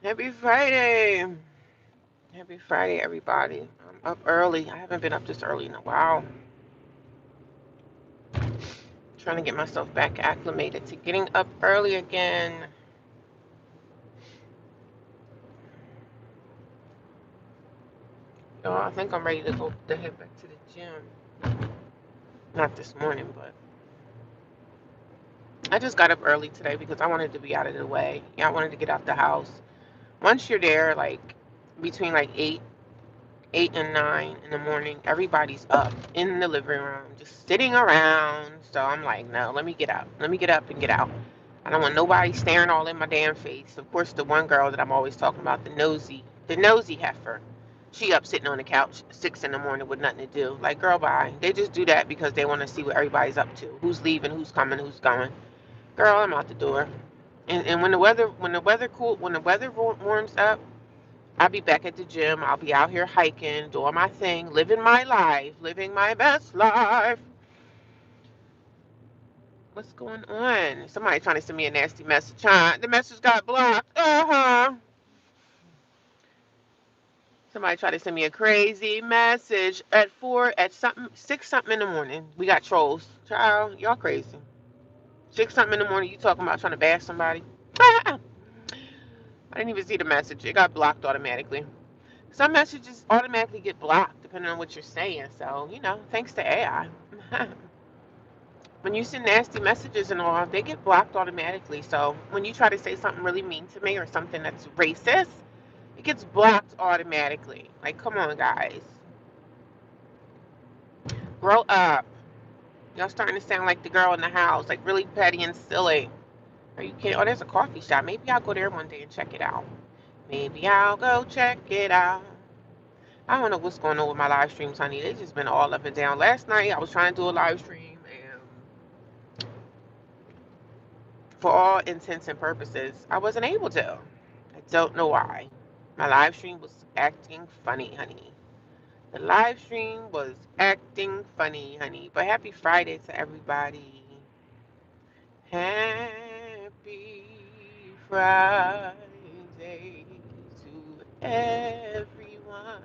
Happy Friday. Happy Friday, everybody. I'm up early. I haven't been up this early in a while. Trying to get myself back acclimated to getting up early again. So I think I'm ready to head back to the gym. Not this morning, but I just got up early today because I wanted to be out of the way. Yeah, I wanted to get out the house. Once you're there, like between like eight and 9 in the morning, everybody's up in the living room, just sitting around. So I'm like, no, let me get up. Let me get up and get out. I don't want nobody staring all in my damn face. Of course, the one girl that I'm always talking about, the nosy heifer. She up sitting on the couch 6 in the morning with nothing to do. Like, girl, bye. They just do that because they want to see what everybody's up to. Who's leaving, who's coming, who's going. Girl, I'm out the door. And when the weather warms up, I'll be back at the gym. I'll be out here hiking, doing my thing, living my life, living my best life. What's going on? Somebody trying to send me a nasty message. Huh? The message got blocked. Uh-huh. Somebody tried to send me a crazy message at something, 6 something in the morning. We got trolls. Child, y'all crazy. 6 something in the morning, you talking about trying to bash somebody? I didn't even see the message. It got blocked automatically. Some messages automatically get blocked depending on what you're saying. So, thanks to AI. When you send nasty messages and all, they get blocked automatically. So when you try to say something really mean to me or something that's racist, it gets blocked automatically. Like, come on, guys. Grow up. Y'all starting to sound like the girl in the house, like really petty and silly. Are you kidding? Oh, there's a coffee shop. Maybe I'll go there one day and check it out. Maybe I'll go check it out. I don't know what's going on with my live streams, honey. They just been all up and down. Last night I was trying to do a live stream, and for all intents and purposes, I wasn't able to. I don't know why. My live stream was acting funny, honey. The live stream was acting funny, honey. But happy Friday to everybody. Happy Friday to everyone.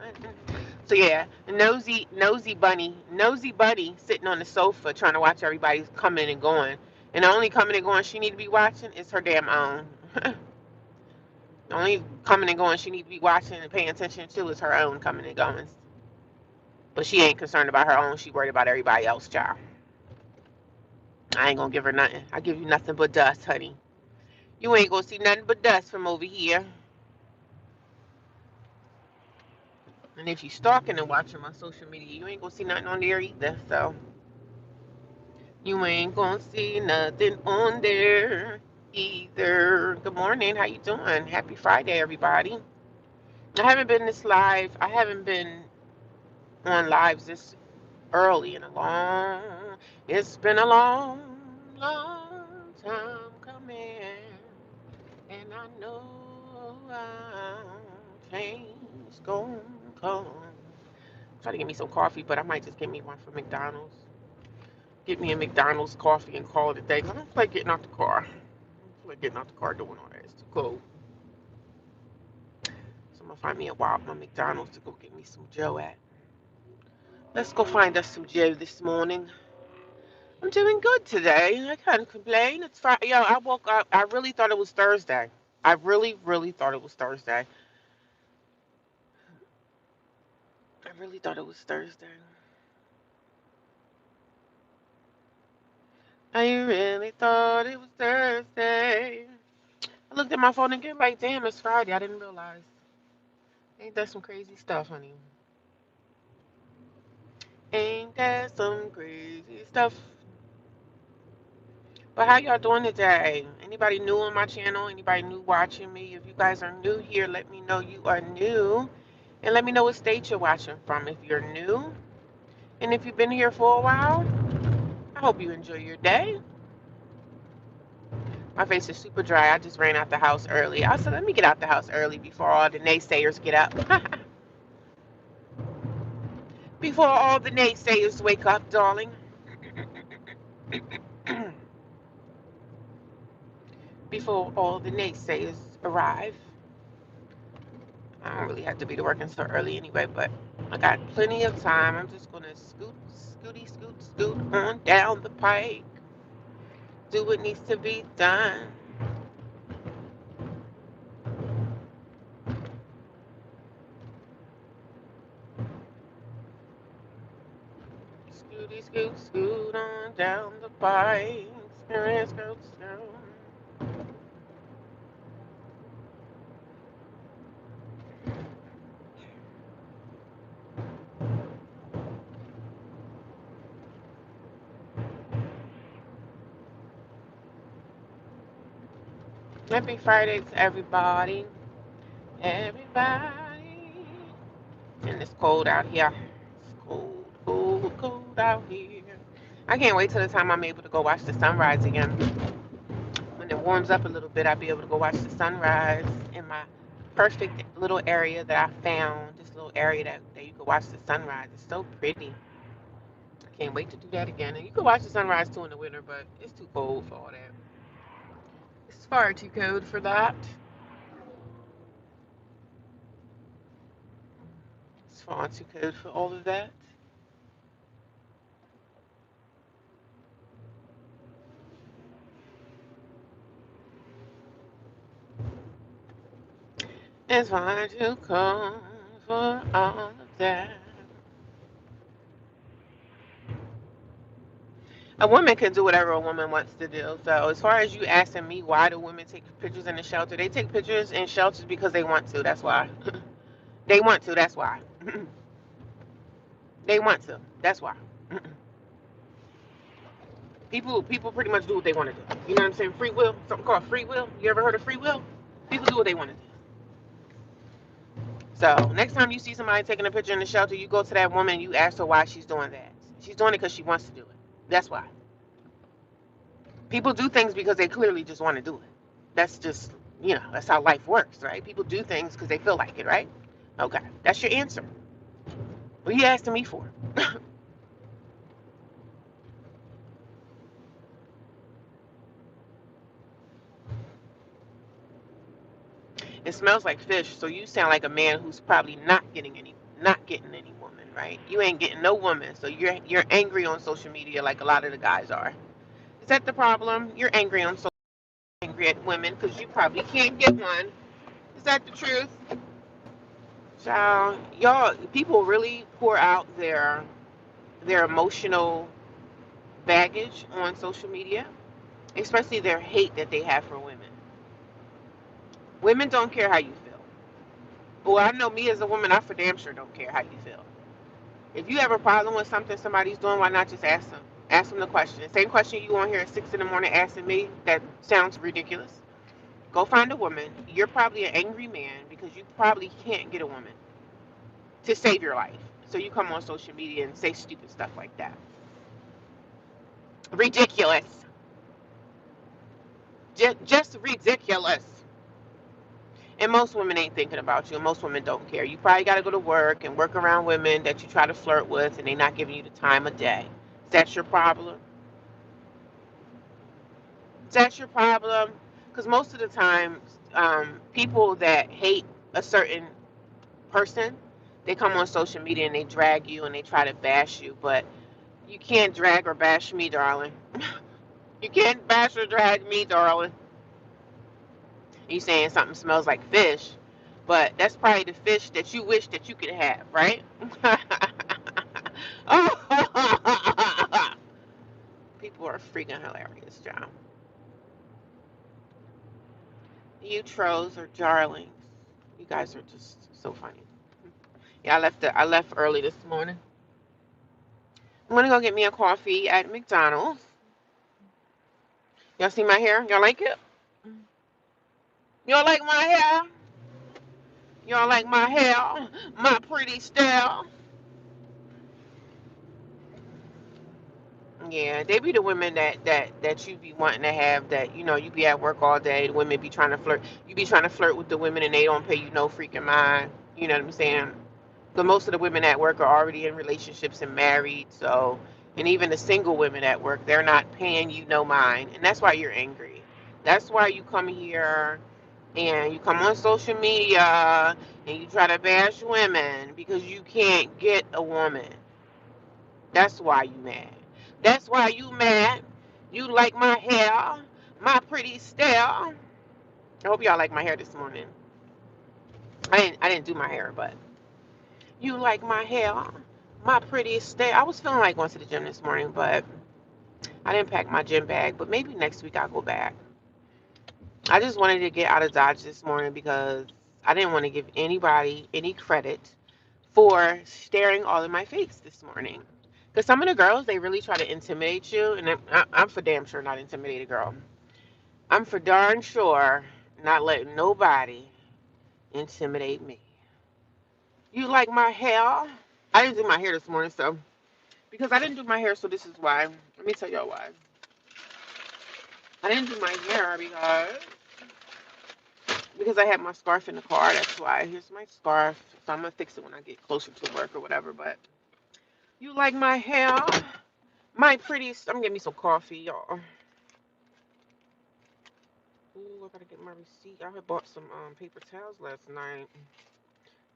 So yeah, nosy bunny sitting on the sofa trying to watch everybody coming and going. And the only coming and going she need to be watching is her damn own. The only coming and going she need to be watching and paying attention to is her own coming and going. But she ain't concerned about her own. She worried about everybody else, child. I ain't gonna give her nothing. I give you nothing but dust, honey. You ain't gonna see nothing but dust from over here. And if you stalking and watching my social media, you ain't gonna see nothing on there either. So you ain't gonna see nothing on there either. Good morning. How you doing? Happy Friday, everybody. I haven't been this live. I haven't been on lives this early in a long. It's been a long, long time coming, and I know change gonna come. Try to get me some coffee, but I might just get me one from McDonald's. Get me a McDonald's coffee and call it a day. I don't feel like getting out the car. I don't feel like getting out the car doing all that. It's too cold. So I'm gonna find me my McDonald's to go get me some Joe at. Let's go find us some Joe this morning. I'm doing good today. I can't complain. It's Friday. Yo, I woke up. I really thought it was Thursday. I really, really thought it was Thursday. I really thought it was Thursday. I really thought it was Thursday. I looked at my phone again, like, damn, it's Friday. I didn't realize. Ain't that some crazy stuff, honey? Ain't that some crazy stuff? But how y'all doing today? Anybody new on my channel? Anybody new watching me? If you guys are new here, let me know you are new. And let me know what state you're watching from if you're new. And if you've been here for a while, I hope you enjoy your day. My face is super dry. I just ran out the house early. I said, let me get out the house early before all the naysayers get up. Before all the naysayers wake up, darling. Before all the naysayers arrive. I don't really have to be to working so early anyway, but I got plenty of time. I'm just gonna scoot on down the pike. Do what needs to be done. Scoot on down the pike. Scoot. Happy Friday to everybody. Everybody. And it's cold out here. It's cold out here. I can't wait till the time I'm able to go watch the sunrise again. When it warms up a little bit, I'll be able to go watch the sunrise in my perfect little area that I found. This little area that you can watch the sunrise. It's so pretty. I can't wait to do that again. And you can watch the sunrise too in the winter, but it's too cold for all that. It's far too cold for that. It's far too cold for all of that. It's far too cold for all of that. A woman can do whatever a woman wants to do. So as far as you asking me why do women take pictures in the shelter, they take pictures in shelters because they want to. That's why. They want to. That's why. They want to. That's why. People pretty much do what they want to do. You know what I'm saying? Free will. Something called free will. You ever heard of free will? People do what they want to do. So next time you see somebody taking a picture in the shelter, you go to that woman, you ask her why she's doing that. She's doing it because she wants to do it. That's why. People do things because they clearly just want to do it. That's just, that's how life works, right? People do things because they feel like it, right? Okay, that's your answer. What are you asking me for? It smells like fish, so you sound like a man who's probably not getting any woman, right? You ain't getting no woman, so you're angry on social media like a lot of the guys are. Is that the problem? You're angry on social angry at women because you probably can't get one. Is that the truth? So y'all, people really pour out their emotional baggage on social media, especially their hate that they have for women. Women don't care how you feel. Well, I know me as a woman, I for damn sure don't care how you feel. If you have a problem with something somebody's doing, why not just ask them? Ask them the question. The same question you on here at 6 in the morning asking me, that sounds ridiculous. Go find a woman. You're probably an angry man because you probably can't get a woman to save your life. So you come on social media and say stupid stuff like that. Ridiculous. Just ridiculous. And most women ain't thinking about you, and most women don't care. You probably got to go to work and work around women that you try to flirt with, and they're not giving you the time of day. Is that your problem? Is that your problem? Because most of the time, people that hate a certain person, they come on social media and they drag you and they try to bash you, but you can't drag or bash me, darling. You can't bash or drag me, darling. You saying something smells like fish, but that's probably the fish that you wish that you could have, right? Oh, people are freaking hilarious, John. You trolls are darlings. You guys are just so funny. Yeah, I left early this morning. I'm gonna go get me a coffee at McDonald's. Y'all see my hair? Y'all like it? Y'all like my hair? Y'all like my hair? My pretty style? Yeah, they be the women that you be wanting to have that, you be at work all day, the women be trying to flirt. You be trying to flirt with the women and they don't pay you no freaking mind. You know what I'm saying? But most of the women at work are already in relationships and married, so and even the single women at work, they're not paying you no mind. And that's why you're angry. That's why you come here and you come on social media and you try to bash women because you can't get a woman. That's why you mad. That's why you mad. You like my hair, my pretty style. I hope y'all like my hair this morning. I didn't do my hair, but you like my hair, my pretty style. I was feeling like going to the gym this morning, but I didn't pack my gym bag. But maybe next week I'll go back. I just wanted to get out of Dodge this morning because I didn't want to give anybody any credit for staring all in my face this morning. Because some of the girls, they really try to intimidate you, and I'm for damn sure not intimidated, girl. I'm for darn sure not letting nobody intimidate me. You like my hair? I didn't do my hair this morning, so because I didn't do my hair, so this is why. Let me tell y'all why. I didn't do my hair because I had my scarf in the car. That's why. Here's my scarf. So I'm gonna fix it when I get closer to work or whatever. But you like my hair? My pretty. I'm getting me some coffee, y'all. Ooh, I gotta get my receipt. I had bought some paper towels last night.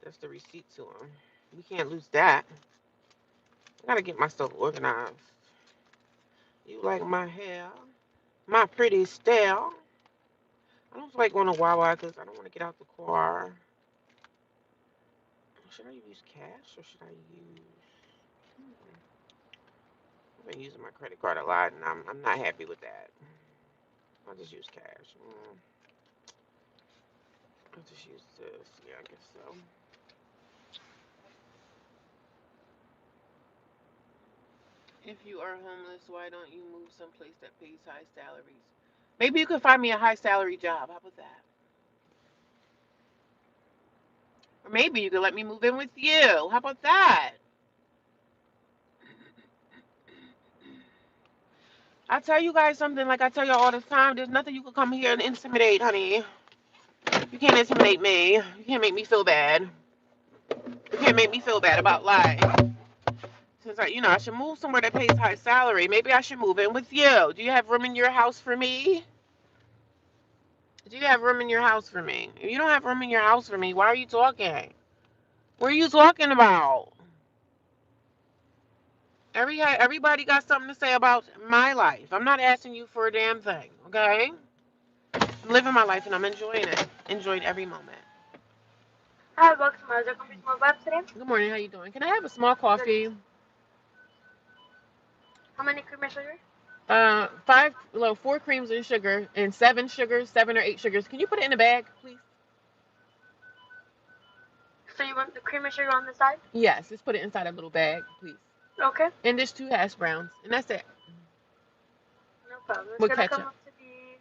That's the receipt to them. We can't lose that. I gotta get myself organized. You like my hair? My pretty style. I don't feel like going to Wawa because I don't want to get out the car. Should I use cash or should I use? I've been using my credit card a lot, and I'm not happy with that. I'll just use cash. I'll just use this. Yeah, I guess so. If you are homeless, why don't you move someplace that pays high salaries? Maybe you could find me a high salary job. How about that? Or maybe you could let me move in with you. How about that? I tell you guys something like I tell y'all all the time. There's nothing you can come here and intimidate, honey. You can't intimidate me. You can't make me feel bad. You can't make me feel bad about life. Since I should move somewhere that pays high salary. Maybe I should move in with you. Do you have room in your house for me? Do you have room in your house for me? If you don't have room in your house for me, why are you talking? What are you talking about? Everybody got something to say about my life. I'm not asking you for a damn thing, okay? I'm living my life and I'm enjoying it. Enjoying every moment. Hi, welcome to my Company's Mobile today. Good morning. How you doing? Can I have a small coffee? How many cream and sugar? Four creams and sugar and seven sugars, 7 or 8 sugars. Can you put it in a bag, please? So you want the cream and sugar on the side? Yes, just put it inside a little bag, please. Okay. And there's 2 hash browns, and that's it. No problem. It's With gonna come ketchup. up to be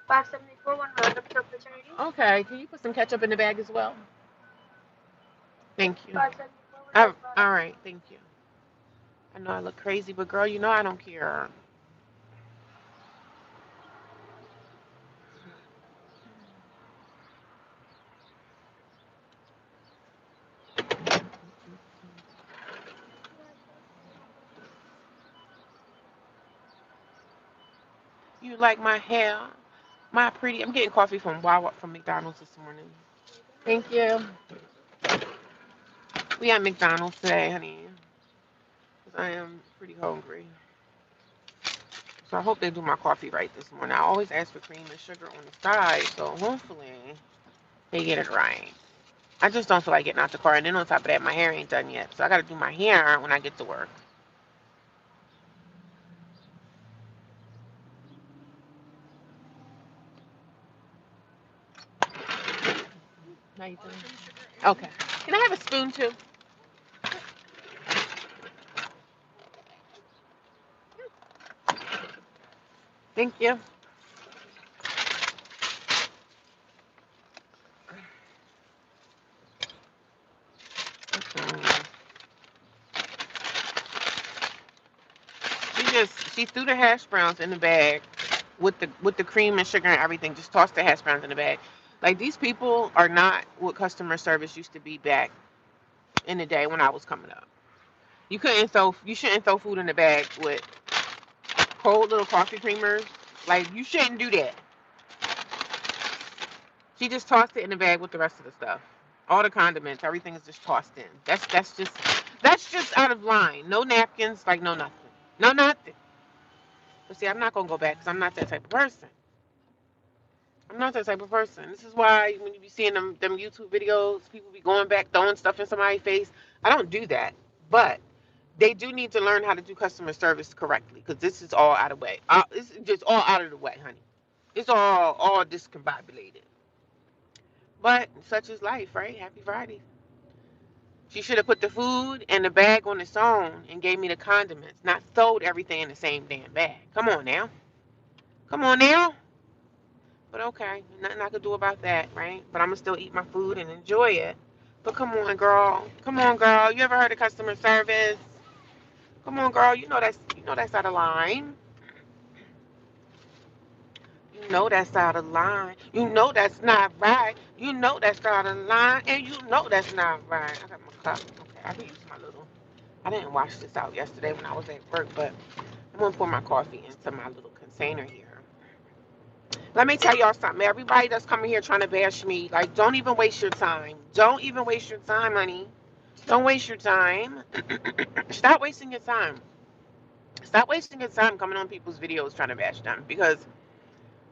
$5.74 when round up to opportunity. Okay, can you put some ketchup in the bag as well? Thank you. $5.74 with that All bottom. right, thank you. I know I look crazy, but girl, you know I don't care. You like my hair? My pretty. I'm getting coffee from Wawa from McDonald's this morning. Thank you. We at McDonald's today, honey. 'Cause I am pretty hungry. So I hope they do my coffee right this morning. I always ask for cream and sugar on the side, so hopefully they get it right. I just don't feel like getting out the car, and then on top of that, my hair ain't done yet, so I got to do my hair when I get to work. How you doing? Okay. Can I have a spoon too? Thank you. Mm. She threw the hash browns in the bag with the cream and sugar and everything. Just tossed the hash browns in the bag. Like these people are not what customer service used to be back in the day when I was coming up. You shouldn't throw food in the bag with cold little coffee creamers. Like you shouldn't do that. She just tossed it in the bag with the rest of the stuff. All the condiments, everything is just tossed in. That's just out of line. No napkins, like no nothing. No nothing. But see, I'm not gonna go back because I'm not that type of person. I'm not that type of person. This is why when you be seeing them YouTube videos, people be going back throwing stuff in somebody's face. I don't do that. But they do need to learn how to do customer service correctly because this is all out of the way. It's just all out of the way, honey. It's all discombobulated. But such is life, right? Happy Friday. She should have put the food and the bag on its own and gave me the condiments, not throwed everything in the same damn bag. Come on now. Come on now. But okay, nothing I could do about that, right? But I'm gonna still eat my food and enjoy it. But come on, girl. Come on, girl. You ever heard of customer service? Come on, girl. You know that's out of line. You know that's out of line. You know that's not right. You know that's out of line, and you know that's not right. I got my cup. Okay, I can use my little. I didn't wash this out yesterday when I was at work, but I'm gonna pour my coffee into my little container here. Let me tell y'all something. Everybody that's coming here trying to bash me, like, don't even waste your time. Don't even waste your time, honey. Don't waste your time. Stop wasting your time. Stop wasting your time coming on people's videos trying to bash them because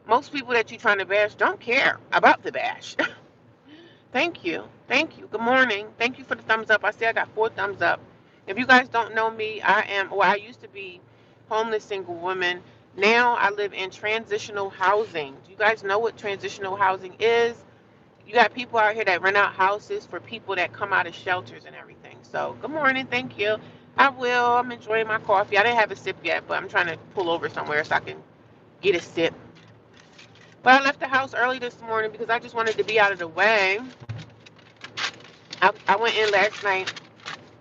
most people that you're trying to bash don't care about the bash. Thank you. Thank you. Good morning. Thank you for the thumbs up. I see I got 4 thumbs up. If you guys don't know me, I used to be homeless single woman. Now I live in transitional housing. Do you guys know what transitional housing is? You got people out here that rent out houses for people that come out of shelters and everything. So, good morning. Thank you. I will. I'm enjoying my coffee. I didn't have a sip yet, but I'm trying to pull over somewhere so I can get a sip. But I left the house early this morning because I just wanted to be out of the way. I went in last night,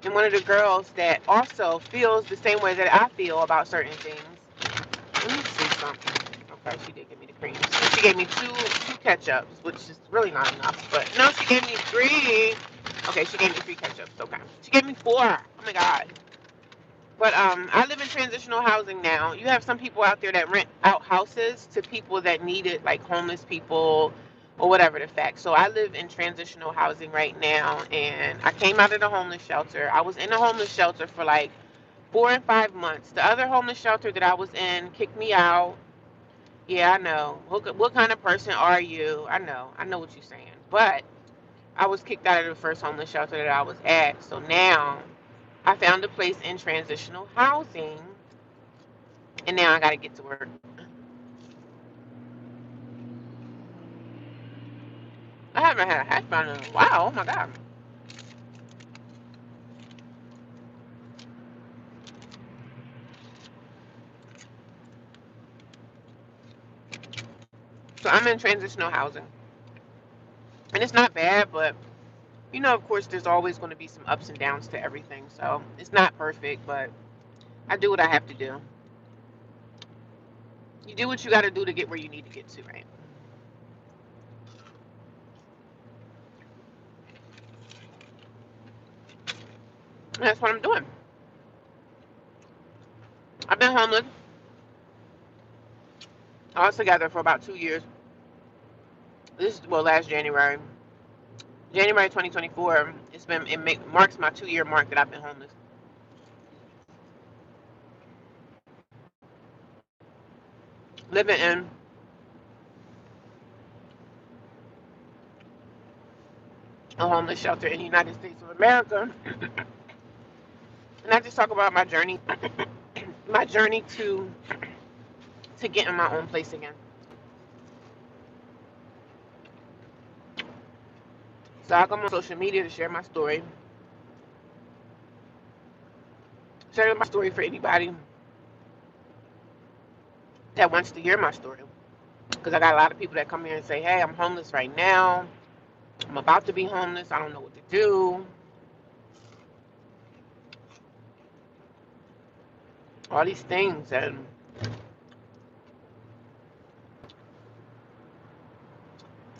and one of the girls that also feels the same way that I feel about certain things. Let me see something. Okay, she did give me the cream. She gave me two ketchups, which is really not enough. But no, she gave me 3. Okay, she gave me 3 ketchups. Okay, she gave me 4. Oh my god. But I live in transitional housing now. You have some people out there that rent out houses to people that need it, like homeless people or whatever the fact. So I live in transitional housing right now, and I came out of the homeless shelter. I was in a homeless shelter for like 4 and 5 months. The other homeless shelter that I was in kicked me out. Yeah, I know. What kind of person are you? I know what you're saying. But I was kicked out of the first homeless shelter that I was at. So now I found a place in transitional housing, and now I got to get to work. I haven't had a hash brown in a while. Oh my god. So I'm in transitional housing, and it's not bad, but of course, there's always going to be some ups and downs to everything. So it's not perfect, but I do what I have to do. You do what you got to do to get where you need to get to, right? And that's what I'm doing. I've been homeless altogether for about 2 years. Last January, January 2024. Marks my 2 year mark that I've been homeless. Living in a homeless shelter in the United States of America, and I just talk about my journey to get in my own place again. So I come on social media to share my story for anybody that wants to hear my story. Because I got a lot of people that come here and say, "Hey, I'm homeless right now. I'm about to be homeless. I don't know what to do." All these things, and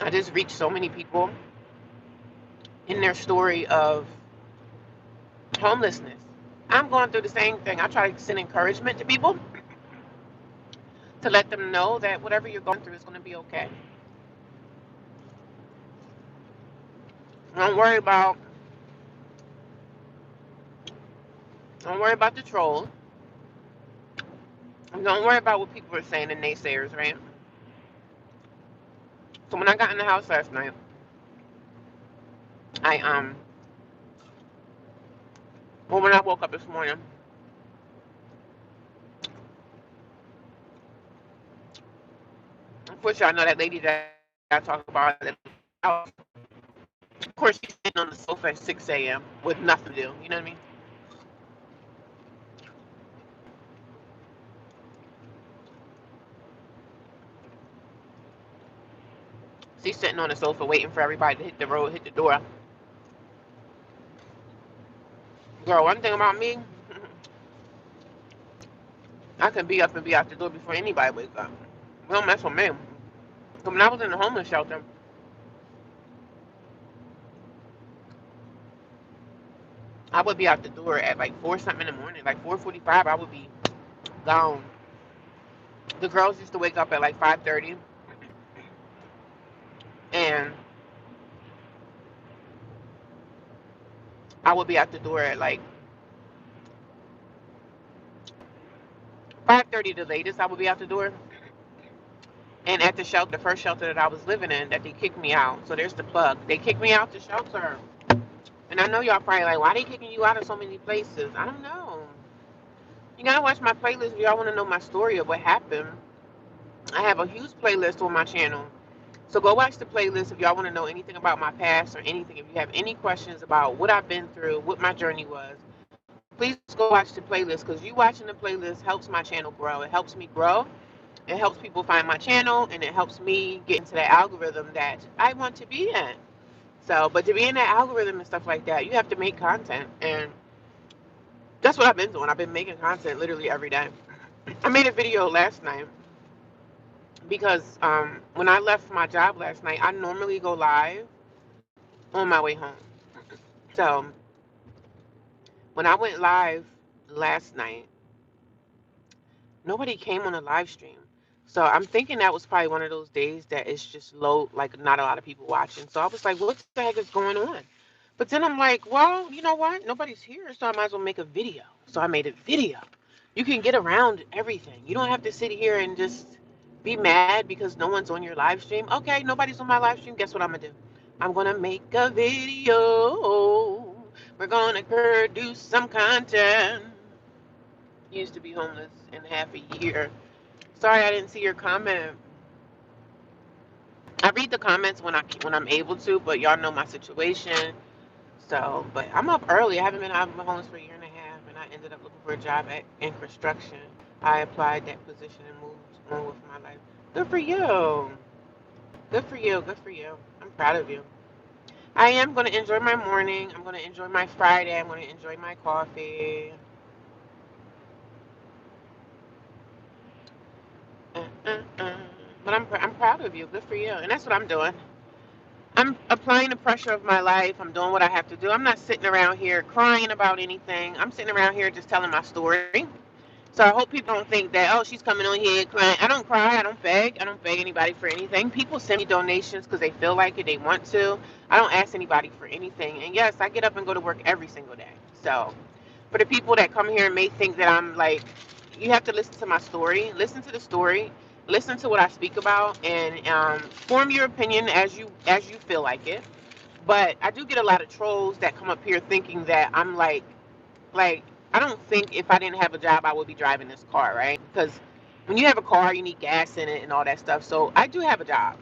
I just reach so many people in their story of homelessness. I'm going through the same thing. I try to send encouragement to people to let them know that whatever you're going through is going to be okay. Don't worry about don't worry about the trolls. Don't worry about what people are saying, the naysayers, right? So when I got in the house last night, I well when I woke up this morning, of course y'all know that lady that I talk about at the house. Of course she's sitting on the sofa at 6 a.m. with nothing to do. You know what I mean? She's sitting on the sofa waiting for everybody to hit the road, hit the door. Girl, one thing about me, I can be up and be out the door before anybody wakes up. Don't mess with me. So when I was in the homeless shelter, I would be out the door at like 4 something in the morning, like 4:45. I would be gone. The girls used to wake up at like 5:30, and I would be out the door at like 5:30 the latest. I would be out the door. And at the shelter, the first shelter that I was living in, that they kicked me out. So there's the plug. They kicked me out the shelter. And I know y'all probably like, why they kicking you out of so many places? I don't know. You gotta watch my playlist if y'all want to know my story of what happened. I have a huge playlist on my channel. So go watch the playlist if y'all want to know anything about my past or anything. If you have any questions about what I've been through, what my journey was, please go watch the playlist because you watching the playlist helps my channel grow. It helps me grow. It helps people find my channel and it helps me get into that algorithm that I want to be in. So, but to be in that algorithm and stuff like that, you have to make content. And that's what I've been doing. I've been making content literally every day. I made a video last night because when I left my job last night, I normally go live on my way home. So when I went live last night, nobody came on a live stream. So I'm thinking that was probably one of those days that it's just low, like not a lot of people watching. So I was like, what the heck is going on? But then I'm like, well, you know what? Nobody's here, so I might as well make a video. So I made a video. You can get around everything. You don't have to sit here and just be mad because no one's on your live stream. Okay, nobody's on my live stream. Guess what I'm gonna do? I'm gonna make a video. We're gonna produce some content. Used to be homeless in half a year. Sorry, I didn't see your comment. I read the comments when I'm able to, but y'all know my situation. So, but I'm up early. I haven't been out of my homeless for a year and a half, and I ended up looking for a job in construction. I applied that position and moved on with my life. Good for you. Good for you. Good for you. I'm proud of you. I am going to enjoy my morning. I'm going to enjoy my Friday. I'm going to enjoy my coffee. Uh, uh, uh. But I'm proud of you. Good for you. And that's what I'm doing. I'm applying the pressure of my life. I'm doing what I have to do. I'm not sitting around here crying about anything. I'm sitting around here just telling my story. So I hope people don't think that, oh, she's coming on here crying. I don't cry. I don't beg. I don't beg anybody for anything. People send me donations because they feel like it. They want to. I don't ask anybody for anything. And yes, I get up and go to work every single day. So for the people that come here and may think that I'm like, you have to listen to my story. Listen to the story. Listen to what I speak about, and form your opinion as you feel like it. But I do get a lot of trolls that come up here thinking that I'm like I don't think if I didn't have a job I would be driving this car, right? Because when you have a car, you need gas in it and all that stuff. So I do have a job.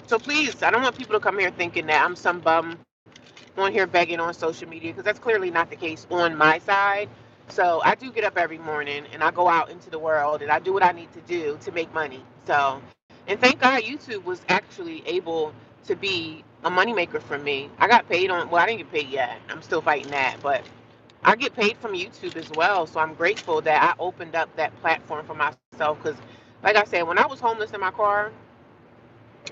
So please, I don't want people to come here thinking that I'm some bum on here begging on social media because that's clearly not the case on my side. So I do get up every morning and I go out into the world and I do what I need to do to make money. So, and thank God YouTube was actually able to be a moneymaker for me. I got paid on, well, I didn't get paid yet. I'm still fighting that, but I get paid from YouTube as well. So I'm grateful that I opened up that platform for myself because, like I said, when I was homeless in my car,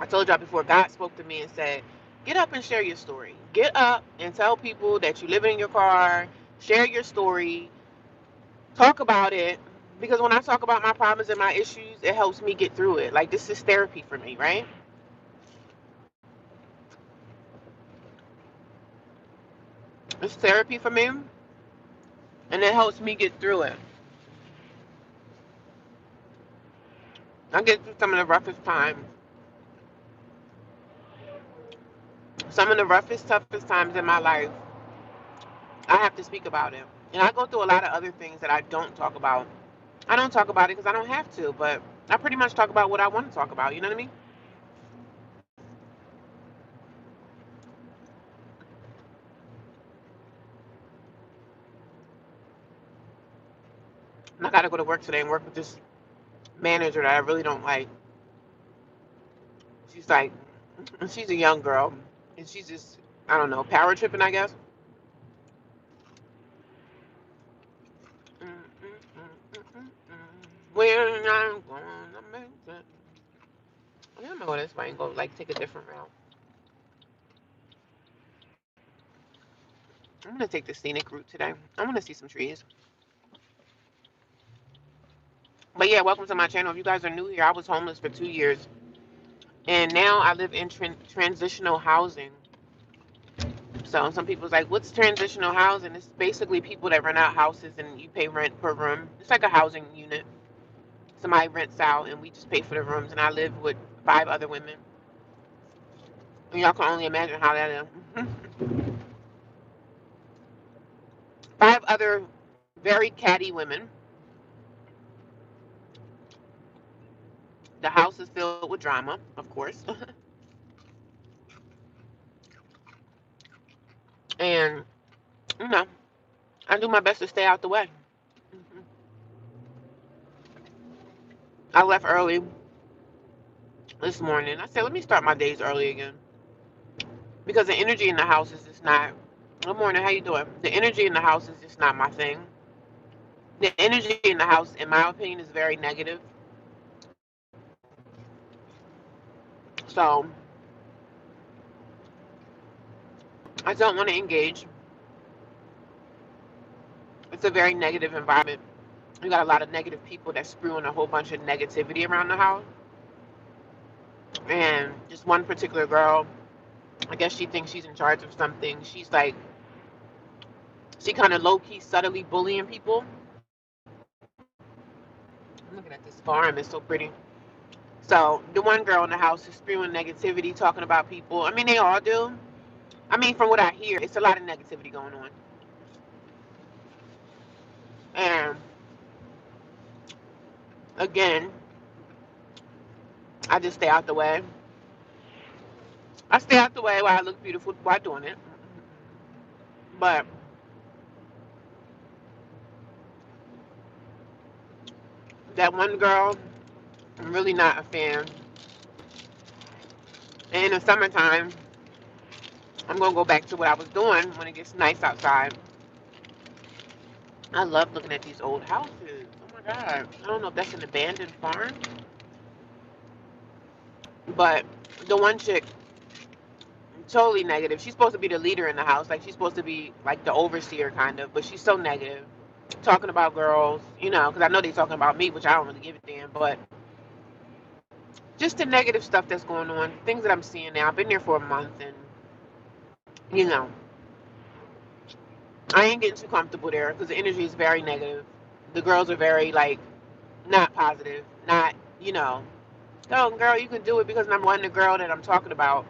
I told y'all before, God spoke to me and said, get up and share your story. Get up and tell people that you live in your car, share your story, talk about it. Because when I talk about my problems and my issues, it helps me get through it. Like, this is therapy for me, right? It's therapy for me, and it helps me get through it. I get through some of the roughest times. Some of the roughest, toughest times in my life, I have to speak about it. And I go through a lot of other things that I don't talk about. I don't talk about it because I don't have to, but I pretty much talk about what I want to talk about. You know what I mean? And I got to go to work today and work with this manager that I really don't like. She's like, she's a young girl, and she's just, I don't know, power tripping, I guess. When I'm gonna make it. I'm gonna go this way and go like take a different route. I'm gonna take the scenic route today. I want to see some trees. But yeah, welcome to my channel. If you guys are new here, I was homeless for 2 years, and now I live in transitional housing. So some people's like, "What's transitional housing?" It's basically people that rent out houses and you pay rent per room. It's like a housing unit. Somebody rents out and we just pay for the rooms. And I live with 5 other women. And y'all can only imagine how that is. 5 other very catty women. The house is filled with drama, of course. And you know, I do my best to stay out the way. I left early this morning. I said, let me start my days early again because the energy in the house is just not. Good morning, how you doing? The energy in the house is just not my thing. The energy in the house, in my opinion, is very negative. So I don't want to engage. It's a very negative environment. You got a lot of negative people that spewing a whole bunch of negativity around the house. And just one particular girl, I guess she thinks she's in charge of something. She's like, she kind of low key, subtly bullying people. I'm looking at this farm, it's so pretty. So the one girl in the house is spewing negativity, talking about people. I mean, they all do. I mean, from what I hear, it's a lot of negativity going on. And again, I just stay out the way. I stay out the way while I look beautiful while doing it. But that one girl, I'm really not a fan. And in the summertime, I'm gonna go back to what I was doing when it gets nice outside. I love looking at these old houses. Oh my god. I don't know if that's an abandoned farm, but the one chick, totally negative. She's supposed to be the leader in the house. Like she's supposed to be like the overseer kind of, but she's so negative. Talking about girls, you know, because I know they're talking about me, which I don't really give a damn, but just the negative stuff that's going on, things that I'm seeing now. I've been there for a month and you know, I ain't getting too comfortable there because the energy is very negative. The girls are very like not positive, not, you know, oh girl, you can do it because number one, the girl that I'm talking about,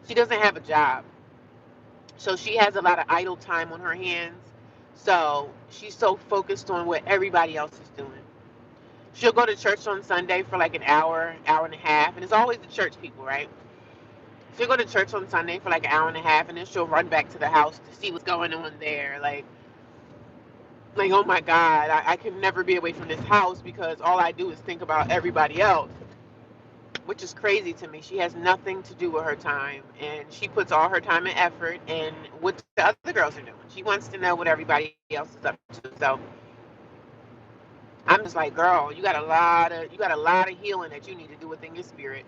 she doesn't have a job. So she has a lot of idle time on her hands. So she's so focused on what everybody else is doing. She'll go to church on Sunday for like an hour, hour and a half, and it's always the church people, right? She'll go to church on Sunday for like an hour and a half, and then she'll run back to the house to see what's going on there. Like oh my God, I can never be away from this house because all I do is think about everybody else, which is crazy to me. She has nothing to do with her time, and she puts all her time and effort in what the other girls are doing. She wants to know what everybody else is up to. So I'm just like, girl, you got a lot of healing that you need to do within your spirit.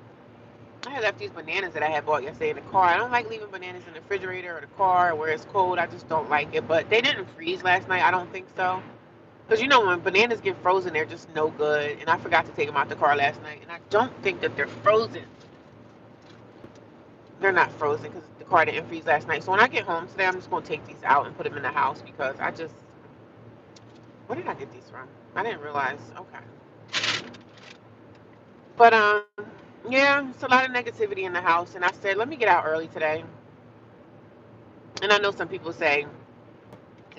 I had left these bananas that I had bought yesterday in the car. I don't like leaving bananas in the refrigerator or the car where it's cold. I just don't like it. But they didn't freeze last night. I don't think so. Because you know when bananas get frozen, they're just no good. And I forgot to take them out the car last night. And I don't think that they're frozen. They're not frozen because the car didn't freeze last night. So when I get home today, I'm just gonna take these out and put them in the house because I just, where did I get these from? I didn't realize. Okay, but yeah, it's a lot of negativity in the house, and I said let me get out early today. And I know some people say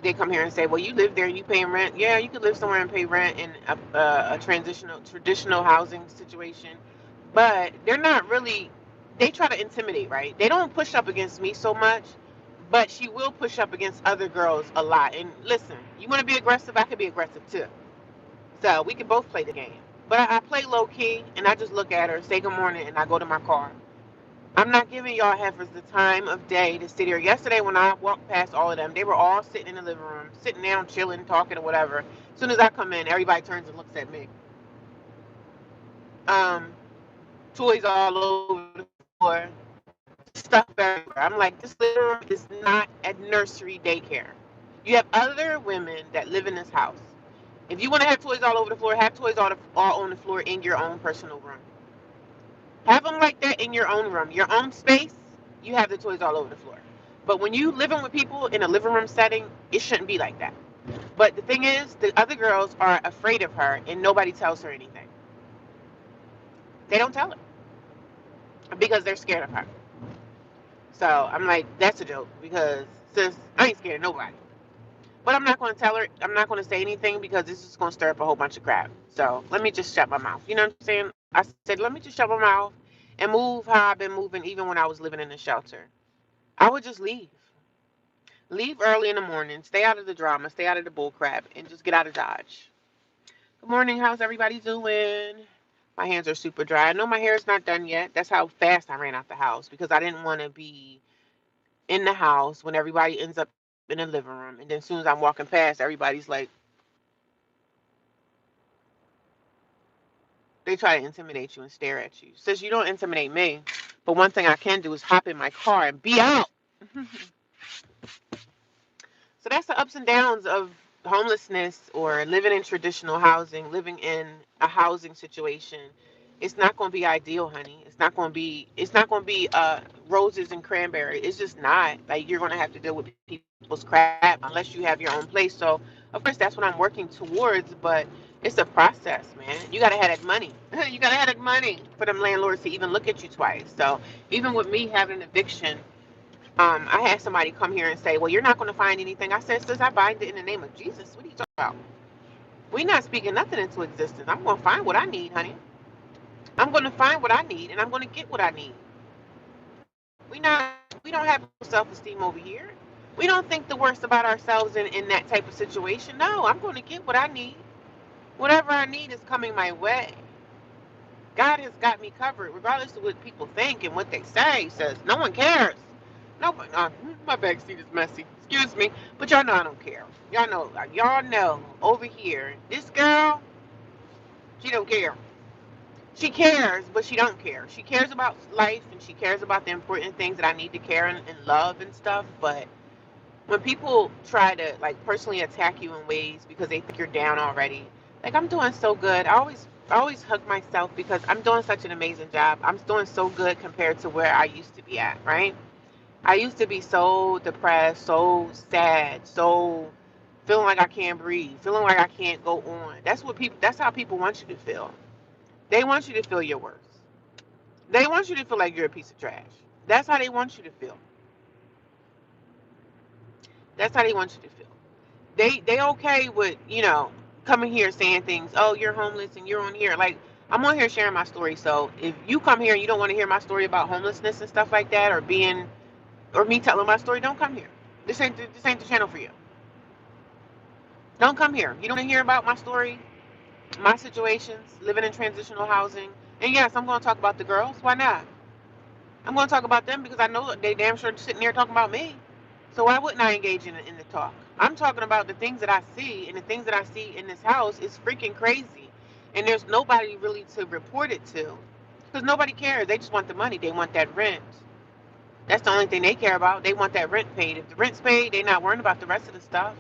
they come here and say, well, you live there and you paying rent. Yeah, you could live somewhere and pay rent in a transitional traditional housing situation, but they're not really. They try to intimidate, right? They don't push up against me so much, but she will push up against other girls a lot. And listen, you want to be aggressive? I could be aggressive too. So we can both play the game. But I play low key, and I just look at her, say good morning, and I go to my car. I'm not giving y'all heifers the time of day to sit here. Yesterday, when I walked past all of them, they were all sitting in the living room, sitting down, chilling, talking, or whatever. As soon as I come in, everybody turns and looks at me. Um, Toys all over the floor, stuff everywhere. I'm like, this living room is not a nursery daycare. You have other women that live in this house. If you want to have toys all over the floor, have toys all on the floor in your own personal room. Have them like that in your own room, your own space. You have the toys all over the floor. But when you living with people in a living room setting, it shouldn't be like that. But the thing is, the other girls are afraid of her, and nobody tells her anything. They don't tell her because they're scared of her. So I'm like, that's a joke because sis, I ain't scared of nobody. But I'm not going to tell her. I'm not going to say anything because this is going to stir up a whole bunch of crap. So let me just shut my mouth. You know what I'm saying? I said, let me just shut my mouth and move how I've been moving even when I was living in the shelter. I would just leave. Leave early in the morning. Stay out of the drama. Stay out of the bull crap and just get out of Dodge. Good morning. How's everybody doing? My hands are super dry. I know my hair is not done yet. That's how fast I ran out the house because I didn't want to be in the house when everybody ends up in the living room. And then as soon as I'm walking past, everybody's like, they try to intimidate you and stare at you. Says you don't intimidate me, but one thing I can do is hop in my car and be out. So that's the ups and downs of homelessness or living in traditional housing, living in a housing situation. It's not going to be ideal, honey. It's not going to be roses and cranberry. It's just not. Like you're going to have to deal with people's crap unless you have your own place. So, of course, that's what I'm working towards, but it's a process, man. You got to have that money. You got to have that money for them landlords to even look at you twice. So, even with me having an eviction, I had somebody come here and say, well, you're not going to find anything. I said, sis, I bind it in the name of Jesus. What are you talking about? We're not speaking nothing into existence. I'm going to find what I need, honey. I'm going to find what I need, and I'm going to get what I need. We don't have no self-esteem over here. We don't think the worst about ourselves in that type of situation. No, I'm going to get what I need. Whatever I need is coming my way. God has got me covered, regardless of what people think and what they say. He says, no one cares. Nobody, my back seat is messy. Excuse me, but y'all know I don't care. Y'all know over here, this girl, she don't care. She cares, but she don't care. She cares about life and she cares about the important things that I need to care and love and stuff. But when people try to like personally attack you in ways because they think you're down already, like I'm doing so good. I always hug myself because I'm doing such an amazing job. I'm doing so good compared to where I used to be at, right? I used to be so depressed, so sad, so feeling like I can't breathe, feeling like I can't go on. That's how people want you to feel. They want you to feel your worst. They want you to feel like you're a piece of trash. That's how they want you to feel. That's how they want you to feel. They okay with, coming here saying things, oh, you're homeless and you're on here. Like I'm on here sharing my story. So if you come here and you don't want to hear my story about homelessness and stuff like that or me telling my story, don't come here. This ain't the channel for you. Don't come here. You don't want to hear about my story, my situations, living in transitional housing. And yes, I'm going to talk about the girls. Why not? I'm going to talk about them because I know they damn sure sitting here talking about me. So why wouldn't I engage in the talk? I'm talking about the things that I see, and the things that I see in this house is freaking crazy. And there's nobody really to report it to because nobody cares. They just want the money. They want that rent. That's the only thing they care about. They want that rent paid. If the rent's paid, they're not worrying about the rest of the stuff.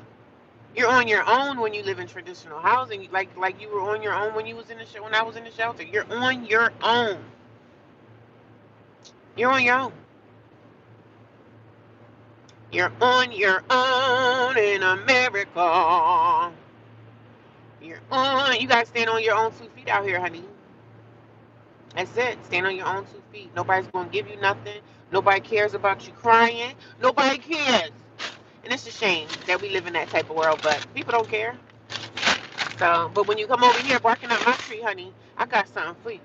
You're on your own when you live in traditional housing, like you were on your own when you was in the when I was in the shelter. You're on your own. You're on your own. You're on your own in America. You're on. You gotta stand on your own 2 feet out here, honey. That's it. Stand on your own 2 feet. Nobody's gonna give you nothing. Nobody cares about you crying. Nobody cares. And it's a shame that we live in that type of world, but people don't care. So, but when you come over here barking up my tree, honey, I got something for you.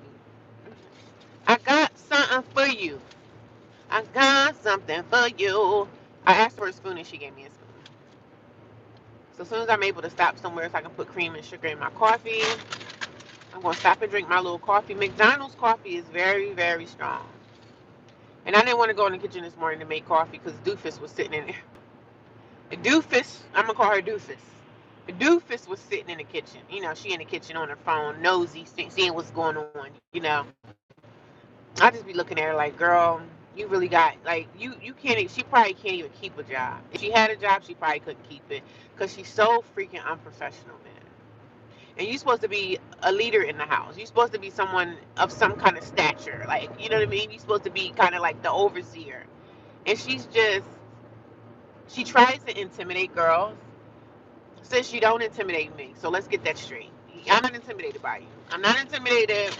I got something for you. I got something for you. I asked for a spoon and she gave me a spoon. So as soon as I'm able to stop somewhere so I can put cream and sugar in my coffee, I'm going to stop and drink my little coffee. McDonald's coffee is very, very strong. And I didn't want to go in the kitchen this morning to make coffee because Doofus was sitting in there. Doofus, I'm going to call her Doofus. Doofus was sitting in the kitchen. You know, she in the kitchen on her phone, nosy, seeing what's going on. You know, I just be looking at her like, girl, you really got, like, you can't, she probably can't even keep a job. If she had a job, she probably couldn't keep it because she's so freaking unprofessional, man. And you're supposed to be a leader in the house. You're supposed to be someone of some kind of stature. Like, you know what I mean? You're supposed to be kind of like the overseer. And she's just, she tries to intimidate girls. Says she don't intimidate me. So let's get that straight. I'm not intimidated by you. I'm not intimidated.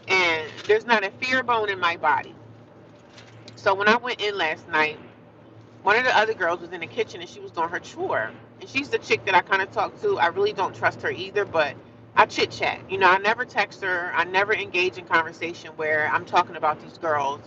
And there's not a fear bone in my body. So when I went in last night, one of the other girls was in the kitchen and she was doing her chore. And she's the chick that I kind of talk to. I really don't trust her either, but I chit chat. You know, I never text her. I never engage in conversation where I'm talking about these girls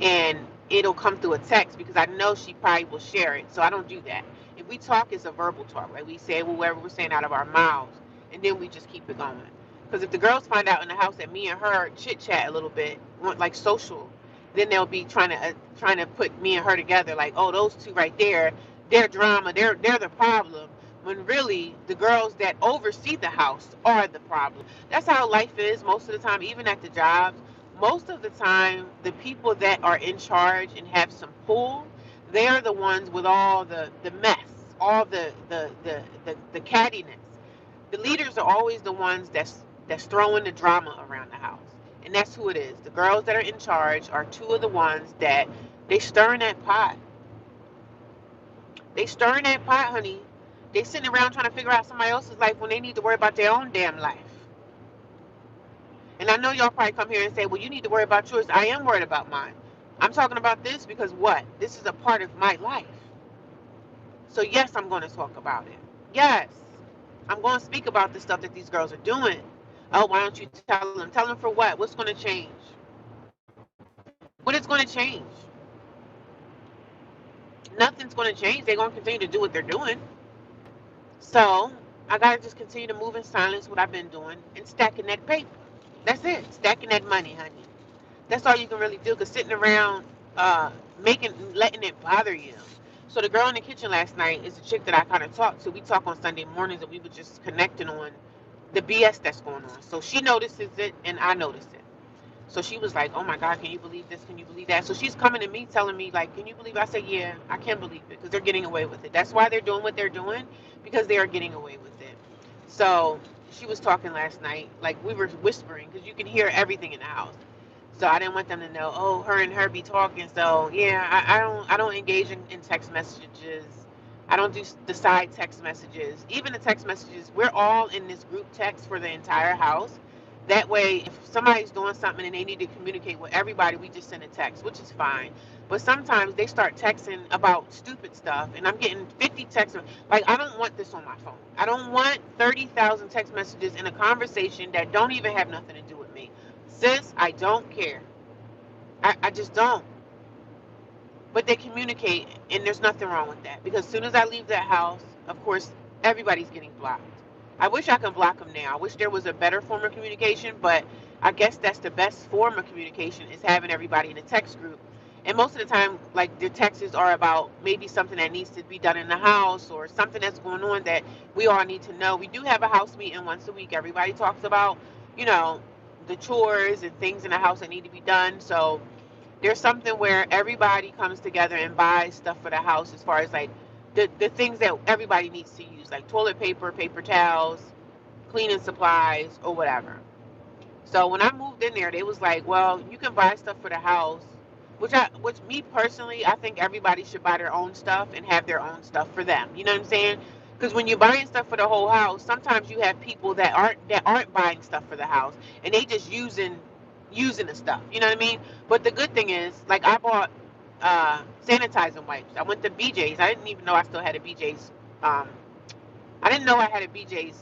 and it'll come through a text because I know she probably will share it. So I don't do that. If we talk, it's a verbal talk, right? We say whatever we're saying out of our mouths and then we just keep it going. Because if the girls find out in the house that me and her chit chat a little bit, like social, then they'll be trying to put me and her together, like, oh, those two right there, they're drama, they're the problem. When really the girls that oversee the house are the problem. That's how life is most of the time, even at the jobs. Most of the time, the people that are in charge and have some pull, they are the ones with all the mess, all the cattiness. The leaders are always the ones that's throwing the drama around the house. And that's who it is. The girls that are in charge are two of the ones that they stirring that pot. They stirring that pot, honey. They sitting around trying to figure out somebody else's life when they need to worry about their own damn life. And I know y'all probably come here and say, well, you need to worry about yours. I am worried about mine. I'm talking about this because what? This is a part of my life. So yes, I'm going to talk about it. Yes. I'm going to speak about the stuff that these girls are doing. Oh, why don't you tell them? Tell them for what? What's going to change? What is going to change? Nothing's going to change. They're going to continue to do what they're doing. So I got to just continue to move in silence, what I've been doing, and stacking that paper. That's it. Stacking that money, honey. That's all you can really do. Because sitting around letting it bother you. So the girl in the kitchen last night is a chick that I kind of talked to. We talk on Sunday mornings, and we were just connecting on the BS that's going on. So she notices it, and I notice it. So she was like, "Oh my God, can you believe this? Can you believe that?" So she's coming to me, telling me like, "Can you believe it?" I said, "Yeah, I can believe it because they're getting away with it. That's why they're doing what they're doing because they are getting away with it." So she was talking last night, like we were whispering because you can hear everything in the house. So I didn't want them to know, oh, her and her be talking. So yeah, I don't engage in text messages. I don't do the side text messages. Even the text messages, we're all in this group text for the entire house. That way, if somebody's doing something and they need to communicate with everybody, we just send a text, which is fine. But sometimes they start texting about stupid stuff, and I'm getting 50 texts. Like, I don't want this on my phone. I don't want 30,000 text messages in a conversation that don't even have nothing to do with me. Sis, I don't care. I just don't. But they communicate, and there's nothing wrong with that. Because as soon as I leave that house, of course, everybody's getting blocked. I wish I could block them now. I wish there was a better form of communication, but I guess that's the best form of communication is having everybody in a text group. And most of the time, like the texts are about maybe something that needs to be done in the house or something that's going on that we all need to know. We do have a house meeting once a week. Everybody talks about, you know, the chores and things in the house that need to be done. So there's something where everybody comes together and buys stuff for the house as far as like the things that everybody needs to use, like toilet paper, paper towels, cleaning supplies, or whatever. So when I moved in there, they was like, well, you can buy stuff for the house, Which me personally, I think everybody should buy their own stuff and have their own stuff for them. You know what I'm saying? Because when you're buying stuff for the whole house, sometimes you have people that aren't buying stuff for the house and they just using the stuff. You know what I mean? But the good thing is, like I bought sanitizing wipes. I went to BJ's. I didn't even know I still had a BJ's. Um, I didn't know I had a BJ's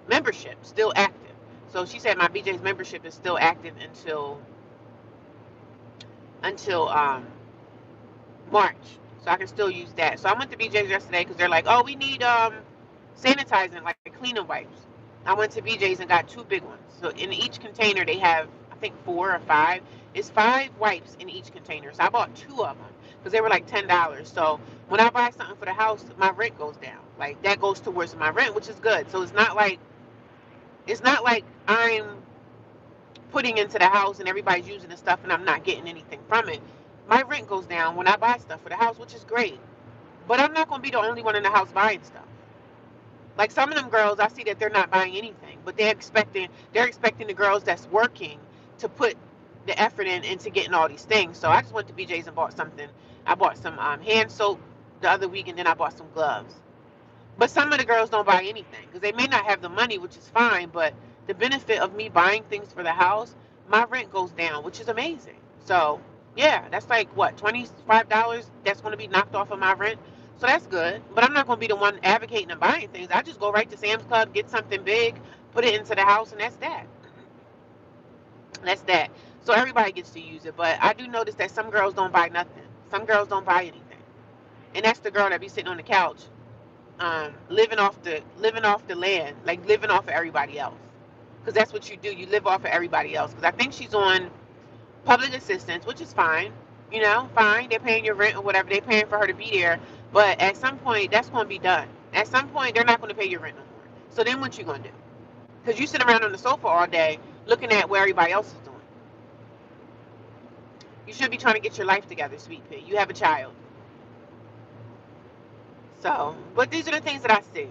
membership still active. So she said my BJ's membership is still active until March, so I can still use that. So I went to BJ's yesterday because they're like, oh, we need sanitizing, like cleaning wipes. I went to BJ's and got two big ones. So in each container they have, I think, four or five. It's five wipes in each container. So I bought two of them because they were like $10. So when I buy something for the house, my rent goes down. Like that goes towards my rent, which is good. So it's not like I'm putting into the house and everybody's using the stuff and I'm not getting anything from it. My rent goes down when I buy stuff for the house, which is great. But I'm not gonna be the only one in the house buying stuff. Like some of them girls, I see that they're not buying anything, but they're expecting the girls that's working to put the effort into getting all these things. So I just went to BJ's and bought something. I bought some hand soap the other week, and then I bought some gloves. But some of the girls don't buy anything because they may not have the money, which is fine. But the benefit of me buying things for the house, my rent goes down, which is amazing. So yeah, that's like what, $25 that's going to be knocked off of my rent. So that's good. But I'm not going to be the one advocating and buying things. I just go right to Sam's Club, get something big, put it into the house, and that's that. That's that. So everybody gets to use it. But I do notice that some girls don't buy nothing. Some girls don't buy anything, and that's the girl that be sitting on the couch living off the land, like living off of everybody else. Because that's what you do. You live off of everybody else. Because I think she's on public assistance, which is fine. Fine. They're paying your rent or whatever. They're paying for her to be there. But at some point, that's going to be done. At some point, they're not going to pay your rent no more. So then what you going to do? Because you sit around on the sofa all day looking at what everybody else is doing. You should be trying to get your life together, sweet pea. You have a child. So, but these are the things that I see.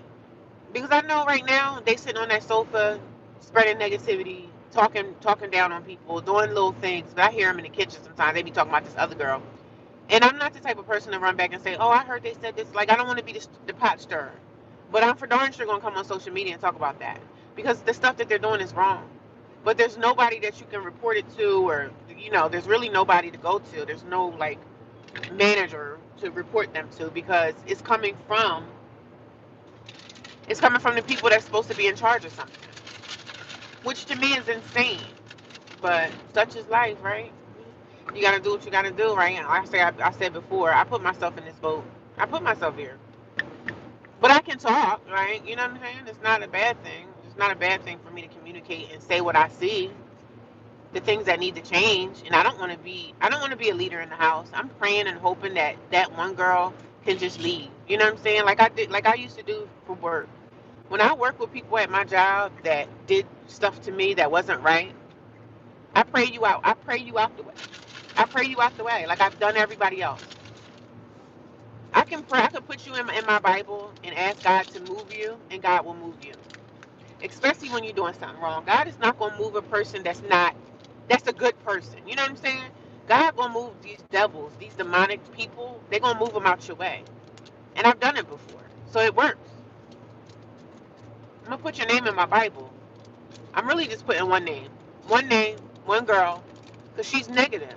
Because I know right now they sitting on that sofa, spreading negativity, talking down on people, doing little things. But I hear them in the kitchen sometimes. They be talking about this other girl, and I'm not the type of person to run back and say, "Oh, I heard they said this." Like I don't want to be the pot stirrer, but I'm for darn sure gonna come on social media and talk about that because the stuff that they're doing is wrong. But there's nobody that you can report it to, or there's really nobody to go to. There's no like manager to report them to because it's coming from the people that's supposed to be in charge of something, which to me is insane. But such is life, right? You gotta do what you gotta do, right? I said before, I put myself in this boat. I put myself here, but I can talk, right? You know what I'm saying? It's not a bad thing. It's not a bad thing for me to communicate and say what I see, the things that need to change. And I don't want to be a leader in the house. I'm praying and hoping that that one girl can just leave. You know what I'm saying? Like I used to do for work. When I work with people at my job that did stuff to me that wasn't right, I pray you out. I pray you out the way. I pray you out the way, like I've done everybody else. I can pray. I can put you in my Bible and ask God to move you, and God will move you. Especially when you're doing something wrong. God is not gonna move a person that's a good person. You know what I'm saying? God gonna move these devils, these demonic people. They're gonna move them out your way. And I've done it before, so it works. I'm gonna put your name in my Bible. I'm really just putting one name, one girl, because she's negative.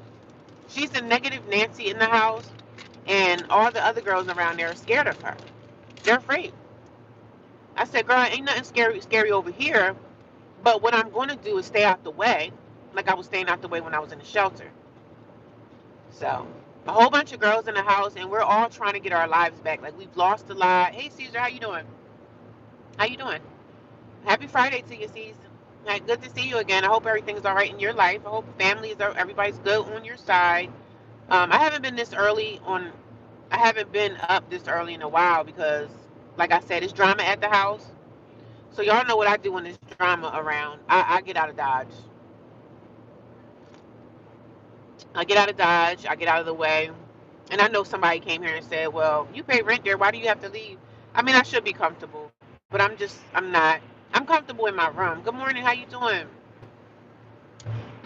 She's the negative Nancy in the house, and all the other girls around there are scared of her. They're afraid. I said, girl, ain't nothing scary over here, but what I'm going to do is stay out the way, like I was staying out the way when I was in the shelter. So, a whole bunch of girls in the house, and we're all trying to get our lives back. Like, we've lost a lot. Hey, Caesar, how you doing? How you doing? Happy Friday to you, Caesar. Like, good to see you again. I hope everything's all right in your life. I hope everybody's good on your side. I haven't been this early on. I haven't been up this early in a while because, like I said, it's drama at the house. So y'all know what I do when there's drama around. I get out of Dodge. I get out of Dodge. I get out of the way. And I know somebody came here and said, "Well, you pay rent there. Why do you have to leave?" I mean, I should be comfortable, but I'm not. I'm comfortable in my room. Good morning. How you doing?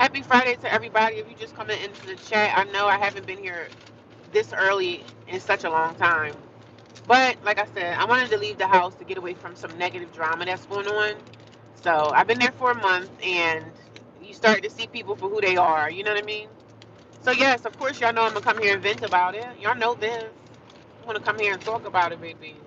Happy Friday to everybody. If you just coming into the chat, I know I haven't been here this early in such a long time. But like I said, I wanted to leave the house to get away from some negative drama that's going on. So I've been there for a month, and you start to see people for who they are. You know what I mean? So yes, of course, y'all know I'm gonna come here and vent about it. Y'all know this. I'm gonna come here and talk about it, baby.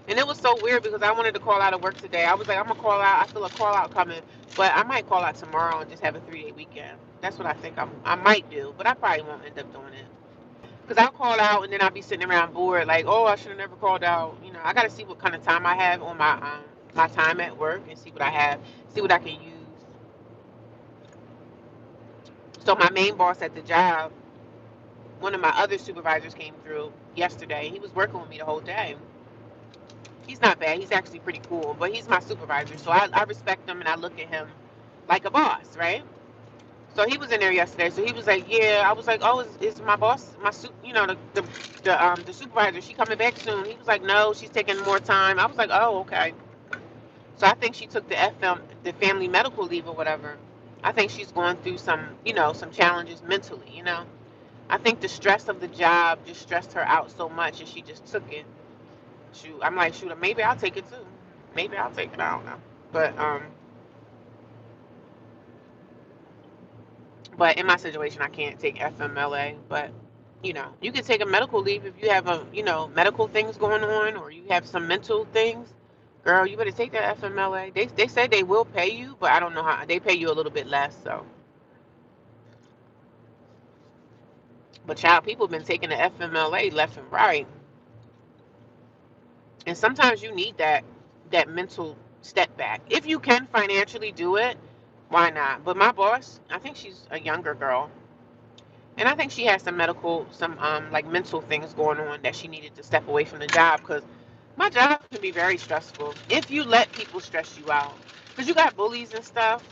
And it was so weird because I wanted to call out of work today. I was like, I'm gonna call out. I feel a call out coming, but I might call out tomorrow and just have a 3-day weekend. That's what I think I might do, but I probably won't end up doing it. Because I'll call out and then I'll be sitting around bored, like, oh, I should have never called out. You know, I got to see what kind of time I have on my time at work and see what I have, see what I can use. So my main boss at the job, one of my other supervisors came through yesterday. He was working with me the whole day. He's not bad. He's actually pretty cool, but he's my supervisor, so I respect him and I look at him like a boss, right? So he was in there yesterday. So he was like, "Yeah." I was like, "Oh, is my boss, the supervisor? She coming back soon?" He was like, "No, she's taking more time." I was like, "Oh, okay." So I think she took the family medical leave or whatever. I think she's going through some challenges mentally. I think the stress of the job just stressed her out so much, and she just took it. Shoot, I'm like, shoot, maybe I'll take it too. Maybe I'll take it. I don't know, but in my situation, I can't take FMLA. But you can take a medical leave if you have medical things going on or you have some mental things. Girl, you better take that FMLA. They said they will pay you, but I don't know how. They pay you a little bit less. So, but child, people have been taking the FMLA left and right, and sometimes you need that mental step back. If you can financially do it, why not? But my boss, I think she's a younger girl. And I think she had some like mental things going on that she needed to step away from the job because my job can be very stressful if you let people stress you out. Because you got bullies and stuff.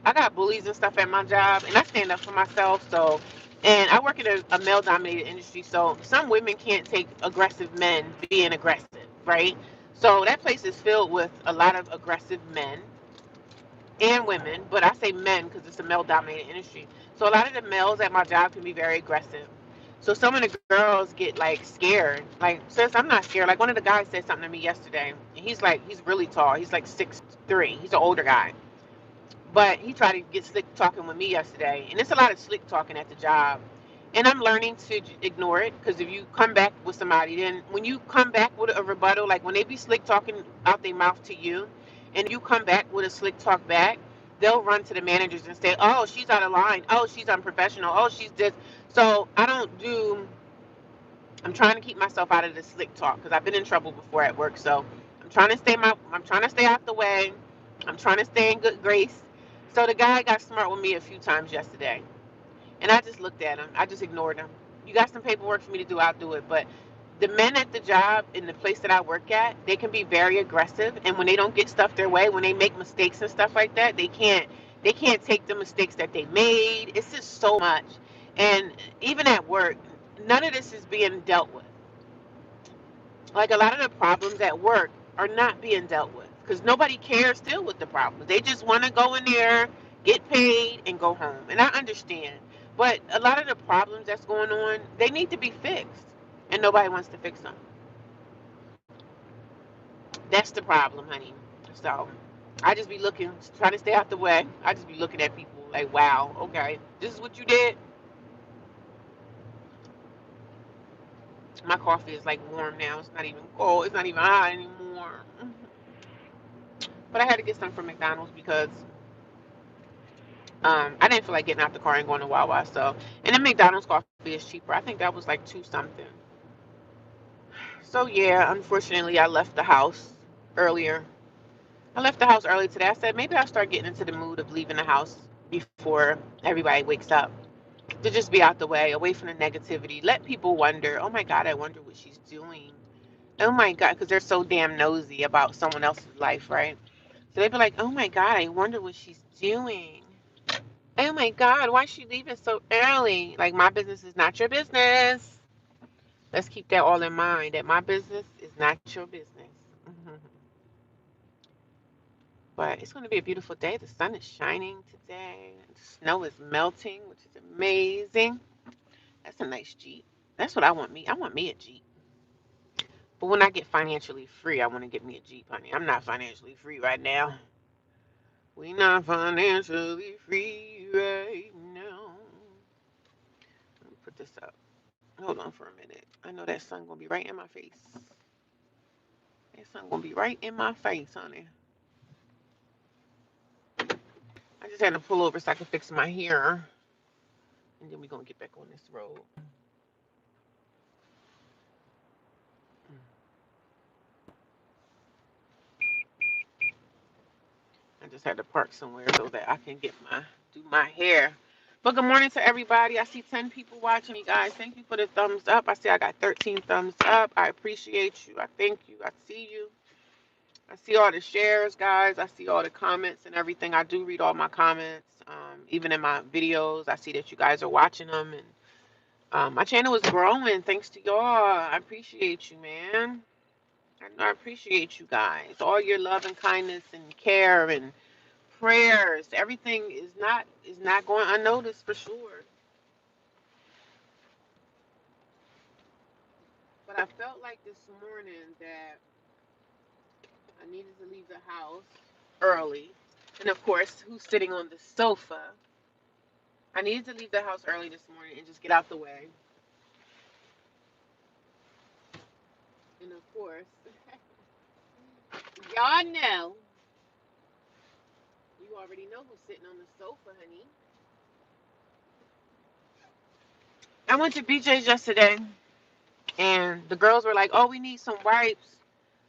I got bullies and stuff at my job, and I stand up for myself. So, and I work in a male-dominated industry, so some women can't take aggressive men being aggressive, right? So that place is filled with a lot of aggressive men and women, but I say men because it's a male dominated industry. So a lot of the males at my job can be very aggressive. So some of the girls get like scared. Like, sis, I'm not scared. Like one of the guys said something to me yesterday. And he's really tall. He's like 6'3". He's an older guy. But he tried to get slick talking with me yesterday. And it's a lot of slick talking at the job. And I'm learning to ignore it because if you come back with somebody, then when you come back with a rebuttal, like when they be slick talking out their mouth to you, and you come back with a slick talk back, they'll run to the managers and say, "Oh, she's out of line. Oh, she's unprofessional. Oh, she's this." So I don't do. I'm trying to keep myself out of the slick talk because I've been in trouble before at work. So I'm trying to stay out the way. I'm trying to stay in good grace. So the guy got smart with me a few times yesterday. And I just looked at him. I just ignored him. You got some paperwork for me to do, I'll do it. But the men at the job in the place that I work at, they can be very aggressive. And when they don't get stuff their way, when they make mistakes and stuff like that, they can't take the mistakes that they made. It's just so much. And even at work, none of this is being dealt with. Like a lot of the problems at work are not being dealt with because nobody cares still with the problems. They just want to go in there, get paid, and go home. And I understand. But a lot of the problems that's going on, they need to be fixed. And nobody wants to fix them. That's the problem, honey. So I just be looking, trying to stay out the way. I just be looking at people like, wow, okay, this is what you did. My coffee is like warm now. It's not even cold. It's not even hot anymore. But I had to get some from McDonald's because I didn't feel like getting out the car and going to Wawa. So, and then McDonald's coffee is cheaper. I think that was like two something. So yeah, unfortunately, I left the house earlier. I left the house early today. I said maybe I'll start getting into the mood of leaving the house before everybody wakes up to just be out the way, away from the negativity. Let people wonder. Oh my God, I wonder what she's doing. Oh my God, because they're so damn nosy about someone else's life, right? So they'd be like, oh my God, I wonder what she's doing. Oh my God, why is she leaving so early? Like, my business is not your business. Let's keep that all in mind that my business is not your business. But it's going to be a beautiful day. The sun is shining today. The snow is melting, which is amazing. That's a nice Jeep. That's what I want me. I want me a Jeep. But when I get financially free, I want to get me a Jeep, honey. I'm not financially free right now. We not financially free right now. Let me put this up. Hold on for a minute. I know that sun gonna be right in my face. That sun gonna be right in my face, honey. I just had to pull over so I can fix my hair. And then we're gonna get back on this road. I just had to park somewhere so that I can do my hair. But good morning to everybody. I see 10 people watching me, guys. Thank you for the thumbs up. I see I got 13 thumbs up. I appreciate you. I thank you. I see you. I see all the shares, guys. I see all the comments and everything. I do read all my comments. Even in my videos, I see that you guys are watching them. And my channel is growing thanks to y'all. I appreciate you, man. I appreciate you guys. All your love and kindness and care and prayers. Everything is not going unnoticed for sure. But I felt like this morning that I needed to leave the house early. And of course, who's sitting on the sofa? I needed to leave the house early this morning and just get out the way. And of course, y'all know. You already know who's sitting on the sofa, honey. I went to BJ's yesterday and the girls were like, "Oh, we need some wipes."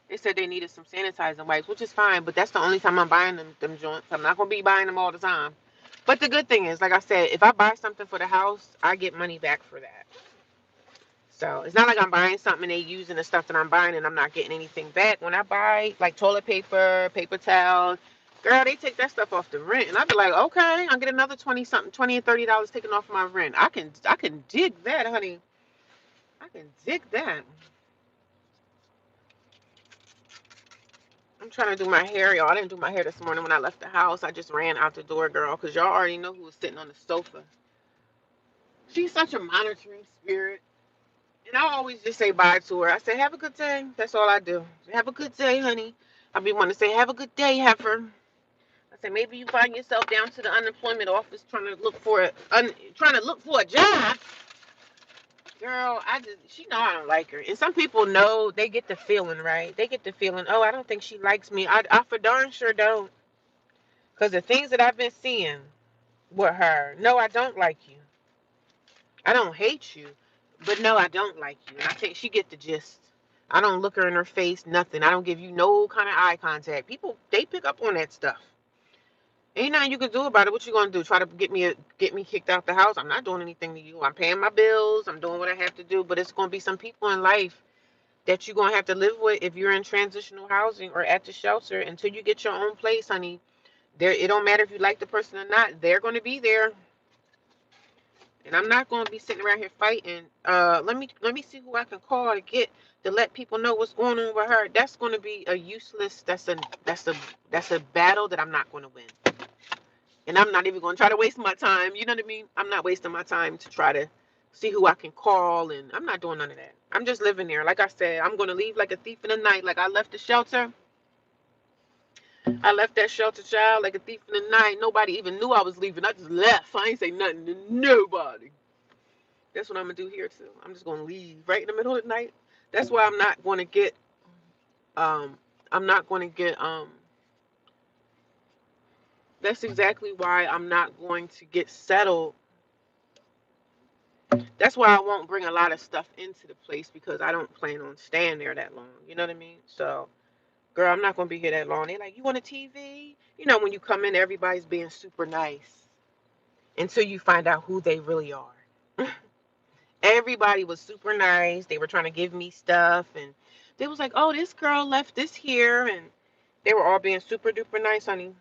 They said they needed some sanitizing wipes, which is fine, but that's the only time I'm buying them joints. I'm not gonna be buying them all the time. But the good thing is, like I said, if I buy something for the house, I get money back for that. So it's not like I'm buying something and they using the stuff that I'm buying and I'm not getting anything back. When I buy like toilet paper, paper towels, girl, they take that stuff off the rent, and I'd be like, okay, I'll get another 20 something, $20 and $30 taken off my rent. I can dig that, honey. I can dig that. I'm trying to do my hair, y'all. I didn't do my hair this morning when I left the house. I just ran out the door, girl, because y'all already know who was sitting on the sofa. She's such a monitoring spirit. And I always just say bye to her. I say, have a good day. That's all I do. Have a good day, honey. I be wanting to say, have a good day, heifer. I say, maybe you find yourself down to the unemployment office trying to look for a job. Girl, she know I don't like her. And some people know, they get the feeling, right? They get the feeling, oh, I don't think she likes me. I for darn sure don't. Because the things that I've been seeing with her, no, I don't like you. I don't hate you, but no, I don't like you. And I think she get the gist. I don't look her in her face, nothing. I don't give you no kind of eye contact. People, they pick up on that stuff. Ain't nothing you can do about it. What you gonna do? Try to get me kicked out the house? I'm not doing anything to you. I'm paying my bills. I'm doing what I have to do. But it's gonna be some people in life that you're gonna have to live with if you're in transitional housing or at the shelter until you get your own place, honey. There, it don't matter if you like the person or not. They're gonna be there. And I'm not going to be sitting around here fighting. Let me see who I can call to let people know what's going on with her. That's going to be a useless. That's a battle that I'm not going to win. And I'm not even going to try to waste my time. You know what I mean? I'm not wasting my time to try to see who I can call, and I'm not doing none of that. I'm just living there. Like I said, I'm going to leave like a thief in the night. Like I left the shelter. I left that shelter, child, like a thief in the night. Nobody even knew I was leaving. I just left. I ain't say nothing to nobody. That's what I'm gonna do here too. I'm just gonna leave right in the middle of the night. That's why um I'm not gonna get that's exactly why I'm not going to get settled. That's why I won't bring a lot of stuff into the place because I don't plan on staying there that long. You know what I mean? So girl, I'm not gonna be here that long. They're like, you want a TV? You know, when you come in, everybody's being super nice until you find out who they really are. Everybody was super nice. They were trying to give me stuff, and they was like, "Oh, this girl left this here," and they were all being super duper nice, honey.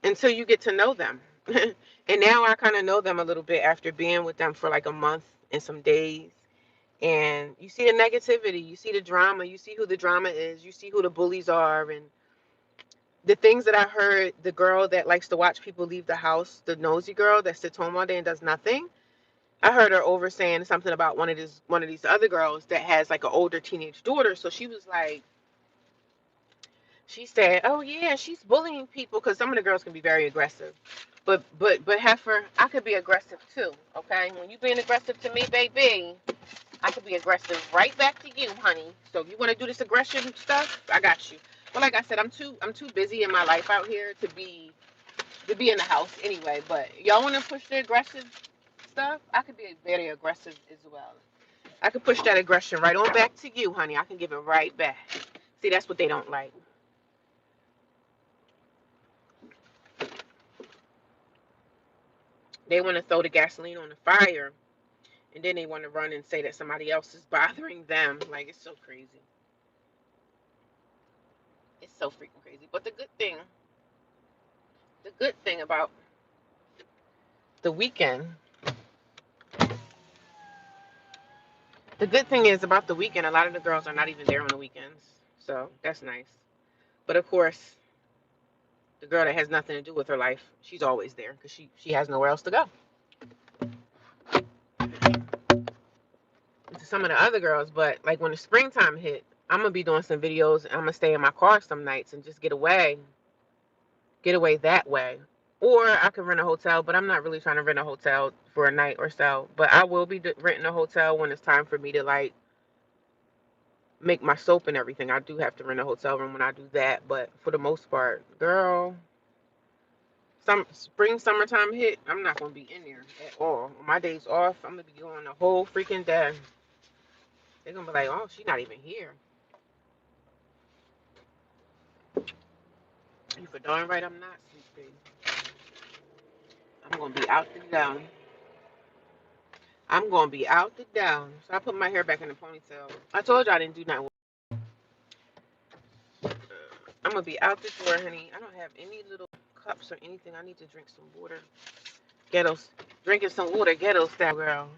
Until you get to know them, and now I kind of know them a little bit after being with them for like a month and some days. And you see the negativity, you see the drama, you see who the drama is, you see who the bullies are, and The things that I heard, the girl that likes to watch people leave the house, the nosy girl that sits home all day and does nothing. I heard her over saying something about one of these other girls that has like an older teenage daughter. So she was like, she said, "Oh yeah, she's bullying people because some of the girls can be very aggressive, but heifer, I could be aggressive too. Okay, when you being aggressive to me, baby, I could be aggressive right back to you, honey. So if you want to do this aggression stuff, I got you. But like I said, I'm too busy in my life out here to be in the house anyway. But y'all want to push the aggressive stuff? I could be very aggressive as well. I could push that aggression right on back to you, honey. I can give it right back. See, that's what they don't like. They want to throw the gasoline on the fire, and then they want to run and say that somebody else is bothering them. Like, it's so crazy. It's so freaking crazy. But the good thing about the weekend, the good thing is about the weekend, a lot of the girls are not even there on the weekends. So that's nice. But of course, the girl that has nothing to do with her life, she's always there because she has nowhere else to go. To some of the other girls, but like when the springtime hit, I'm gonna be doing some videos. I'm gonna stay in my car some nights and just get away that way. Or I could rent a hotel, but I'm not really trying to rent a hotel for a night or so. But I will be renting a hotel when it's time for me to like make my soap and everything. I do have to rent a hotel room when I do that, but for the most part, girl, some summertime hit, I'm not gonna be in there at all. On my days off, I'm gonna be going the whole freaking day. They're gonna be like, oh, she's not even here. You for darn right I'm not, sweet baby. I'm gonna be out the down. I'm gonna be out the down. So I put my hair back in the ponytail. I told you I didn't do nothing. I'm gonna be out the door, honey. I don't have any little cups or anything. I need to drink some water. Ghettos, drinking some water, ghetto style, girl.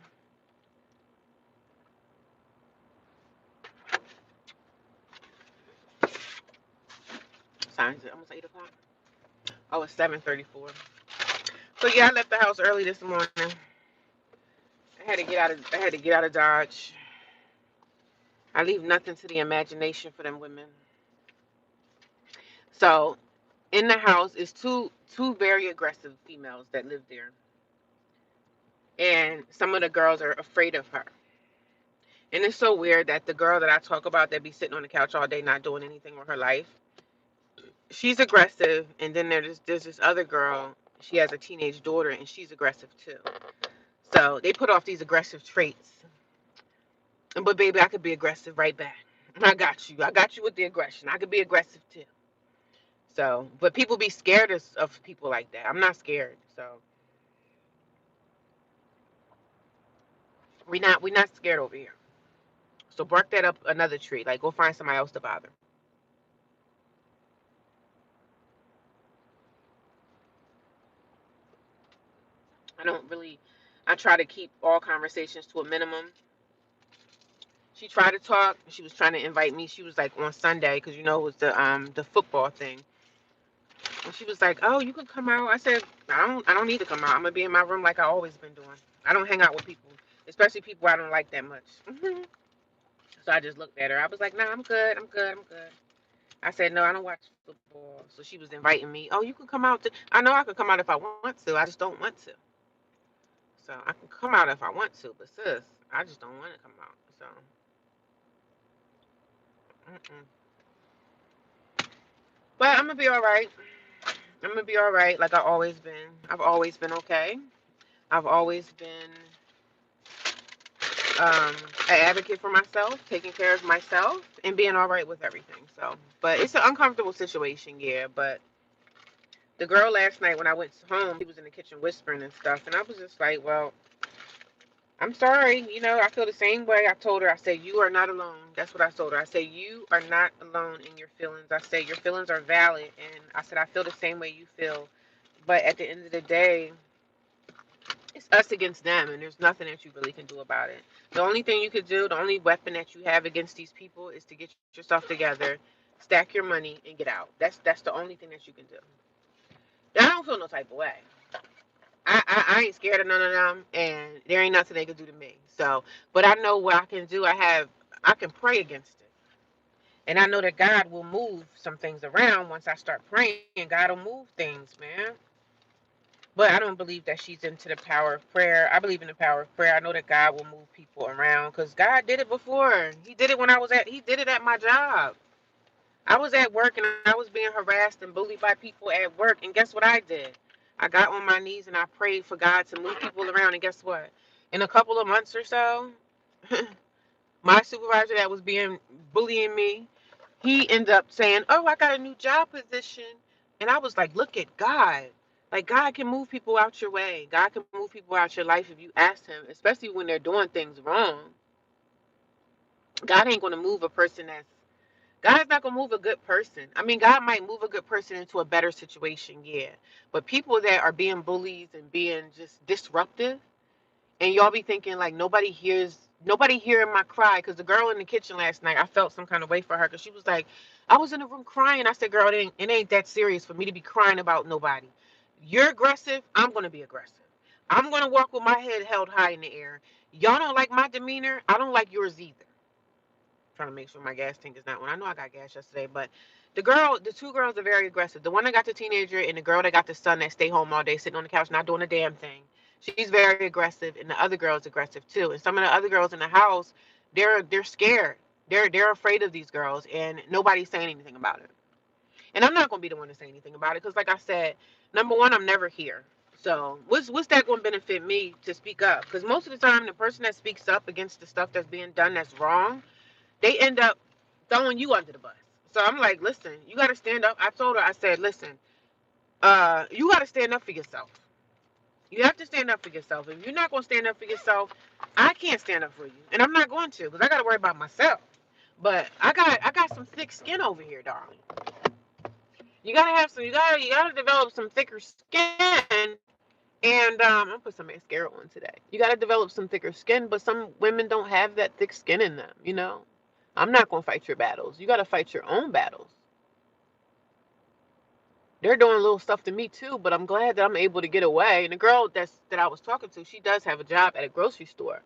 Signs it almost 8 o'clock. Oh, it's 7:34. So yeah, I left the house early this morning. I had to get out of Dodge. I leave nothing to the imagination for them women. So in the house is two very aggressive females that live there, and some of the girls are afraid of her. And it's so weird that the girl that I talk about that be sitting on the couch all day not doing anything with her life, she's aggressive, and then there's this other girl. She has a teenage daughter, and she's aggressive too. So they put off these aggressive traits. But baby, I could be aggressive right back. I got you. I got you with the aggression. I could be aggressive too. So, but people be scared of people like that. I'm not scared. So we not scared over here. So bark that up another tree. Like go find somebody else to bother. I don't really. I try to keep all conversations to a minimum. She tried to talk. She was trying to invite me. She was like on Sunday because it was the football thing. And she was like, "Oh, you can come out." I said, "I don't need to come out. I'm gonna be in my room like I always been doing. I don't hang out with people, especially people I don't like that much." So I just looked at her. I was like, "Nah, I'm good. I'm good. I'm good." I said, "No, I don't watch football." So she was inviting me. "Oh, you can come out. I know I can come out if I want to. I just don't want to. So I can come out if I want to, but sis, I just don't want to come out. So, mm-mm. But I'm gonna be all right. I'm gonna be all right, like I always been. I've always been okay. I've always been um, an advocate for myself, taking care of myself, and being all right with everything. So, but it's an uncomfortable situation, yeah. But the girl last night when I went home, she was in the kitchen whispering and stuff, and I was just like, well, I'm sorry. I feel the same way. I told her, I said, you are not alone. That's what I told her. I said, you are not alone in your feelings. I said, your feelings are valid, and I said, I feel the same way you feel. But at the end of the day, it's us against them, and there's nothing that you really can do about it. The only thing you could do, the only weapon that you have against these people is to get yourself together, stack your money, and get out. That's the only thing that you can do. I don't feel no type of way. I ain't scared of none of them, and there ain't nothing they can do to me. So, but I know what I can do. I can pray against it, and I know that God will move some things around once I start praying. God will move things, man. But I don't believe that she's into the power of prayer. I believe in the power of prayer. I know that God will move people around because God did it before. He did it when I was at. He did it at my job. I was at work and I was being harassed and bullied by people at work. And guess what I did? I got on my knees and I prayed for God to move people around. And guess what? In a couple of months or so, my supervisor that was being bullying me, he ended up saying, "Oh, I got a new job position." And I was like, "Look at God. Like God can move people out your way. God can move people out your life if you ask him, especially when they're doing things wrong. God ain't going to move a person that's God's not gonna move a good person. I mean, God might move a good person into a better situation, yeah. But people that are being bullies and being just disruptive, and y'all be thinking like nobody hearing my cry. Because the girl in the kitchen last night, I felt some kind of way for her because she was like, I was in the room crying. I said, girl, it ain't that serious for me to be crying about nobody. You're aggressive. I'm gonna be aggressive. I'm gonna walk with my head held high in the air. Y'all don't like my demeanor. I don't like yours either. Trying to make sure my gas tank is not one. I know I got gas yesterday, but the two girls are very aggressive. The one that got the teenager and the girl that got the son that stay home all day sitting on the couch not doing a damn thing. She's very aggressive, and the other girl is aggressive too. And some of the other girls in the house, they're scared. They're afraid of these girls, and nobody's saying anything about it. And I'm not gonna be the one to say anything about it because, like I said, number one, I'm never here. So what's that gonna benefit me to speak up? Because most of the time, the person that speaks up against the stuff that's being done that's wrong, they end up throwing you under the bus. So I'm like, listen, you got to stand up. I told her, I said, listen, you got to stand up for yourself. You have to stand up for yourself. If you're not going to stand up for yourself, I can't stand up for you, and I'm not going to because I got to worry about myself. But I got some thick skin over here, darling. You gotta have some. You gotta develop some thicker skin. And I'm gonna put some mascara on today. You gotta develop some thicker skin, but some women don't have that thick skin in them. I'm not gonna fight your battles. You gotta fight your own battles. They're doing little stuff to me too, but I'm glad that I'm able to get away. And the girl that I was talking to, she does have a job at a grocery store,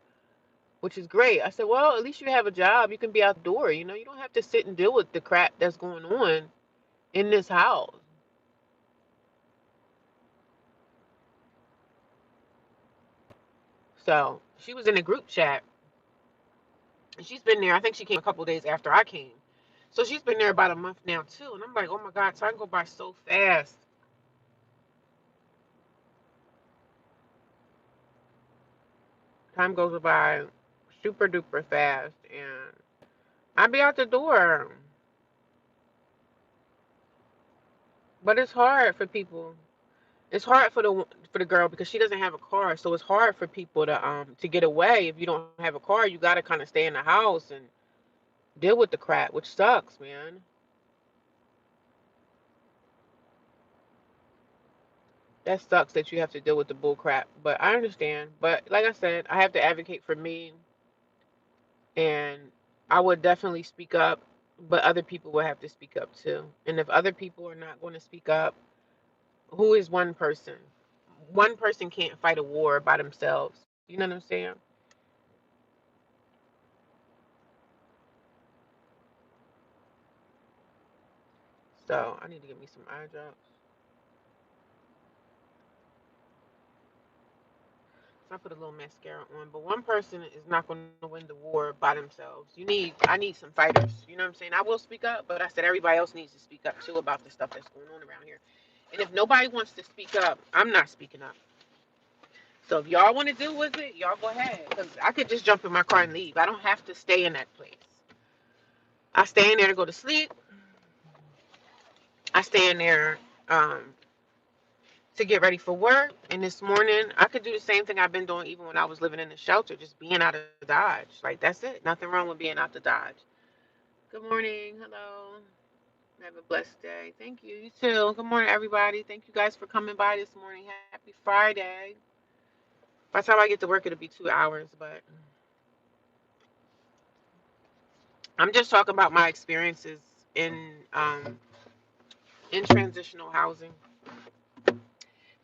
which is great. I said, well, at least you have a job. You can be outdoor. You don't have to sit and deal with the crap that's going on in this house. So she was in a group chat, and she's been there. I think she came a couple of days after I came. So she's been there about a month now too. And I'm like, oh my God, time go by so fast. Time goes by super duper fast, and I be out the door. But it's hard for people. It's hard for the girl because she doesn't have a car, so it's hard for people to get away. If you don't have a car, you got to kind of stay in the house and deal with the crap, which sucks, man. That sucks that you have to deal with the bull crap. But I understand. But like I said, I have to advocate for me, and I would definitely speak up, but other people will have to speak up too. And if other people are not going to speak up, who is one person? One person can't fight a war by themselves. You know what I'm saying? So I need to get me some eye drops. So I put a little mascara on, but one person is not going to win the war by themselves. I need some fighters. You know what I'm saying? I will speak up, but I said everybody else needs to speak up too about the stuff that's going on around here. And if nobody wants to speak up, I'm not speaking up. So if y'all want to deal with it, y'all go ahead. Because I could just jump in my car and leave. I don't have to stay in that place. I stay in there to go to sleep. I stay in there um, to get ready for work. And this morning, I could do the same thing I've been doing even when I was living in the shelter, just being out of Dodge. Like, that's it. Nothing wrong with being out the Dodge. Good morning. Hello. Have a blessed day. Thank you. You too. Good morning, everybody. Thank you guys for coming by this morning. Happy Friday. By the time I get to work, it'll be 2 hours. But I'm just talking about my experiences um in transitional housing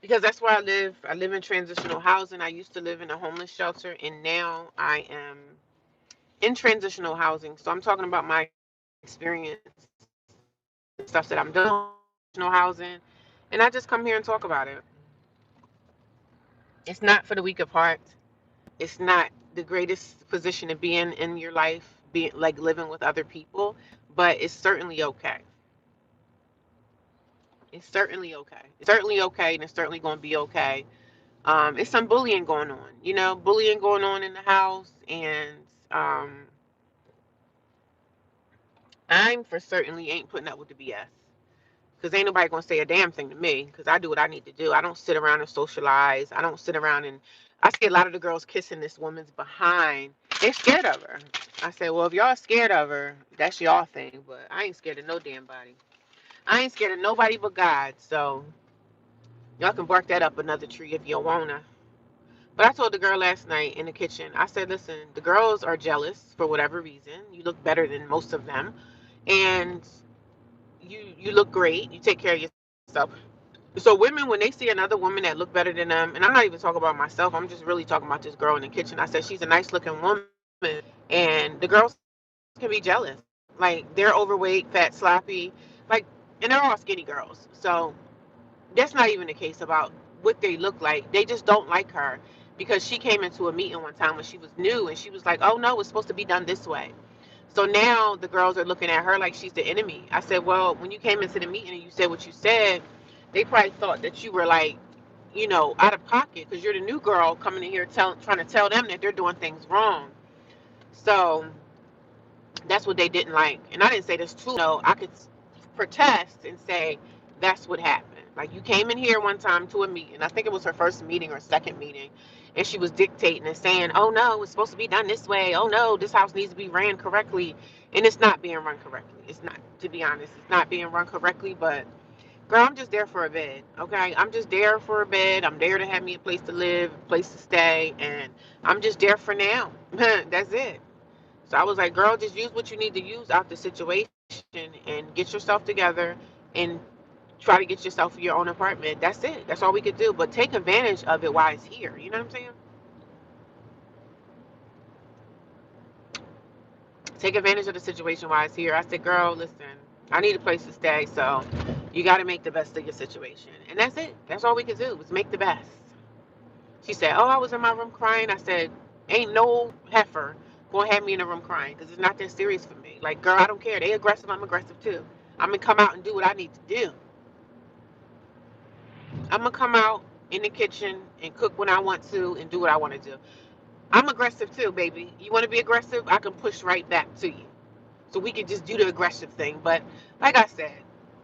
because that's where I live. I live in transitional housing. I used to live in a homeless shelter, and now I am in transitional housing. So I'm talking about my experience and stuff that I'm dealing with in transitional housing, and I just come here and talk about it. It's not for the weak of heart. It's not the greatest position to be in your life, being like living with other people, but it's certainly okay. It's certainly okay. It's certainly okay, and it's certainly going to be okay. It's some bullying going on, bullying going on in the house, and um, I'm for certainly ain't putting up with the BS. Because ain't nobody gonna say a damn thing to me. Because I do what I need to do. I don't sit around and socialize. I don't sit around and I see a lot of the girls kissing this woman's behind. They're scared of her. I said, well, if y'all scared of her, that's y'all thing. But I ain't scared of no damn body. I ain't scared of nobody but God. So y'all can bark that up another tree if you wanna. But I told the girl last night in the kitchen, I said, listen, the girls are jealous for whatever reason. You look better than most of them. And you look great. You take care of yourself. So women, when they see another woman that look better than them, and I'm not even talking about myself, I'm just really talking about this girl in the kitchen. I said she's a nice looking woman, and the girls can be jealous. Like they're overweight, fat, sloppy, like, and they're all skinny girls. So that's not even the case about what they look like. They just don't like her because she came into a meeting one time when she was new, and she was like, "Oh no, it's supposed to be done this way." So now the girls are looking at her like she's the enemy. I said, well, when you came into the meeting and you said what you said, they probably thought that you were like, out of pocket because you're the new girl coming in here trying to tell them that they're doing things wrong. So that's what they didn't like. And I didn't say this too. I could protest and say that's what happened. Like you came in here one time to a meeting. I think it was her first meeting or second meeting. And she was dictating and saying, oh no, it's supposed to be done this way. Oh no, this house needs to be ran correctly. And it's not being run correctly. It's not, to be honest, it's not being run correctly. But girl, I'm just there for a bed. Okay. I'm just there for a bed. I'm there to have me a place to live, a place to stay. And I'm just there for now. That's it. So I was like, girl, just use what you need to use out the situation and get yourself together and try to get yourself your own apartment. That's it. That's all we could do. But take advantage of it while it's here. You know what I'm saying? Take advantage of the situation while it's here. I said, girl, listen, I need a place to stay. So you got to make the best of your situation. And that's it. That's all we could do was make the best. She said, oh, I was in my room crying. I said, ain't no heifer going to have me in the room crying because it's not that serious for me. Like, girl, I don't care. They aggressive. I'm aggressive too. I'm going to come out and do what I need to do. I'm going to come out in the kitchen and cook when I want to and do what I want to do. I'm aggressive too, baby. You want to be aggressive? I can push right back to you. So we can just do the aggressive thing. But like I said,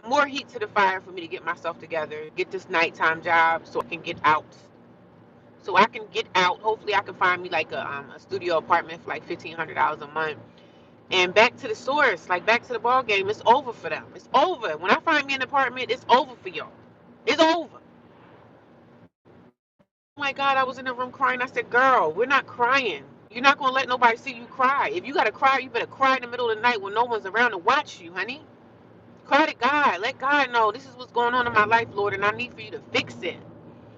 more heat to the fire for me to get myself together, get this nighttime job so I can get out. So I can get out. Hopefully, I can find me like a studio apartment for like $1,500 a month. And back to the source, like back to the ball game. It's over for them. It's over. When I find me an apartment, it's over for y'all. It's over. Oh my God, I was in the room crying. I said, girl, we're not crying. You're not gonna let nobody see you cry. If you gotta cry, you better cry in the middle of the night when no one's around to watch you, honey. Cry to God. Let God know this is what's going on in my life, Lord, and I need for you to fix it.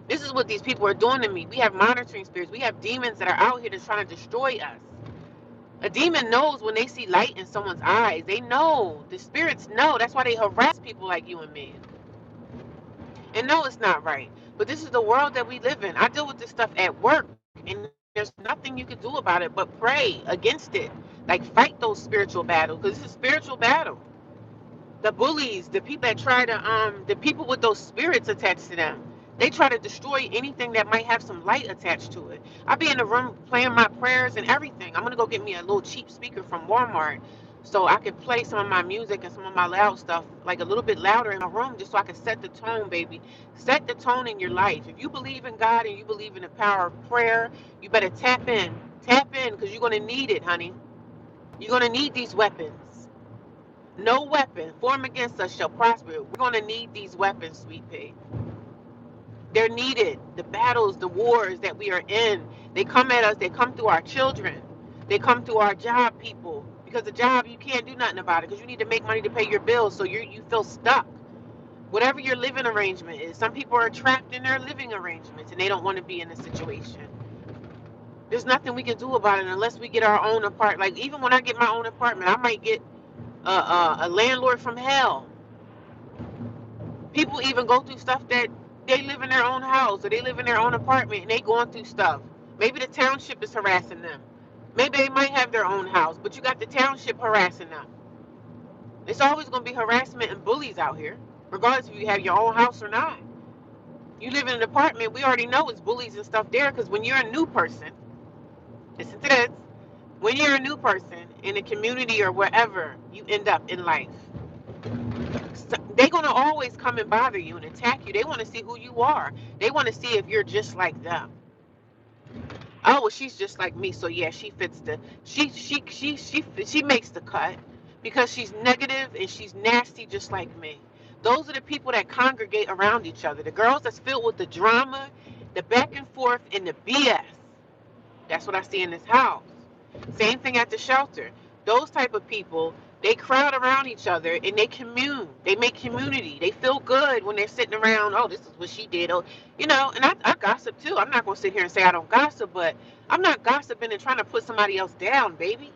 This is what these people are doing to me. We have monitoring spirits. We have demons that are out here that's trying to destroy us. A demon knows when they see light in someone's eyes. They know. The spirits know. That's why they harass people like you and me. And no, it's not right. But this is the world that we live in. I deal with this stuff at work, and there's nothing you can do about it but pray against it. Like fight those spiritual battles, because it's a spiritual battle. The bullies, the people that try to the people with those spirits attached to them. They try to destroy anything that might have some light attached to it. I be in the room playing my prayers and everything. I'm gonna go get me a little cheap speaker from Walmart so I can play some of my music and some of my loud stuff like a little bit louder in my room just so I can set the tone, baby. Set the tone in your life. If you believe in God and you believe in the power of prayer, you better tap in. Tap in because you're gonna need it, honey. You're gonna need these weapons. No weapon formed against us shall prosper. We're going to need these weapons, sweet pea. They're needed. The battles, the wars that we are in, they come at us. They come through our children. They come through our job people. because the job, you can't do nothing about it because you need to make money to pay your bills, so you feel stuck. Whatever your living arrangement is, some people are trapped in their living arrangements and they don't want to be in a situation. There's nothing we can do about it unless we get our own apartment. Like, even when I get my own apartment, I might get a landlord from hell. People even go through stuff that they live in their own house or they live in their own apartment and they going through stuff. Maybe the township is harassing them. Maybe they might have their own house, but you got the township harassing them. It's always going to be harassment and bullies out here, regardless if you have your own house or not. You live in an apartment, we already know it's bullies and stuff there, because when you're a new person, listen to this, when you're a new person in a community or wherever you end up in life, they're going to always come and bother you and attack you. They want to see who you are. They want to see if you're just like them. Oh, well, she's just like me, so yeah, she fits the she makes the cut because she's negative and she's nasty just like me. Those are the people that congregate around each other. The girls that's filled with the drama, the back and forth, and the BS. That's what I see in this house. Same thing at the shelter. Those type of people, they crowd around each other and they commune. They make community. They feel good when they're sitting around. Oh, this is what she did. Oh, and I gossip too. I'm not going to sit here and say I don't gossip, but I'm not gossiping and trying to put somebody else down, baby.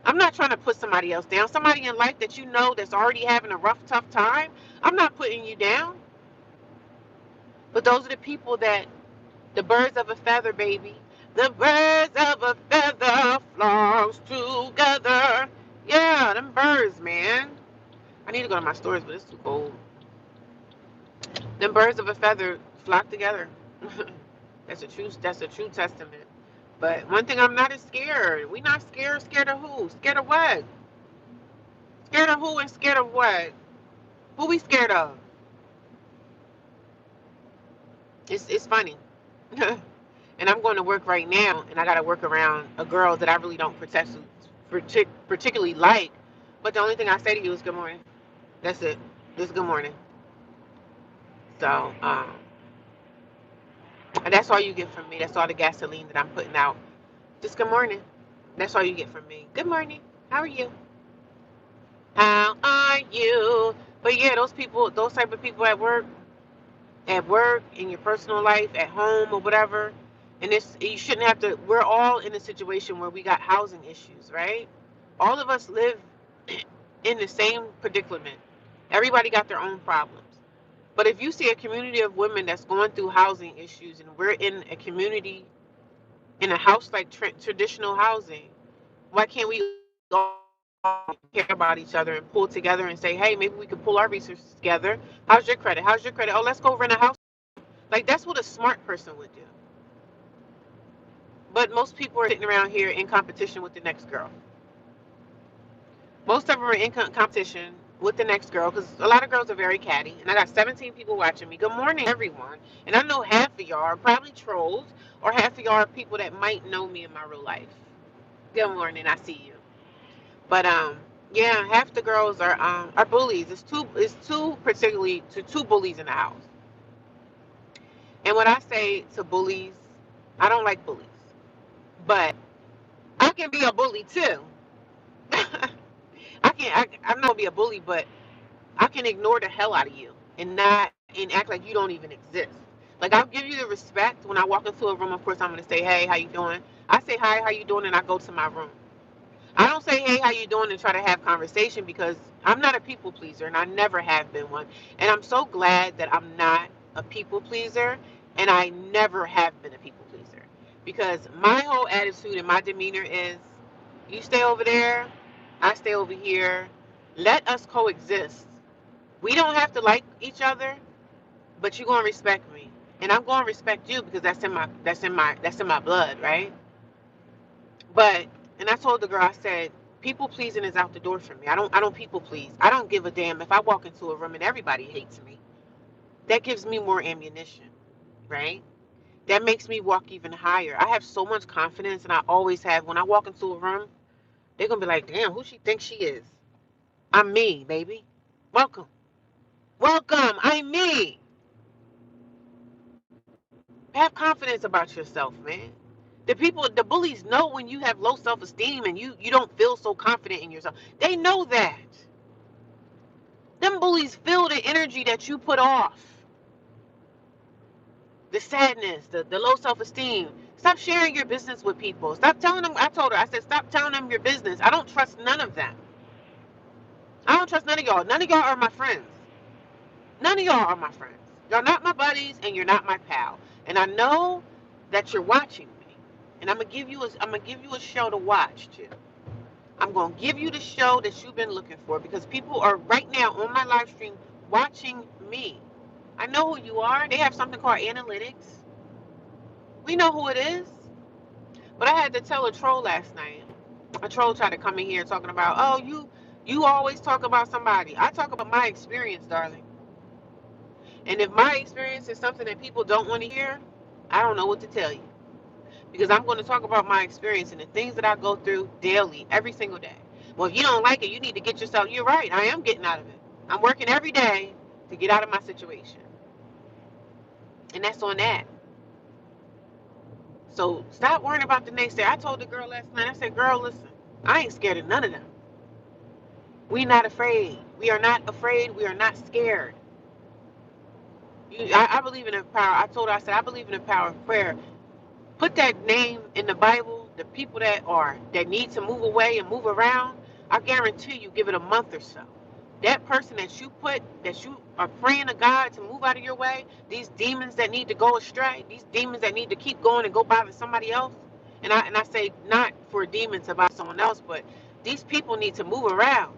I'm not trying to put somebody else down. Somebody in life that you know that's already having a rough, tough time, I'm not putting you down. But those are the people that, the birds of a feather, baby. The birds of a feather flocks together. Yeah, them birds, man. I need to go to my stores, but it's too cold. Them birds of a feather flock together. That's a true testament. But one thing, I'm not is scared. We not scared. Scared of who? Scared of what? Scared of who and scared of what? Who we scared of? It's funny. And I'm going to work right now, and I got to work around a girl that I really don't particularly like. But the only thing I say to you is good morning. That's it. Just good morning. So, and that's all you get from me. That's all the gasoline that I'm putting out. Just good morning. That's all you get from me. Good morning. How are you? How are you? But yeah, those people, those type of people at work, in your personal life, at home or whatever. And this, you shouldn't have to. We're all in a situation where we got housing issues, right? All of us live in the same predicament. Everybody got their own problems. But if you see a community of women that's going through housing issues, and we're in a community, in a house like traditional housing, why can't we all care about each other and pull together and say, hey, maybe we could pull our resources together? How's your credit? How's your credit? Oh, let's go rent a house. Like, that's what a smart person would do. But most people are sitting around here in competition with the next girl. Most of them are in competition with the next girl, because a lot of girls are very catty. And I got 17 people watching me. Good morning, everyone. And I know half of y'all are probably trolls, or half of y'all are people that might know me in my real life. Good morning, I see you. But yeah, half the girls are bullies. It's two particularly to two bullies in the house. And when I say to bullies, I don't like bullies, but I can be a bully too. I'm not gonna be a bully, but I can ignore the hell out of you and act like you don't even exist. Like, I'll give you the respect when I walk into a room. Of course, I'm gonna say, "Hey, how you doing?" I say, "Hi, how you doing?" and I go to my room. I don't say, "Hey, how you doing?" and try to have conversation, because I'm not a people pleaser and I never have been one. And I'm so glad that I'm not a people pleaser, and I never have been a people pleaser, because my whole attitude and my demeanor is, you stay over there, I stay over here. Let us coexist. We don't have to like each other, but you're gonna respect me, and I'm gonna respect you, because that's in my blood, right? But, and I told the girl, I said, people pleasing is out the door for me. I don't people please. I don't give a damn if I walk into a room and everybody hates me. That gives me more ammunition, right? That makes me walk even higher. I have so much confidence, and I always have. When I walk into a room, they're gonna be like, damn, who she thinks she is? I'm me, baby. Welcome. Welcome. I'm me. Have confidence about yourself, man. The bullies know when you have low self-esteem and you don't feel so confident in yourself. They know that. Them bullies feel the energy that you put off. The sadness, the low self-esteem. Stop sharing your business with people. Stop telling them. I told her, I said, stop telling them your business. I don't trust none of them. I don't trust none of y'all. None of y'all are my friends. None of y'all are my friends. Y'all not my buddies and you're not my pal. And I know that you're watching me. And I'm gonna give you a show to watch too. I'm gonna give you the show that you've been looking for because people are right now on my live stream watching me. I know who you are. They have something called analytics. We know who it is. But I had to tell a troll last night. A troll tried to come in here talking about, oh, you always talk about somebody. I talk about my experience, darling. And if my experience is something that people don't want to hear, I don't know what to tell you. Because I'm going to talk about my experience and the things that I go through daily, every single day. Well, if you don't like it, you need to get yourself. You're right. I am getting out of it. I'm working every day to get out of my situation. And that's on that. So stop worrying about the next day. I told the girl last night, I said, girl, listen, I ain't scared of none of them. We not afraid. We are not afraid. We are not scared. I believe in the power. I told her, I said, I believe in the power of prayer. Put that name in the Bible, the people that need to move away and move around, I guarantee you, give it a month or so. That person that you are praying to God to move out of your way, these demons that need to go astray, these demons that need to keep going and go bother somebody else, and I say not for demons about someone else, but these people need to move around.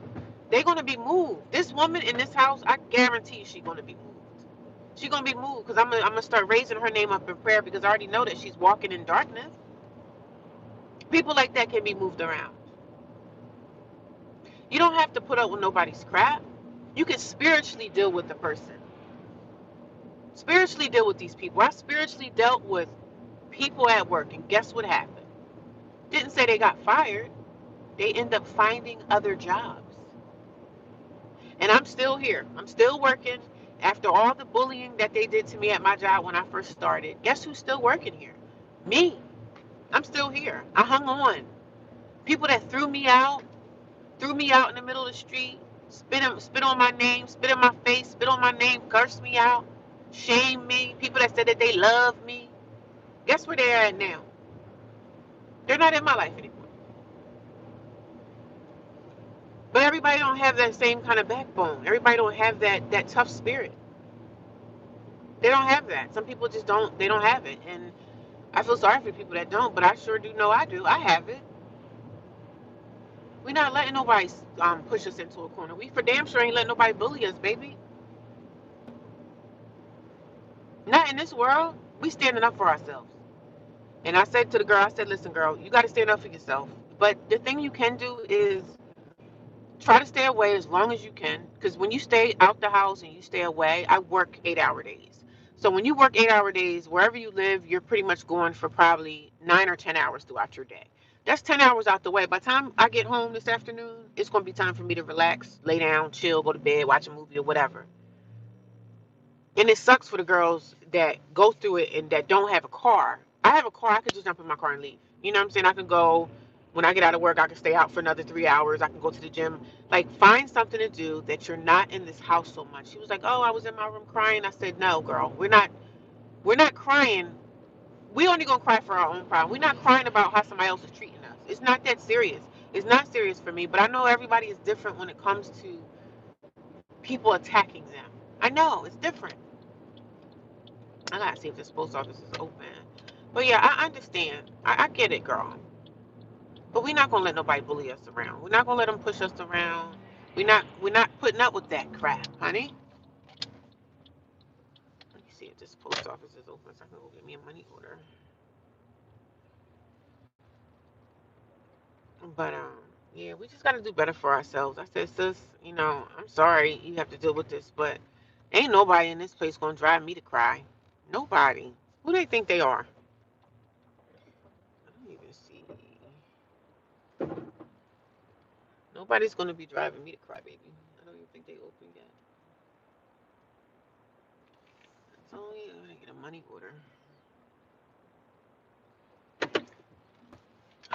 They're gonna be moved. This woman in this house, I guarantee she's gonna be moved. She's gonna be moved because I'm gonna start raising her name up in prayer because I already know that she's walking in darkness. People like that can be moved around. You don't have to put up with nobody's crap. You can spiritually deal with the person. Spiritually deal with these people. I spiritually dealt with people at work, and guess what happened? Didn't say they got fired. They end up finding other jobs. And I'm still here. I'm still working. After all the bullying that they did to me at my job when I first started, guess who's still working here? Me. I'm still here. I hung on. People that threw me out in the middle of the street, spit on my name, spit in my face, spit on my name, cursed me out, shamed me. People that said that they love me. Guess where they're at now? They're not in my life anymore. But everybody don't have that same kind of backbone. Everybody don't have that tough spirit. They don't have that. Some people just don't. They don't have it, and I feel sorry for people that don't. But I sure do know I do. I have it. We're not letting nobody push us into a corner. We for damn sure ain't letting nobody bully us, baby. Not in this world. We standing up for ourselves. And I said to the girl, I said, listen, girl, you got to stand up for yourself. But the thing you can do is try to stay away as long as you can. Because when you stay out the house and you stay away, I work 8-hour days. So when you work 8-hour days, wherever you live, you're pretty much going for probably 9 or 10 hours throughout your day. That's 10 hours out the way. By the time I get home this afternoon, it's going to be time for me to relax, lay down, chill, go to bed, watch a movie or whatever. And it sucks for the girls that go through it and that don't have a car. I have a car. I could just jump in my car and leave. You know what I'm saying? I can go when I get out of work. I can stay out for another 3 hours. I can go to the gym. Like, find something to do that you're not in this house so much. She was like, "Oh, I was in my room crying." I said, "No, girl, we're not. We're not crying. We only gonna cry for our own problem. We're not crying about how somebody else is treating us. It's not that serious. It's not serious for me. But I know everybody is different when it comes to people attacking them. I know it's different. I gotta see if this post office is open. But yeah, I understand. I get it, girl. But we're not gonna let nobody bully us around. We're not gonna let them push us around. We're not putting up with that crap, honey. Let me see if this post office is open so I can go get me a money order. But yeah, we just gotta do better for ourselves. I said, sis, I'm sorry you have to deal with this, but ain't nobody in this place gonna drive me to cry. Nobody. Who they think they are? I don't even see. Nobody's gonna be driving me to cry, baby. I don't even think they open yet. It's only I'm gonna get a money order.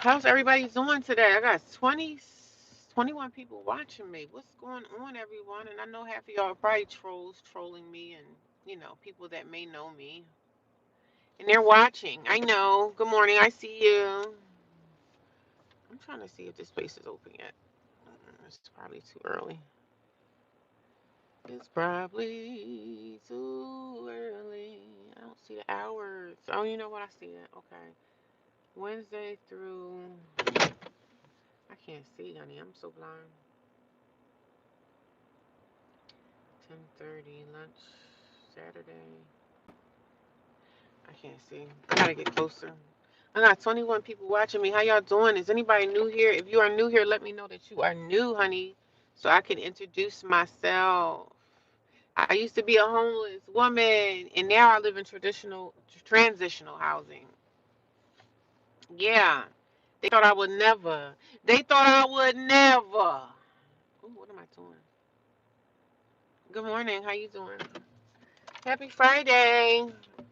How's everybody doing today? I got 21 people watching me. What's going on, everyone? And I know half of y'all are probably trolls trolling me and, people that may know me. And they're watching. I know. Good morning. I see you. I'm trying to see if this place is open yet. It's probably too early. It's probably too early. I don't see the hours. Oh, you know what? I see it. Okay. Wednesday through. I can't see, honey. I'm so blind. 10:30 lunch Saturday. I can't see. I gotta get closer. I got 21 people watching me. How y'all doing? Is anybody new here? If you are new here, let me know that you are new, honey, so I can introduce myself. I used to be a homeless woman, and now I live in transitional housing. Yeah, they thought I would never. They thought I would never. Ooh, what am I doing? Good morning. How you doing? Happy Friday.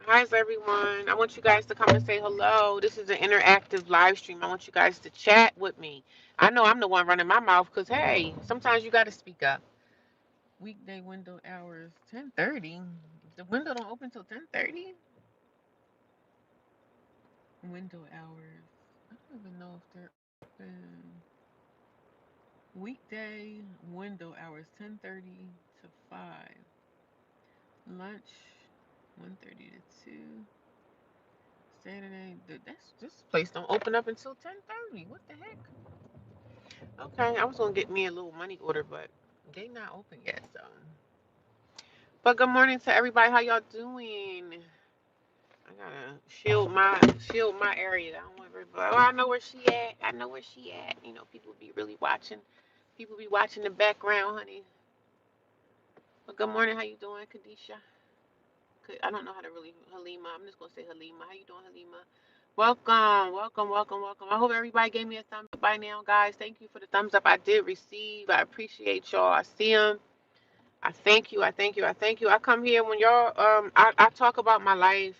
How's everyone? I want you guys to come and say hello. This is an interactive live stream. I want you guys to chat with me. I know I'm the one running my mouth because, hey, sometimes you got to speak up. Weekday window hours, 10:30. The window don't open till 10:30? Window hours. I don't even know if they're open. Weekday window hours, 10:30 to 5. Lunch, 1:30 to 2. Saturday. This place don't open up until 10:30. What the heck? Okay, I was gonna get me a little money order, but they not open yet. So, but good morning to everybody. How y'all doing? I gotta shield my area. I don't want everybody. Oh, I know where she at. I know where she at. People be really watching. People be watching the background, honey. But good morning. How you doing, Kadisha? I don't know how to really Halima. I'm just gonna say Halima. How you doing, Halima? Welcome, welcome, welcome, welcome. I hope everybody gave me a thumbs up by now, guys. Thank you for the thumbs up I did receive. I appreciate y'all. I see them. I thank you. I thank you. I thank you. I come here when y'all. I talk about my life.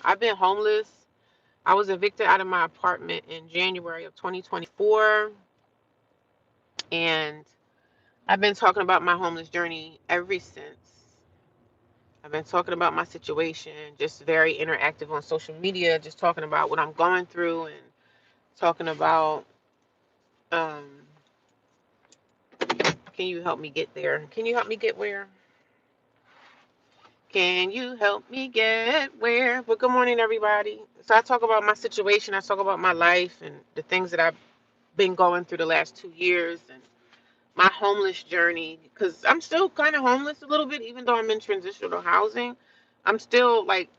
I've been homeless. I was evicted out of my apartment in January of 2024, and I've been talking about my homeless journey ever since. I've been talking about my situation, just very interactive on social media, just talking about what I'm going through and talking about um can you help me get there? Can you help me get where? Can you help me get where? But good morning, everybody. So I talk about my situation, I talk about my life and the things that I've been going through the last 2 years and my homeless journey because I'm still kind of homeless a little bit, even though I'm in transitional housing. I'm still like,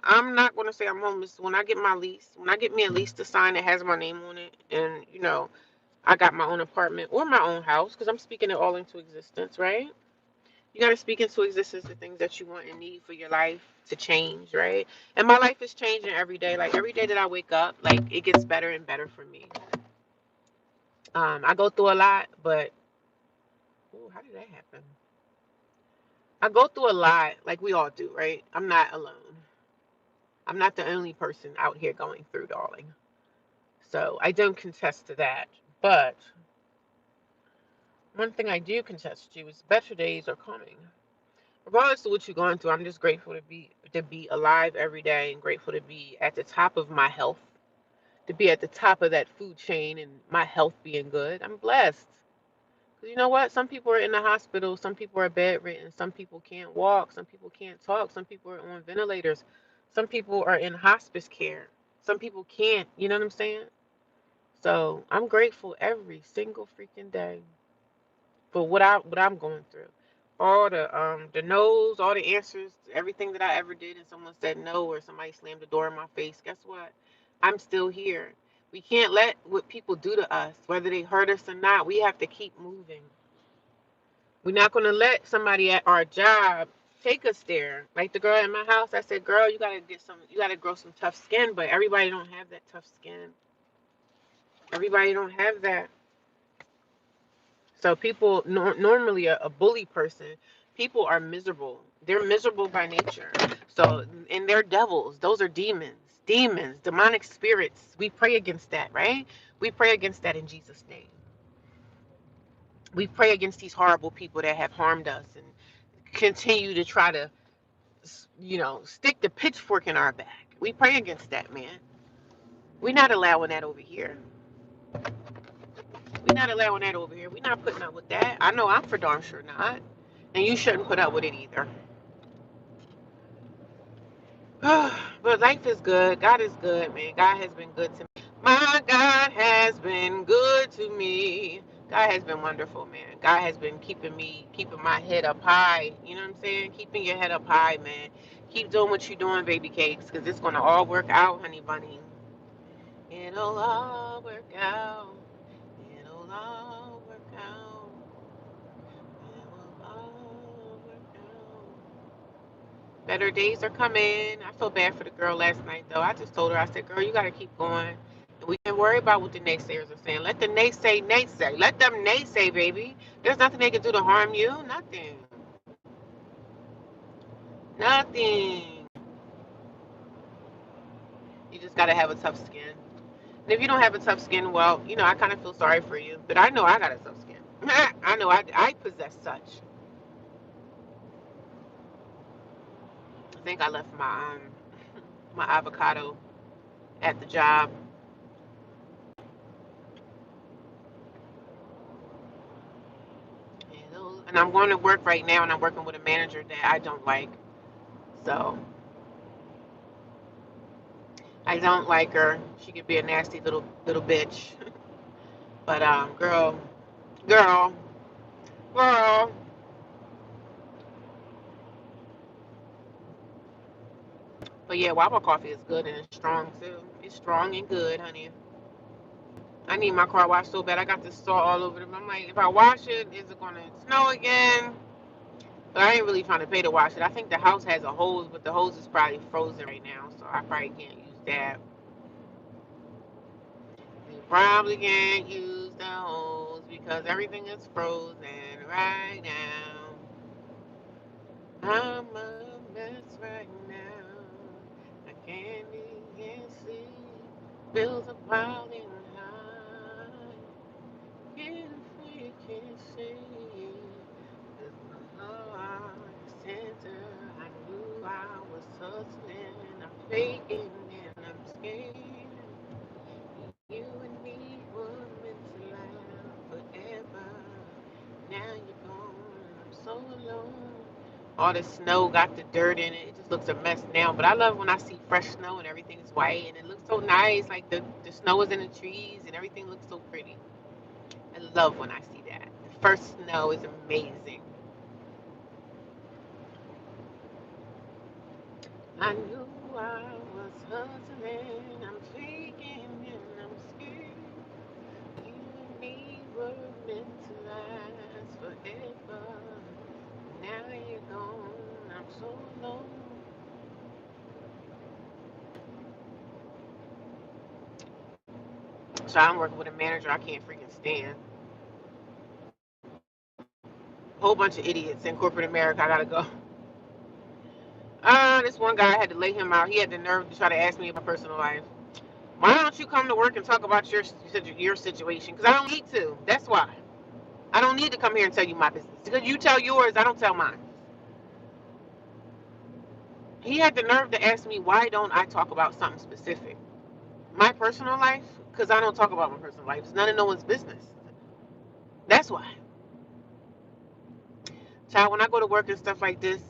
I'm not going to say I'm homeless. When I get my lease, when I get me a lease to sign that has my name on it, and I got my own apartment or my own house because I'm speaking it all into existence, right? You got to speak into existence the things that you want and need for your life to change, right? And my life is changing every day. Like every day that I wake up, like it gets better and better for me. I go through a lot, but ooh, how did that happen? I go through a lot, like we all do, right? I'm not alone. I'm not the only person out here going through, darling. So I don't contest to that. But one thing I do contest to is better days are coming. Regardless of what you're going through, I'm just grateful to be alive every day and grateful to be at the top of my health, to be at the top of that food chain and my health being good. I'm blessed. 'Cause you know what? Some people are in the hospital, some people are bedridden, some people can't walk, some people can't talk, some people are on ventilators, some people are in hospice care, some people can't. You know what I'm saying? So I'm grateful every single freaking day for what I'm going through. All the no's, all the answers, everything that I ever did, and someone said no or somebody slammed the door in my face. Guess what? I'm still here. We can't let what people do to us, whether they hurt us or not. We have to keep moving. We're not gonna let somebody at our job take us there. Like the girl at my house, I said, "Girl, you gotta grow some tough skin." But everybody don't have that tough skin. Everybody don't have that. So people normally a bully person, people are miserable. They're miserable by nature. So and they're devils. Those are demons. Demons, demonic spirits. We pray against that, right? We pray against that in Jesus' name. We pray against these horrible people that have harmed us and continue to try to, stick the pitchfork in our back. We pray against that, man. We're not allowing that over here. We're not allowing that over here. We're not putting up with that. I know I'm for darn sure not. And you shouldn't put up with it either. But life is good. God is good, man. God has been good to me. My God has been good to me. God has been wonderful, man. God has been keeping my head up high. You know what I'm saying? Keeping your head up high, man. Keep doing what you're doing, baby cakes, because it's going to all work out, honey bunny. It'll all work out. It'll all work out. It will all work out. Better days are coming. I feel bad for the girl last night, though. I just told her, I said, girl, you got to keep going. And we can't worry about what the naysayers are saying. Let the naysay. Let them naysay, baby. There's nothing they can do to harm you. Nothing. Nothing. You just got to have a tough skin. And if you don't have a tough skin, well, I kind of feel sorry for you. But I know I got a tough skin. I know I possess such. I think I left my avocado at the job. And I'm going to work right now, and I'm working with a manager that I don't like. So I don't like her. She could be a nasty little bitch. But girl, girl. But yeah, Wawa coffee is good and it's strong too. It's strong and good, honey. I need my car washed so bad. I got this salt all over them. I'm like, if I wash it, is it gonna snow again? But I ain't really trying to pay to wash it. I think the house has a hose, but the hose is probably frozen right now, so I probably can't use that. You probably can't use the hose because everything is frozen right now. I'm a mess right now. I can't even see. Bills are piling high. Can't freaking see. 'Cause my heart is tender. I knew I was hustling. I'm faking and I'm scared. You and me were meant to last forever. Now you're gone. I'm so alone. All the snow got the dirt in it. It just looks a mess now. But I love when I see fresh snow and everything is white and it looks so nice. Like the snow is in the trees and everything looks so pretty. I love when I see that. The first snow is amazing. I knew I was hustling. I'm faking and I'm scared. You and me were meant to last forever. Now you're gone. I'm so alone. So I'm working with a manager I can't freaking stand. Whole bunch of idiots in corporate America. I gotta go. This one guy I had to lay him out. He had the nerve to try to ask me about my personal life. Why don't you come to work and talk about your situation? Because I don't need to. That's why. I don't need to come here and tell you my business. Because you tell yours, I don't tell mine. He had the nerve to ask me why don't I talk about something specific. My personal life, because I don't talk about my personal life. It's none of no one's business. That's why. Child, when I go to work and stuff like this,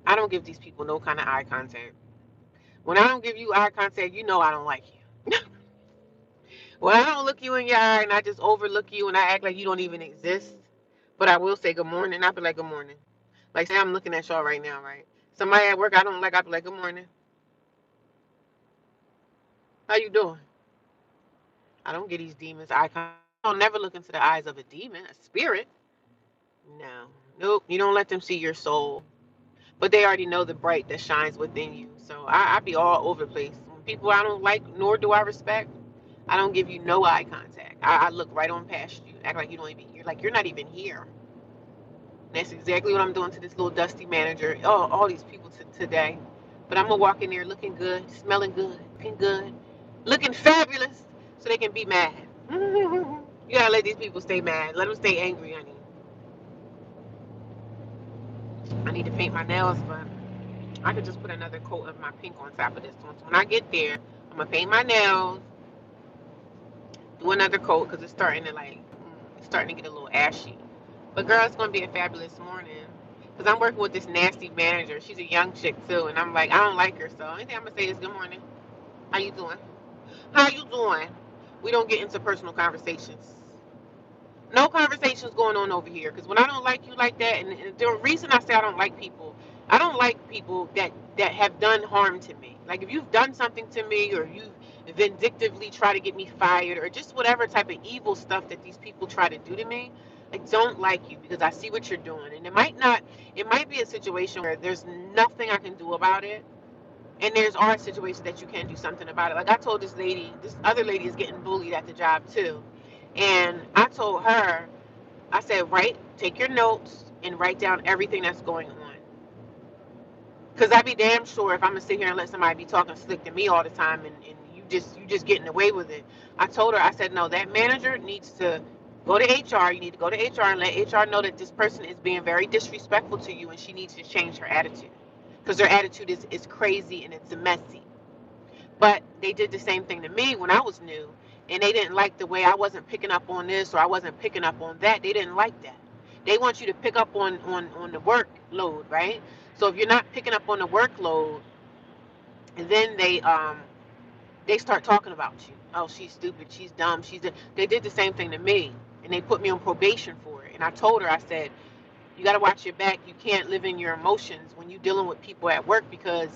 I don't give these people no kind of eye contact. When I don't give you eye contact, you know I don't like you. When I don't look you in your eye and I just overlook you and I act like you don't even exist, but I will say good morning. I'll be like, good morning. Like, say I'm looking at y'all right now, right? Somebody at work I don't like, I'll be like, good morning. How you doing? I don't get these demons eye contact. I don't never look into the eyes of a demon, a spirit. No. Nope. You don't let them see your soul. But they already know the bright that shines within you. So I be all over the place. When people I don't like, nor do I respect, I don't give you no eye contact. I look right on past you. Act like you don't even hear. Like you're not even here. And that's exactly what I'm doing to this little dusty manager. Oh, all these people today. But I'm going to walk in there looking good, smelling good, looking fabulous, so they can be mad. You gotta let these people stay mad. Let them stay angry, honey. I need to paint my nails, but I could just put another coat of my pink on top of this one. So when I get there, I'm gonna paint my nails, do another coat because it's starting to get a little ashy. But girl, it's gonna be a fabulous morning because I'm working with this nasty manager. She's a young chick too, and I'm like, I don't like her. So only thing I'm gonna say is good morning. How you doing? How you doing? We don't get into personal conversations. No conversations going on over here because when I don't like you like that, and the reason I say I don't like people that have done harm to me. Like if you've done something to me or you vindictively try to get me fired or just whatever type of evil stuff that these people try to do to me, I don't like you because I see what you're doing, and it might be a situation where there's nothing I can do about it, and there's our situation that you can do something about it. Like I told this other lady is getting bullied at the job too, and I told her, I said, take your notes and write down everything that's going on. Cause I'd be damn sure if I'm gonna sit here and let somebody be talking slick to me all the time and you just getting away with it. I told her, I said, no, that manager needs to go to HR. You need to go to HR and let HR know that this person is being very disrespectful to you and she needs to change her attitude. Because her attitude is crazy and it's messy. But they did the same thing to me when I was new, and they didn't like the way I wasn't picking up on this or I wasn't picking up on that. They didn't like that. They want you to pick up on the workload, right? So if you're not picking up on the workload, and then they start talking about you. Oh, she's stupid. She's dumb. They did the same thing to me, and they put me on probation for it. And I told her, I said, you got to watch your back. You can't live in your emotions when you're dealing with people at work because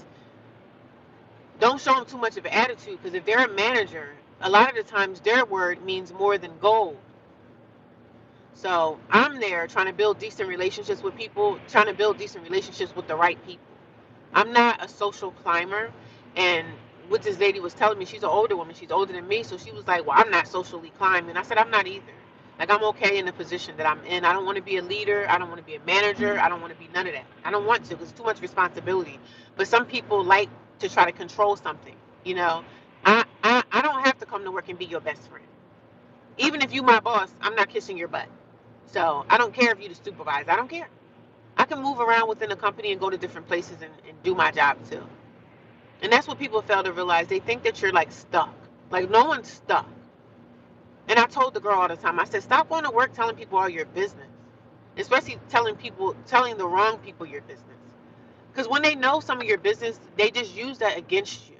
don't show them too much of an attitude because if they're a manager, a lot of the times their word means more than gold. So I'm there trying to build decent relationships with people, trying to build decent relationships with the right people. I'm not a social climber. And what this lady was telling me, she's an older woman, she's older than me. So she was like, well, I'm not socially climbing. I said, I'm not either. Like, I'm okay in the position that I'm in. I don't want to be a leader. I don't want to be a manager. I don't want to be none of that. I don't want to because it's too much responsibility. But some people like to try to control something. You know, I don't have to come to work and be your best friend. Even if you my boss, I'm not kissing your butt. So I don't care if you the supervisor. I don't care. I can move around within the company and go to different places and do my job too. And that's what people fail to realize. They think that you're like stuck. Like no one's stuck. And I told the girl all the time, I said, stop going to work telling people all your business. Especially telling the wrong people your business. Because when they know some of your business, they just use that against you.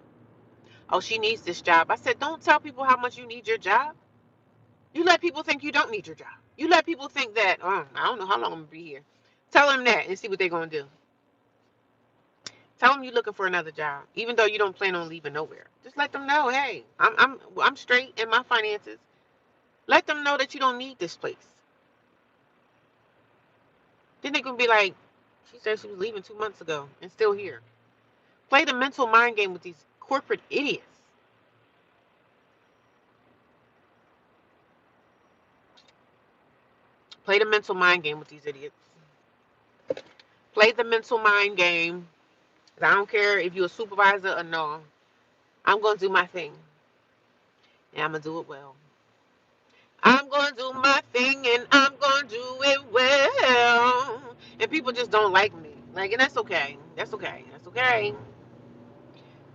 Oh, she needs this job. I said, don't tell people how much you need your job. You let people think you don't need your job. You let people think that, oh, I don't know how long I'm going to be here. Tell them that and see what they're going to do. Tell them you're looking for another job, even though you don't plan on leaving nowhere. Just let them know, hey, I'm straight in my finances. Let them know that you don't need this place. Then they can be like, she said she was leaving 2 months ago and still here. Play the mental mind game with these corporate idiots. Play the mental mind game with these idiots. Play the mental mind game. I don't care if you're a supervisor or no. I'm going to do my thing. And I'm going to do it well. I'm going to do my thing and I'm going to do it well. And people just don't like me. Like, and that's okay. That's okay. That's okay.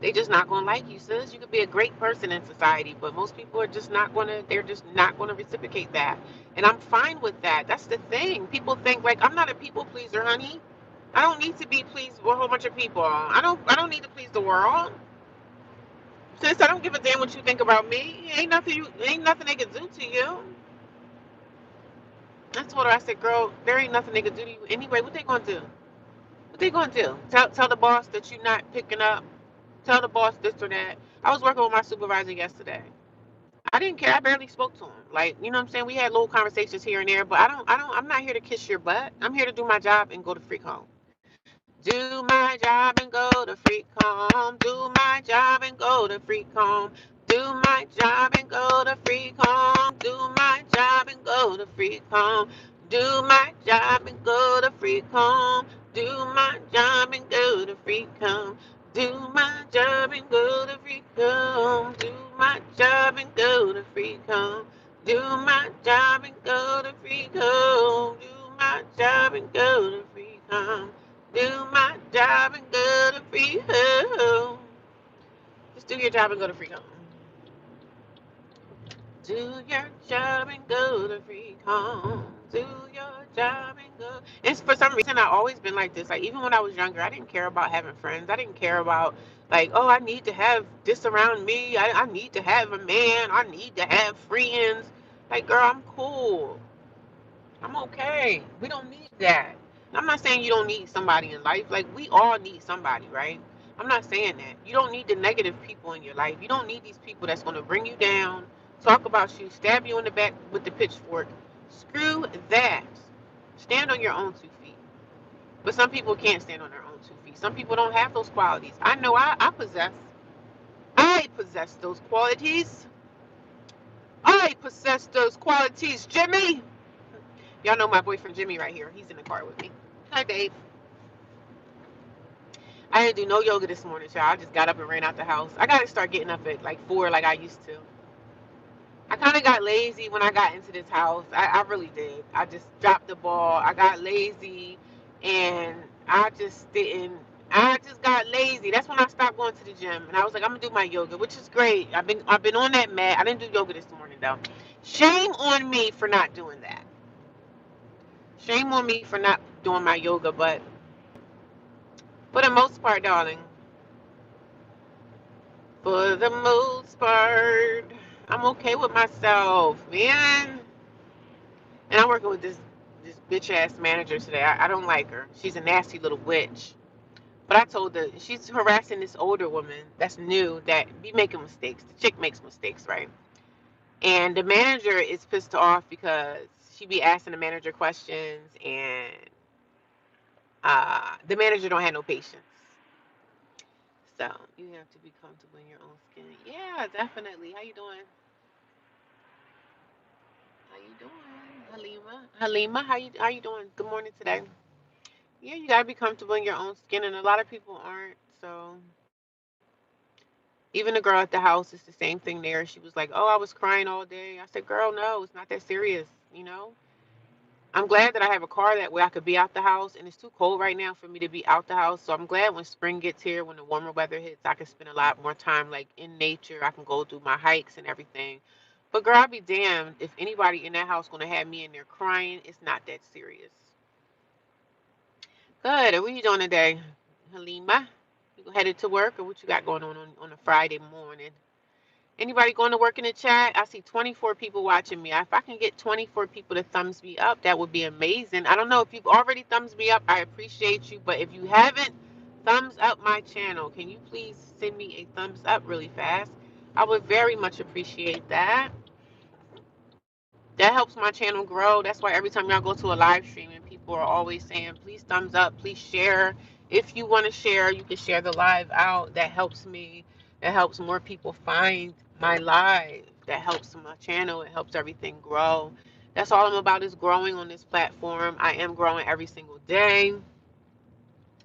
They just not gonna like you, sis. You could be a great person in society, but most people are just not gonna. They're just not gonna reciprocate that, and I'm fine with that. That's the thing. People think like I'm not a people pleaser, honey. I don't need to be pleased with a whole bunch of people. I don't need to please the world, sis. I don't give a damn what you think about me. Ain't nothing they can do to you. I told her. I said, girl, there ain't nothing they can do to you anyway. What they gonna do? What they gonna do? Tell the boss that you're not picking up. Tell the boss this or that. I was working with my supervisor yesterday. I didn't care. I barely spoke to him. Like, you know what I'm saying? We had little conversations here and there, but I'm not here to kiss your butt. I'm here to do my job and go to freak home. Do my job and go to freak home. Do my job and go to freak home. Do my job and go to freak home. Do my job and go to freak home. Do my job and go to freak home. Do my job and go to freak home. Do my job and go to freak home. Do my job and go to freak home. job and go to free home. Do my job and go to free home. Just do your job and go to free home. Do your job and go to free home. Do your job and go. And for some reason, I've always been like this. Like, even when I was younger, I didn't care about having friends. I didn't care about, like, oh, I need to have this around me. I need to have a man. I need to have friends. Like, girl, I'm cool. I'm okay. We don't need that. I'm not saying you don't need somebody in life. Like, we all need somebody, right? I'm not saying that. You don't need the negative people in your life. You don't need these people that's going to bring you down, talk about you, stab you in the back with the pitchfork. Screw that. Stand on your own 2 feet. But some people can't stand on their own 2 feet. Some people don't have those qualities. I know I possess. I possess those qualities. I possess those qualities, Jimmy. Y'all know my boyfriend Jimmy right here. He's in the car with me. Hi, Dave. I didn't do no yoga this morning, y'all. I just got up and ran out the house. I got to start getting up at like 4 like I used to. I kind of got lazy when I got into this house. I really did. I just dropped the ball. I got lazy and I just didn't. I just got lazy. That's when I stopped going to the gym. And I was like, I'm going to do my yoga, which is great. I've been on that mat. I didn't do yoga this morning, though. Shame on me for not doing that. Shame on me for not doing my yoga, but for the most part, darling, for the most part, I'm okay with myself, man. And I'm working with this bitch ass manager today. I don't like her. She's a nasty little witch. But I told her she's harassing this older woman that's new that be making mistakes. The chick makes mistakes, right? And the manager is pissed off because she be asking the manager questions, and the manager don't have no patience. So you have to be comfortable in your own skin. Yeah, definitely. How you doing? How you doing, Halima? Halima, how you doing? Good morning today. Yeah, you gotta be comfortable in your own skin, and a lot of people aren't. So even the girl at the house, it's the same thing there. She was like, "Oh, I was crying all day." I said, "Girl, no, it's not that serious. You know, I'm glad that I have a car that way I could be out the house, and it's too cold right now for me to be out the house. So I'm glad when spring gets here, when the warmer weather hits, I can spend a lot more time like in nature. I can go do my hikes and everything. But girl, I'll be damned if anybody in that house gonna have me in there crying. It's not that serious. Good. And what you doing today, Halima? You headed to work, or what you got going on a Friday morning? Anybody going to work in the chat? I see 24 people watching me. If I can get 24 people to thumbs me up, that would be amazing. I don't know if you've already thumbs me up. I appreciate you. But if you haven't thumbs up my channel, can you please send me a thumbs up really fast? I would very much appreciate that. That helps my channel grow. That's why every time y'all go to a live stream and people are always saying, please thumbs up, please share. If you want to share, you can share the live out. That helps me. That helps more people find my live. That helps my channel. It helps everything grow. That's all I'm about, is growing on this platform. I am growing every single day.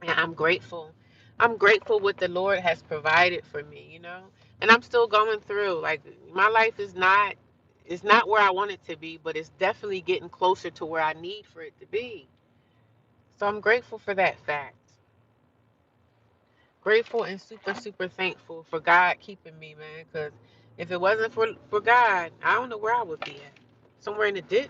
And I'm grateful. I'm grateful what the Lord has provided for me, you know? And I'm still going through. Like, my life is not, it's not where I want it to be, but it's definitely getting closer to where I need for it to be. So I'm grateful for that fact. Grateful and super, super thankful for God keeping me, man. Because if it wasn't for God, I don't know where I would be at. Somewhere in the ditch.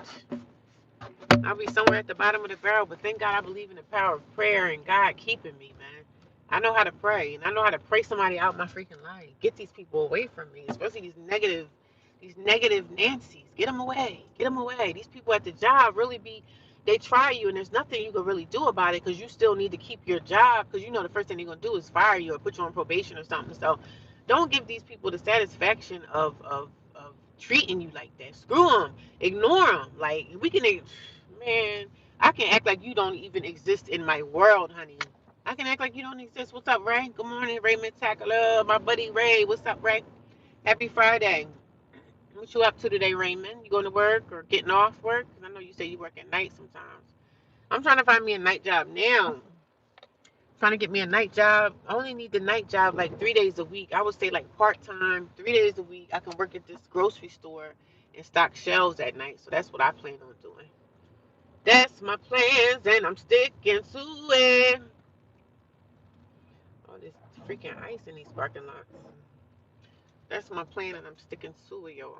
I'll be somewhere at the bottom of the barrel, but thank God I believe in the power of prayer and God keeping me, man. I know how to pray, and I know how to pray somebody out my freaking life. Get these people away from me, especially these negative Nancy's. Get them away. Get them away. These people at the job really be, they try you, and there's nothing you can really do about it because you still need to keep your job because you know the first thing they're going to do is fire you or put you on probation or something. So don't give these people the satisfaction of treating you like that. Screw them. Ignore them. Like, we can, man, I can act like you don't even exist in my world, honey. I can act like you don't exist. What's up, Ray? Good morning, Raymond Tackler. My buddy Ray. What's up, Ray? Happy Friday. What you up to today, Raymond? You going to work or getting off work? 'Cause I know you say you work at night sometimes. I'm trying to find me a night job now. Trying to get me a night job. I only need the night job like 3 days a week. I would say like part time, 3 days a week. I can work at this grocery store and stock shelves at night. So that's what I plan on doing. That's my plans, and I'm sticking to it. Oh, this freaking ice in these parking lots. That's my plan, and I'm sticking to it, y'all.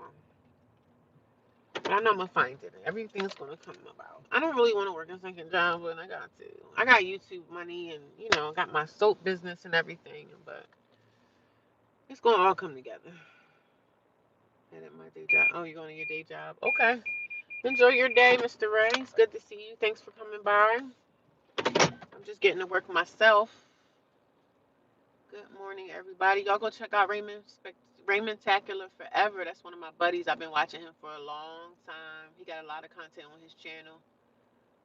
But I know I'm gonna find it. Everything's gonna come about. I don't really want to work a second job, but I got to. I got YouTube money, and got my soap business and everything. But it's gonna all come together. And at my day job. Oh, you're going to your day job. Okay. Enjoy your day, Mr. Ray. It's good to see you. Thanks for coming by. I'm just getting to work myself. Good morning, everybody. Y'all go check out Raymond Tacular Forever. That's one of my buddies. I've been watching him for a long time. He got a lot of content on his channel.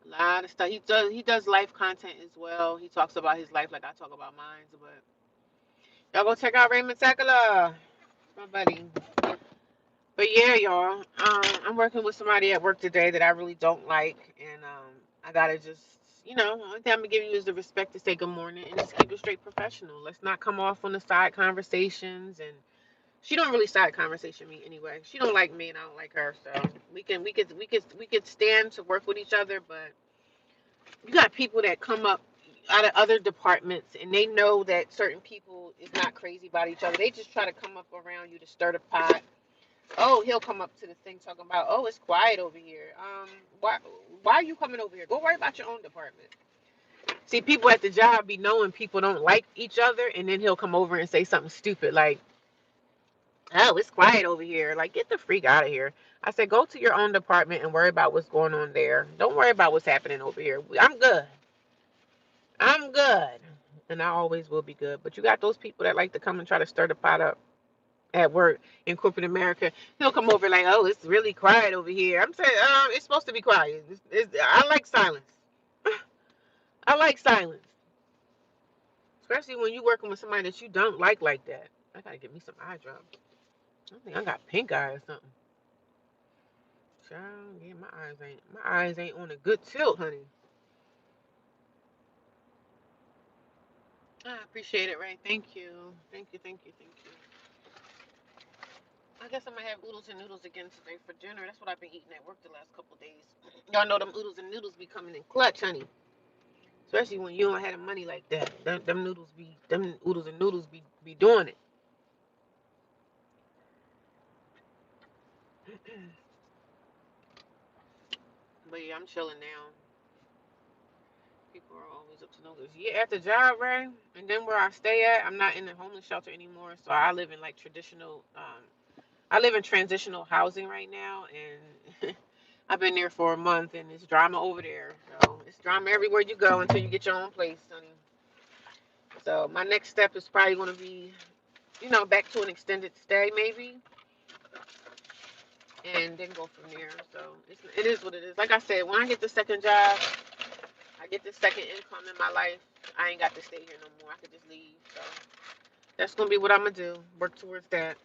A lot of stuff. He does life content as well. He talks about his life like I talk about mine. But y'all go check out Raymond Tacular. My buddy. But yeah, y'all. I'm working with somebody at work today that I really don't like, and I gotta just, only thing I'm gonna give you is the respect to say good morning and just keep it straight professional. Let's not come off on the side conversations. And she don't really side conversation me anyway. She don't like me, and I don't like her. So we could stand to work with each other. But you got people that come up out of other departments, and they know that certain people is not crazy about each other. They just try to come up around you to stir the pot. Oh, he'll come up to the thing talking about, oh, it's quiet over here. Why are you coming over here? Go worry about your own department. See, people at the job be knowing people don't like each other, and then he'll come over and say something stupid like, oh, it's quiet over here. Like, get the freak out of here. I said, go to your own department and worry about what's going on there. Don't worry about what's happening over here. I'm good. I'm good. And I always will be good. But you got those people that like to come and try to stir the pot up at work in corporate America. He'll come over like, oh, it's really quiet over here. I'm saying, it's supposed to be quiet. I like silence. I like silence, especially when you're working with somebody that you don't like that. I gotta get me some eye drops. I think I got pink eye or something. Child, yeah, my eyes ain't on a good tilt, honey. I appreciate it, Ray. Thank you. Thank you, thank you, thank you. I guess I'm gonna have oodles and noodles again today for dinner. That's what I've been eating at work the last couple of days. Y'all know them oodles and noodles be coming in clutch, honey. Especially when you don't have the money like that. Them oodles and noodles be doing it. But yeah, I'm chilling now. People are always up to no good. Yeah, at the job, right? And then where I stay at, I'm not in the homeless shelter anymore. So I live in like traditional, I live in transitional housing right now. And I've been there for a month, and it's drama over there. So it's drama everywhere you go until you get your own place, honey. So my next step is probably going to be, back to an extended stay maybe, and then go from there. So it is what it is. Like I said, when I get the second job, I get the second income in my life. I ain't got to stay here no more. I could just leave. So that's gonna be what I'm gonna do. Work towards that.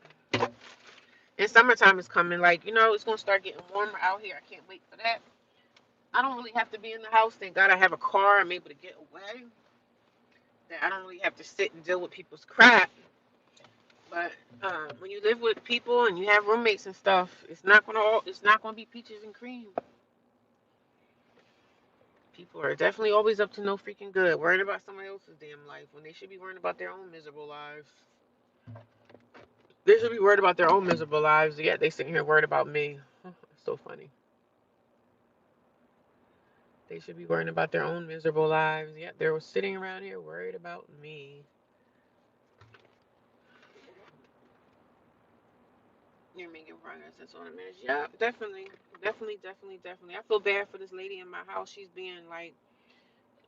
And summertime is coming. Like it's gonna start getting warmer out here. I can't wait for that. I don't really have to be in the house. Thank God I have a car. I'm able to get away. That I don't really have to sit and deal with people's crap. But when you live with people and you have roommates and stuff, it's not gonna be peaches and cream. People are definitely always up to no freaking good, worried about somebody else's damn life when they should be worrying about their own miserable lives. They should be worried about their own miserable lives, yet they sitting here worried about me. So funny. They should be worrying about their own miserable lives, yet they're sitting around here worried about me. You're making progress. That's all that matters. Yeah, definitely. Definitely, definitely, definitely. I feel bad for this lady in my house. She's being like,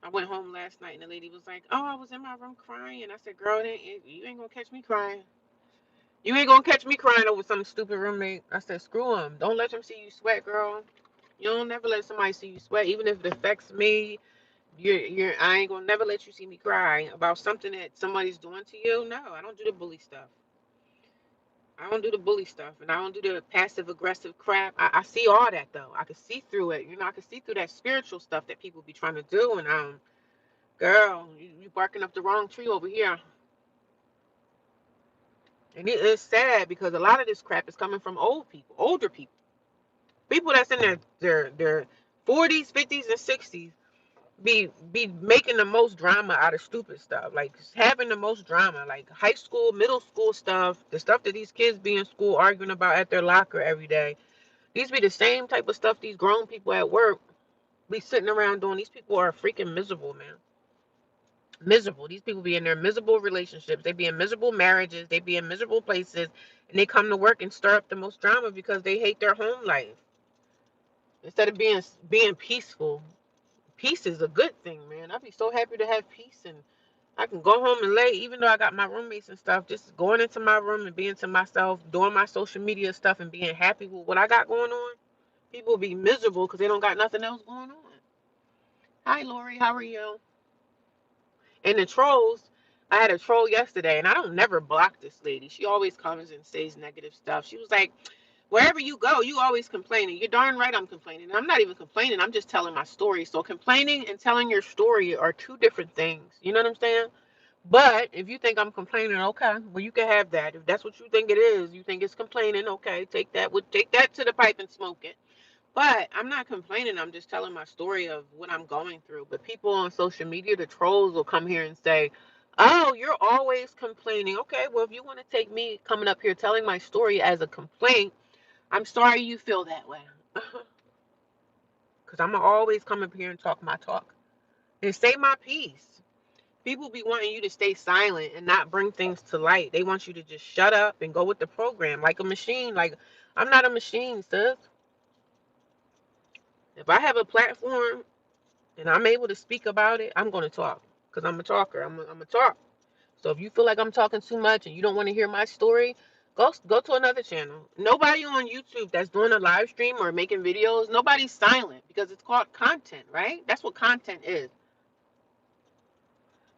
I went home last night and the lady was like, oh, I was in my room crying. I said, girl, you ain't gonna catch me crying. You ain't gonna catch me crying over some stupid roommate. I said, screw him. Don't let them see you sweat, girl. You don't never let somebody see you sweat, even if it affects me. I ain't gonna never let you see me cry about something that somebody's doing to you. No, I don't do the bully stuff. I don't do the bully stuff, and I don't do the passive aggressive crap. I see all that though. I can see through it. I can see through that spiritual stuff that people be trying to do. And girl, you barking up the wrong tree over here. And it is sad because a lot of this crap is coming from older people, people that's in their 40s, 50s, and 60s be making the most drama out of stupid stuff, like having the most drama, like high school, middle school stuff, the stuff that these kids be in school arguing about at their locker every day. These be the same type of stuff these grown people at work be sitting around doing. These people are freaking miserable, man. Miserable. These people be in their miserable relationships. They be in miserable marriages. They be in miserable places, and they come to work and stir up the most drama because they hate their home life instead of being peaceful. Peace is a good thing, man. I'd be so happy to have peace, and I can go home and lay, even though I got my roommates and stuff, just going into my room and being to myself, doing my social media stuff and being happy with what I got going on. People be miserable because they don't got nothing else going on. Hi, Lori. How are you? And the trolls, I had a troll yesterday, and I don't never block this lady. She always comes and says negative stuff. She was like, wherever you go, you always complaining. You're darn right I'm complaining. And I'm not even complaining. I'm just telling my story. So complaining and telling your story are two different things. You know what I'm saying? But if you think I'm complaining, okay, well you can have that. If that's what you think it is, you think it's complaining, okay, take that to the pipe and smoke it. But I'm not complaining. I'm just telling my story of what I'm going through. But people on social media, the trolls will come here and say, "Oh, you're always complaining." Okay, well if you want to take me coming up here telling my story as a complaint, I'm sorry you feel that way. Because I'm going to always come up here and talk my talk and say my piece. People be wanting you to stay silent and not bring things to light. They want you to just shut up and go with the program like a machine. Like, I'm not a machine, sis. If I have a platform and I'm able to speak about it, I'm going to talk because I'm a talker. I'm a talk. So if you feel like I'm talking too much and you don't want to hear my story, go to another channel. Nobody on YouTube that's doing a live stream or making videos, nobody's silent because it's called content, right? That's what content is.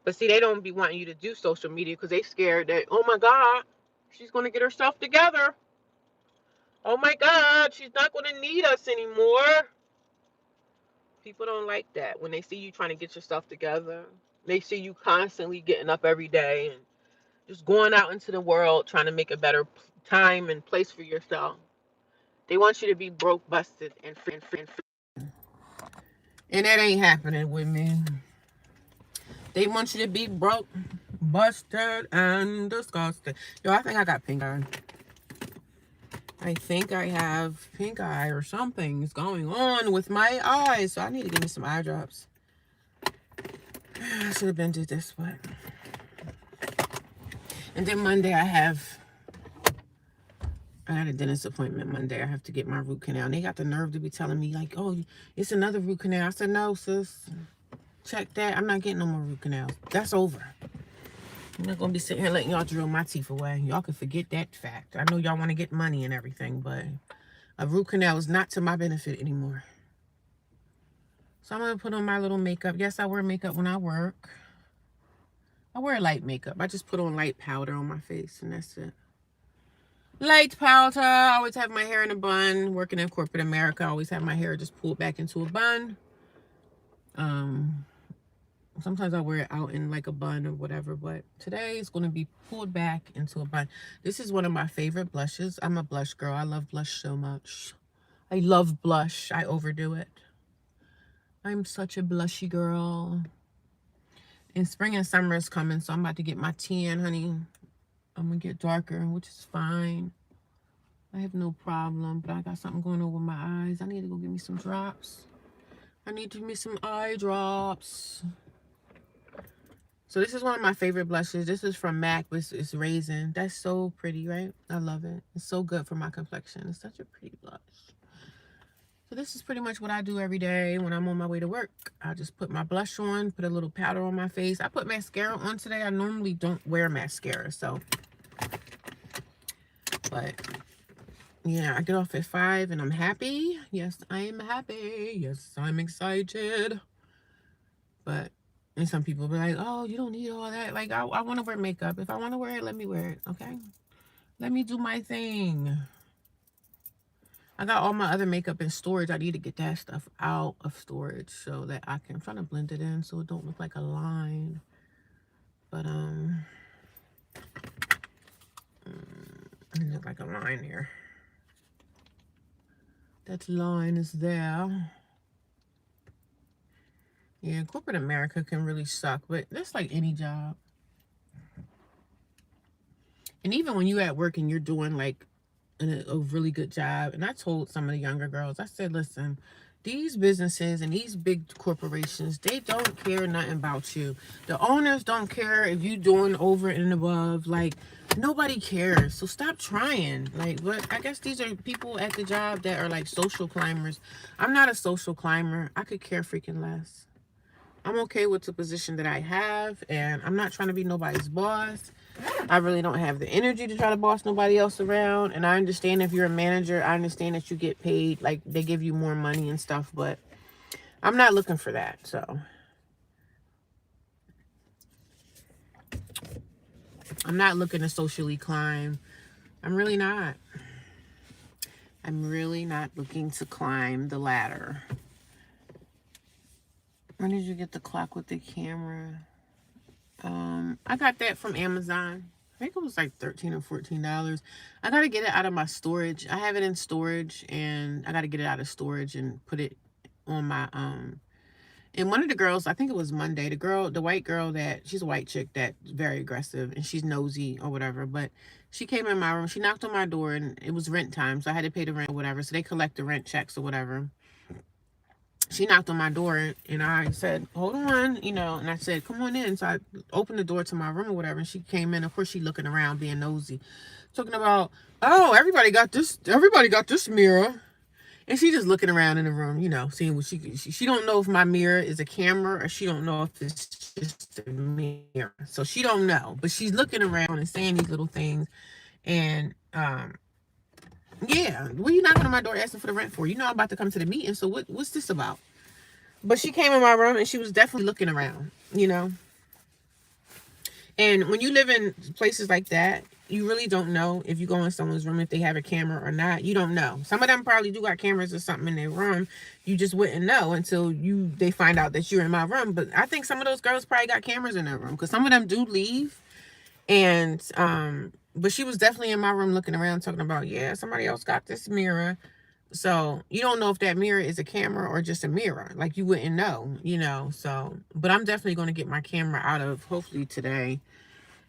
But see, they don't be wanting you to do social media because they scared that, oh my God, she's going to get herself together. Oh my God, she's not going to need us anymore. People don't like that when they see you trying to get yourself together. They see you constantly getting up every day and just going out into the world trying to make a better time and place for yourself. They want you to be broke, busted, and free. And that ain't happening with me. They want you to be broke, busted, and disgusted. Yo, I think I got pink eye. I think I have pink eye or something's going on with my eyes. So I need to give me some eye drops. I should have been did this, but. And then Monday I had a dentist appointment Monday. I have to get my root canal. And they got the nerve to be telling me, like, oh, it's another root canal. I said, no, sis. Check that. I'm not getting no more root canals. That's over. I'm not going to be sitting here letting y'all drill my teeth away. Y'all can forget that fact. I know y'all want to get money and everything, but a root canal is not to my benefit anymore. So I'm going to put on my little makeup. Yes, I wear makeup when I work. I wear light makeup. I just put on light powder on my face, and that's it. Light powder. I always have my hair in a bun. Working in corporate America, I always have my hair just pulled back into a bun. Sometimes I wear it out in like a bun or whatever, but today it's going to be pulled back into a bun. This is one of my favorite blushes. I'm a blush girl. I love blush so much. I love blush. I overdo it. I'm such a blushy girl. And spring and summer is coming, so I'm about to get my tan, honey. I'm going to get darker, which is fine. I have no problem, but I got something going on with my eyes. I need to go get me some drops. I need to get me some eye drops. So this is one of my favorite blushes. This is from MAC. It's Raisin. That's so pretty, right? I love it. It's so good for my complexion. It's such a pretty blush. So this is pretty much what I do every day when I'm on my way to work. I just put my blush on, put a little powder on my face. I put mascara on today. I normally don't wear mascara, so. But yeah, I get off at 5 and I'm happy. Yes, I am happy. Yes, I'm excited. But, and some people be like, oh, you don't need all that. Like, I want to wear makeup. If I want to wear it, let me wear it, okay? Let me do my thing. I got all my other makeup in storage. I need to get that stuff out of storage so that I can, I'm trying to blend it in so it don't look like a line. But, it look like a line here. That line is there. Yeah, corporate America can really suck, but that's like any job. And even when you at work and you're doing like a really good job, and I told some of the younger girls, I said, listen, these businesses and these big corporations, they don't care nothing about you. The owners don't care if you doing over and above. Like, nobody cares. So stop trying. Like, but I guess these are people at the job that are like social climbers. I'm not a social climber. I could care freaking less. I'm okay with the position that I have, and I'm not trying to be nobody's boss. I really don't have the energy to try to boss nobody else around. And I understand if you're a manager, I understand that you get paid, like they give you more money and stuff, but I'm not looking for that. So I'm not looking to socially climb. I'm really not. I'm really not looking to climb the ladder. When did you get the clock with the camera? I got that from Amazon. I think it was like $13 or $14. I gotta get it out of my storage. I have it in storage, and I gotta get it out of storage and put it on my And one of the girls, I think it was Monday, the white girl that she's a white chick that's very aggressive and she's nosy or whatever. But she came in my room, she knocked on my door, and it was rent time, so I had to pay the rent or whatever. So they collect the rent checks or whatever. She knocked on my door and I said, hold on, and I said, come on in. So I opened the door to my room or whatever, and she came in. Of course, she looking around being nosy, talking about, oh, everybody got this mirror. And she just looking around in the room, seeing what she don't know if my mirror is a camera, or she don't know if it's just a mirror. So she don't know, but she's looking around and saying these little things. And yeah, what are you knocking on my door asking for the rent for? I'm about to come to the meeting, so what's this about? But she came in my room and she was definitely looking around. And when you live in places like that, you really don't know if you go in someone's room if they have a camera or not. You don't know. Some of them probably do got cameras or something in their room. You just wouldn't know until they find out that you're in my room. But I think some of those girls probably got cameras in their room because some of them do leave. And but she was definitely in my room looking around, talking about, yeah, somebody else got this mirror. So you don't know if that mirror is a camera or just a mirror. Like, you wouldn't know. So, but I'm definitely going to get my camera out of, hopefully today,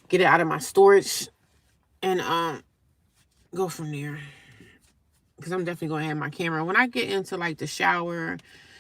get it out of my storage, and go from there. Because I'm definitely going to have my camera. When I get into like the shower,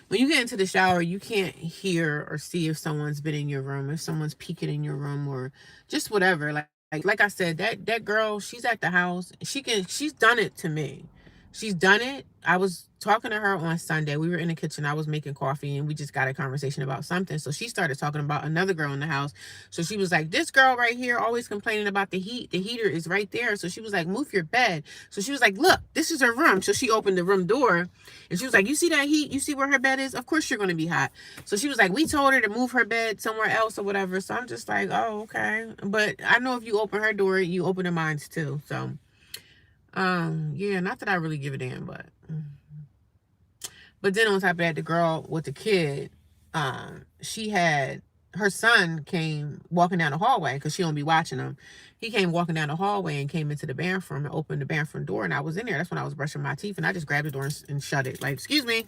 when you get into the shower, you can't hear or see if someone's been in your room, if someone's peeking in your room, or just whatever. Like I said, that girl, she's at the house. She's done it to me. She's done it. I was talking to her on Sunday. We were in the kitchen. I was making coffee and we just got a conversation about something. So she started talking about another girl in the house. So she was like, this girl right here always complaining about the heat. The heater is right there. So she was like, move your bed. So she was like, look, this is her room. So she opened the room door and she was like, you see that heat? You see where her bed is? Of course you're going to be hot. So she was like, we told her to move her bed somewhere else or whatever. So I'm just like, oh, okay. But I know if you open her door, you open the mines too. So yeah, not that I really give a damn, but then on top of that, the girl with the kid, she had her son came walking down the hallway because she don't be watching him. He came walking down the hallway and came into the bathroom and opened the bathroom door, and I was in there. That's when I was brushing my teeth, and I just grabbed the door and shut it. Like, excuse me,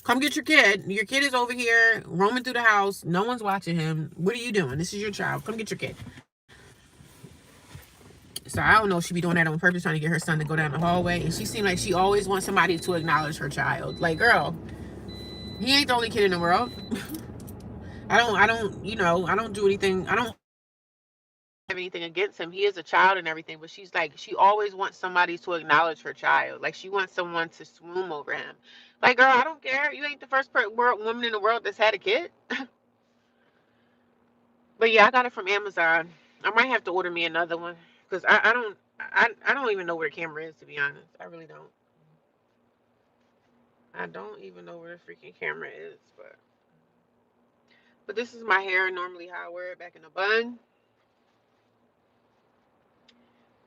come get your kid. Your kid is over here roaming through the house. No one's watching him. What are you doing? This is your child. Come get your kid. So I don't know if she be doing that on purpose, trying to get her son to go down the hallway. And she seemed like she always wants somebody to acknowledge her child. Like, girl, he ain't the only kid in the world. I don't do anything. I don't have anything against him. He is a child and everything, but she's like, she always wants somebody to acknowledge her child. Like, she wants someone to swoon over him. Like, girl, I don't care. You ain't the first woman in the world that's had a kid. But yeah, I got it from Amazon. I might have to order me another one because I don't even know where the camera is, to be honest. I really don't. I don't even know where the freaking camera is, but this is my hair. Normally how I wear it back in a bun.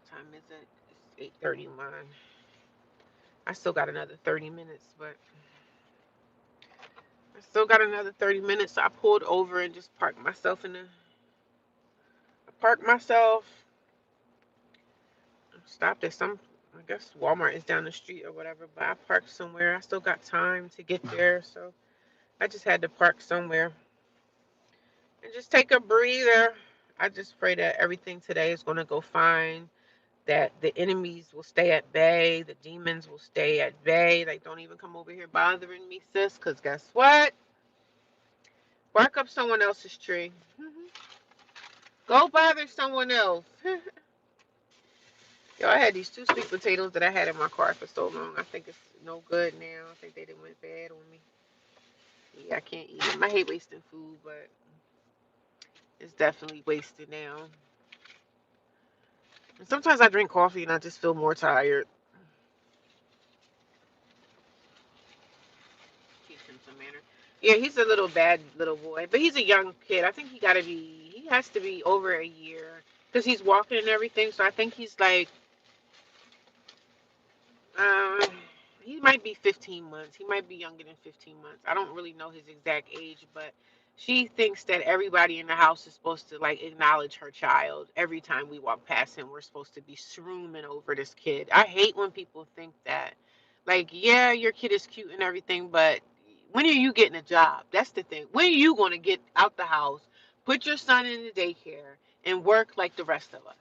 What time is it? It's 8:31. I still got another 30 minutes, but I still got another 30 minutes. So I pulled over and just parked myself I parked myself. Stopped at I guess Walmart is down the street or whatever, but I parked somewhere. I still got time to get there, so I just had to park somewhere and just take a breather. I just pray that everything today is going to go fine, that the enemies will stay at bay, the demons will stay at bay. Like, don't even come over here bothering me, sis, because guess what? Bark up someone else's tree. Go bother someone else. Yo, I had these two sweet potatoes that I had in my car for so long. I think it's no good now. I think they done went bad on me. Yeah, I can't eat them. I hate wasting food, but it's definitely wasted now. And sometimes I drink coffee and I just feel more tired. Teach him some manner. Yeah, he's a little bad little boy, but he's a young kid. I think he has to be over a year because he's walking and everything. So I think he's like, uh, he might be 15 months. He might be younger than 15 months. I don't really know his exact age, but she thinks that everybody in the house is supposed to like acknowledge her child. Every time we walk past him, we're supposed to be shrooming over this kid. I hate when people think that. Like, yeah, your kid is cute and everything, but when are you getting a job? That's the thing. When are you going to get out the house, put your son in the daycare, and work like the rest of us?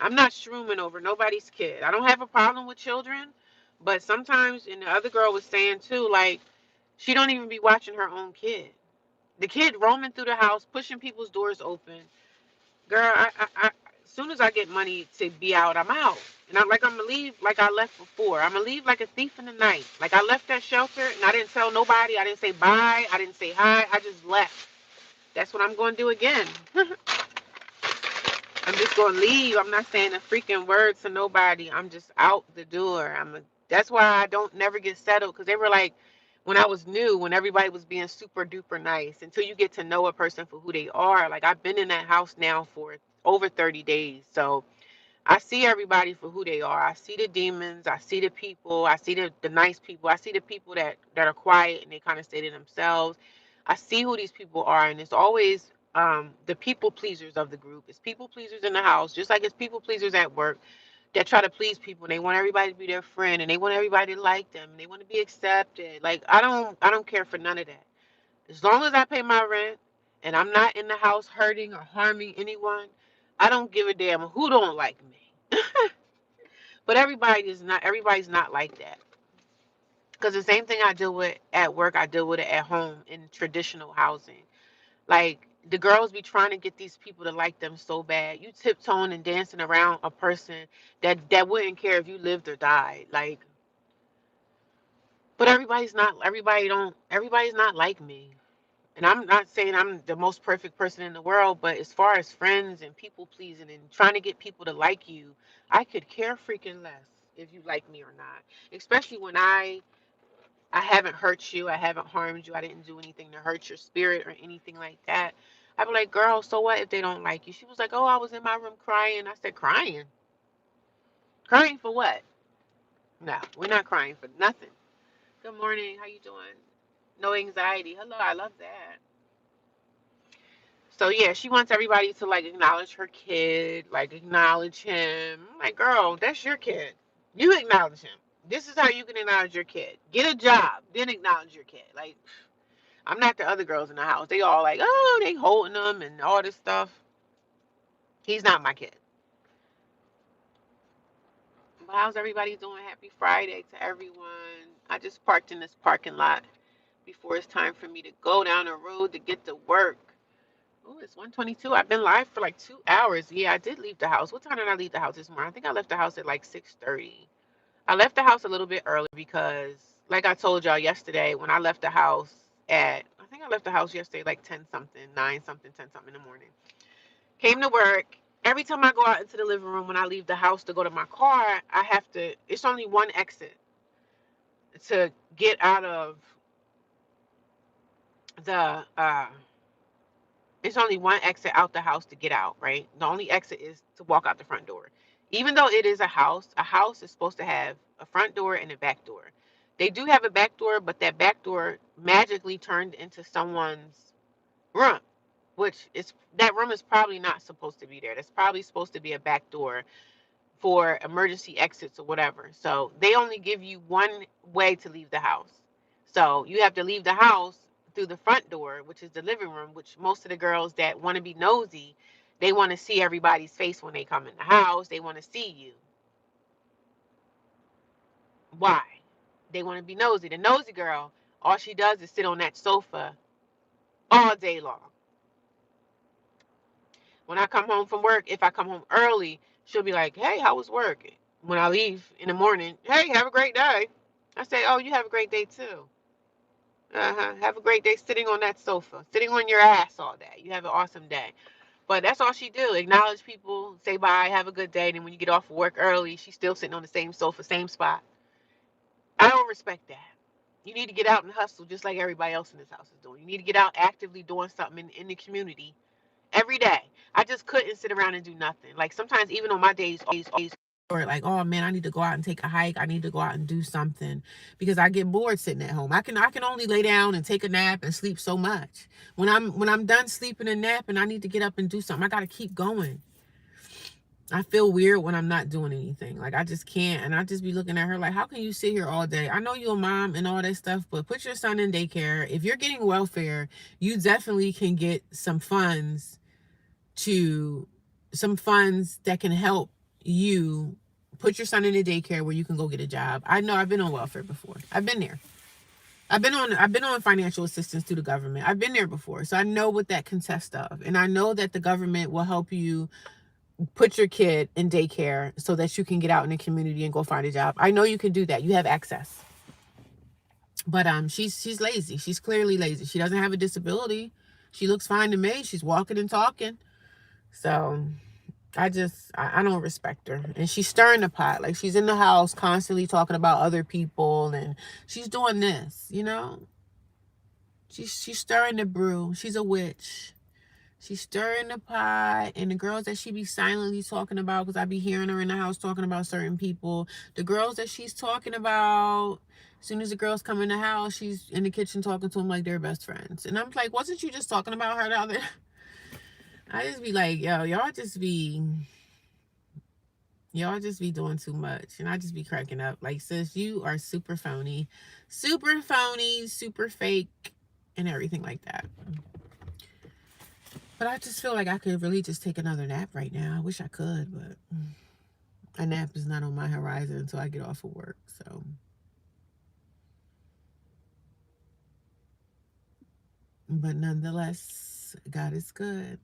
I'm not shrooming over nobody's kid. I don't have a problem with children, but sometimes, and the other girl was saying too, like, she don't even be watching her own kid. The kid roaming through the house, pushing people's doors open. Girl, as soon as I get money to be out, I'm out. And I'm gonna leave like I left before. I'm gonna leave like a thief in the night. Like I left that shelter and I didn't tell nobody. I didn't say bye. I didn't say hi. I just left. That's what I'm gonna do again. I'm just gonna leave. I'm not saying a freaking word to nobody. I'm just out the door. That's why I don't never get settled because they were like when I was new, when everybody was being super duper nice until you get to know a person for who they are. Like I've been in that house now for over 30 days. So I see everybody for who they are. I see the demons. I see the people. I see the nice people. I see the people that are quiet and they kind of stay to themselves. I see who these people are, and it's always the people pleasers of the group. It's people pleasers in the house, just like it's people pleasers at work that try to please people. They want everybody to be their friend, and they want everybody to like them, and they want to be accepted. Like I don't care for none of that. As long as I pay my rent and I'm not in the house hurting or harming anyone, I don't give a damn who don't like me. But everybody's not like that. Because the same thing I deal with at work, I deal with it at home in traditional housing. Like the girls be trying to get these people to like them so bad. You tiptoeing and dancing around a person that wouldn't care if you lived or died. Like, but everybody's not like me. And I'm not saying I'm the most perfect person in the world, but as far as friends and people pleasing and trying to get people to like you, I could care freaking less if you like me or not. Especially when I haven't hurt you, I haven't harmed you, I didn't do anything to hurt your spirit or anything like that. I'd be like, girl, so what if they don't like you? She was like, oh, I was in my room crying. I said, crying? Crying for what? No, we're not crying for nothing. Good morning, how you doing? No anxiety. Hello, I love that. So yeah, she wants everybody to like acknowledge her kid, like acknowledge him. I'm like, girl, that's your kid. You acknowledge him. This is how you can acknowledge your kid. Get a job, then acknowledge your kid. Like, I'm not the other girls in the house. They all like, oh, they holding them and all this stuff. He's not my kid. But how's everybody doing? Happy Friday to everyone. I just parked in this parking lot before it's time for me to go down the road to get to work. Oh, it's 1:22. I've been live for like 2 hours. Yeah, I did leave the house. What time did I leave the house this morning? I think I left the house at like 6:30. I left the house a little bit early because, like I told y'all yesterday, when I left the house I think I left the house yesterday like 10 something, 9 something, 10 something in the morning. Came to work. Every time I go out into the living room when I leave the house to go to my car, it's only one exit to get out of the, it's only one exit out the house to get out, right? The only exit is to walk out the front door. Even though it is a house is supposed to have a front door and a back door. They do have a back door, but that back door magically turned into someone's room, which is that room is probably not supposed to be there. That's probably supposed to be a back door for emergency exits or whatever. So they only give you one way to leave the house. So you have to leave the house through the front door, which is the living room, which most of the girls that want to be nosy, they want to see everybody's face when they come in the house. They want to see you. Why? They want to be nosy. The nosy girl, all she does is sit on that sofa all day long. When I come home from work, if I come home early, she'll be like, "Hey, how was work?" When I leave in the morning, "Hey, have a great day." I say, "Oh, you have a great day too." Have a great day sitting on that sofa, sitting on your ass all day. You have an awesome day. But that's all she do. Acknowledge people, say bye, have a good day. And then when you get off of work early, she's still sitting on the same sofa, same spot. I don't respect that. You need to get out and hustle just like everybody else in this house is doing. You need to get out actively doing something in the community every day. I just couldn't sit around and do nothing. Like sometimes even on my days or like, oh man, I need to go out and take a hike. I need to go out and do something because I get bored sitting at home. I can only lay down and take a nap and sleep so much. When I'm done sleeping and napping, I need to get up and do something. I got to keep going. I feel weird when I'm not doing anything. Like I just can't. And I just be looking at her like, how can you sit here all day? I know you're a mom and all that stuff, but put your son in daycare. If you're getting welfare, you definitely can get to some funds that can help you put your son in a daycare where you can go get a job. I know I've been on welfare before. I've been there. I've been on financial assistance through the government. I've been there before. So I know what that consists of. And I know that the government will help you put your kid in daycare so that you can get out in the community and go find a job. I know you can do that. You have access. But she's lazy. She's clearly lazy. She doesn't have a disability. She looks fine to me. She's walking and talking. So I don't respect her. And she's stirring the pot. Like she's in the house constantly talking about other people and she's doing this, you know? She's stirring the brew. She's a witch. She's stirring the pot, and the girls that she be silently talking about, because I be hearing her in the house talking about certain people. The girls that she's talking about, as soon as the girls come in the house, she's in the kitchen talking to them like they're best friends. And I'm like, wasn't you just talking about her the other? I just be like, yo, y'all just be doing too much. And I just be cracking up. Like, sis, you are super phony, super fake, and everything like that. But I just feel like I could really just take another nap right now. I wish I could, but a nap is not on my horizon until I get off of work. So, but nonetheless, God is good.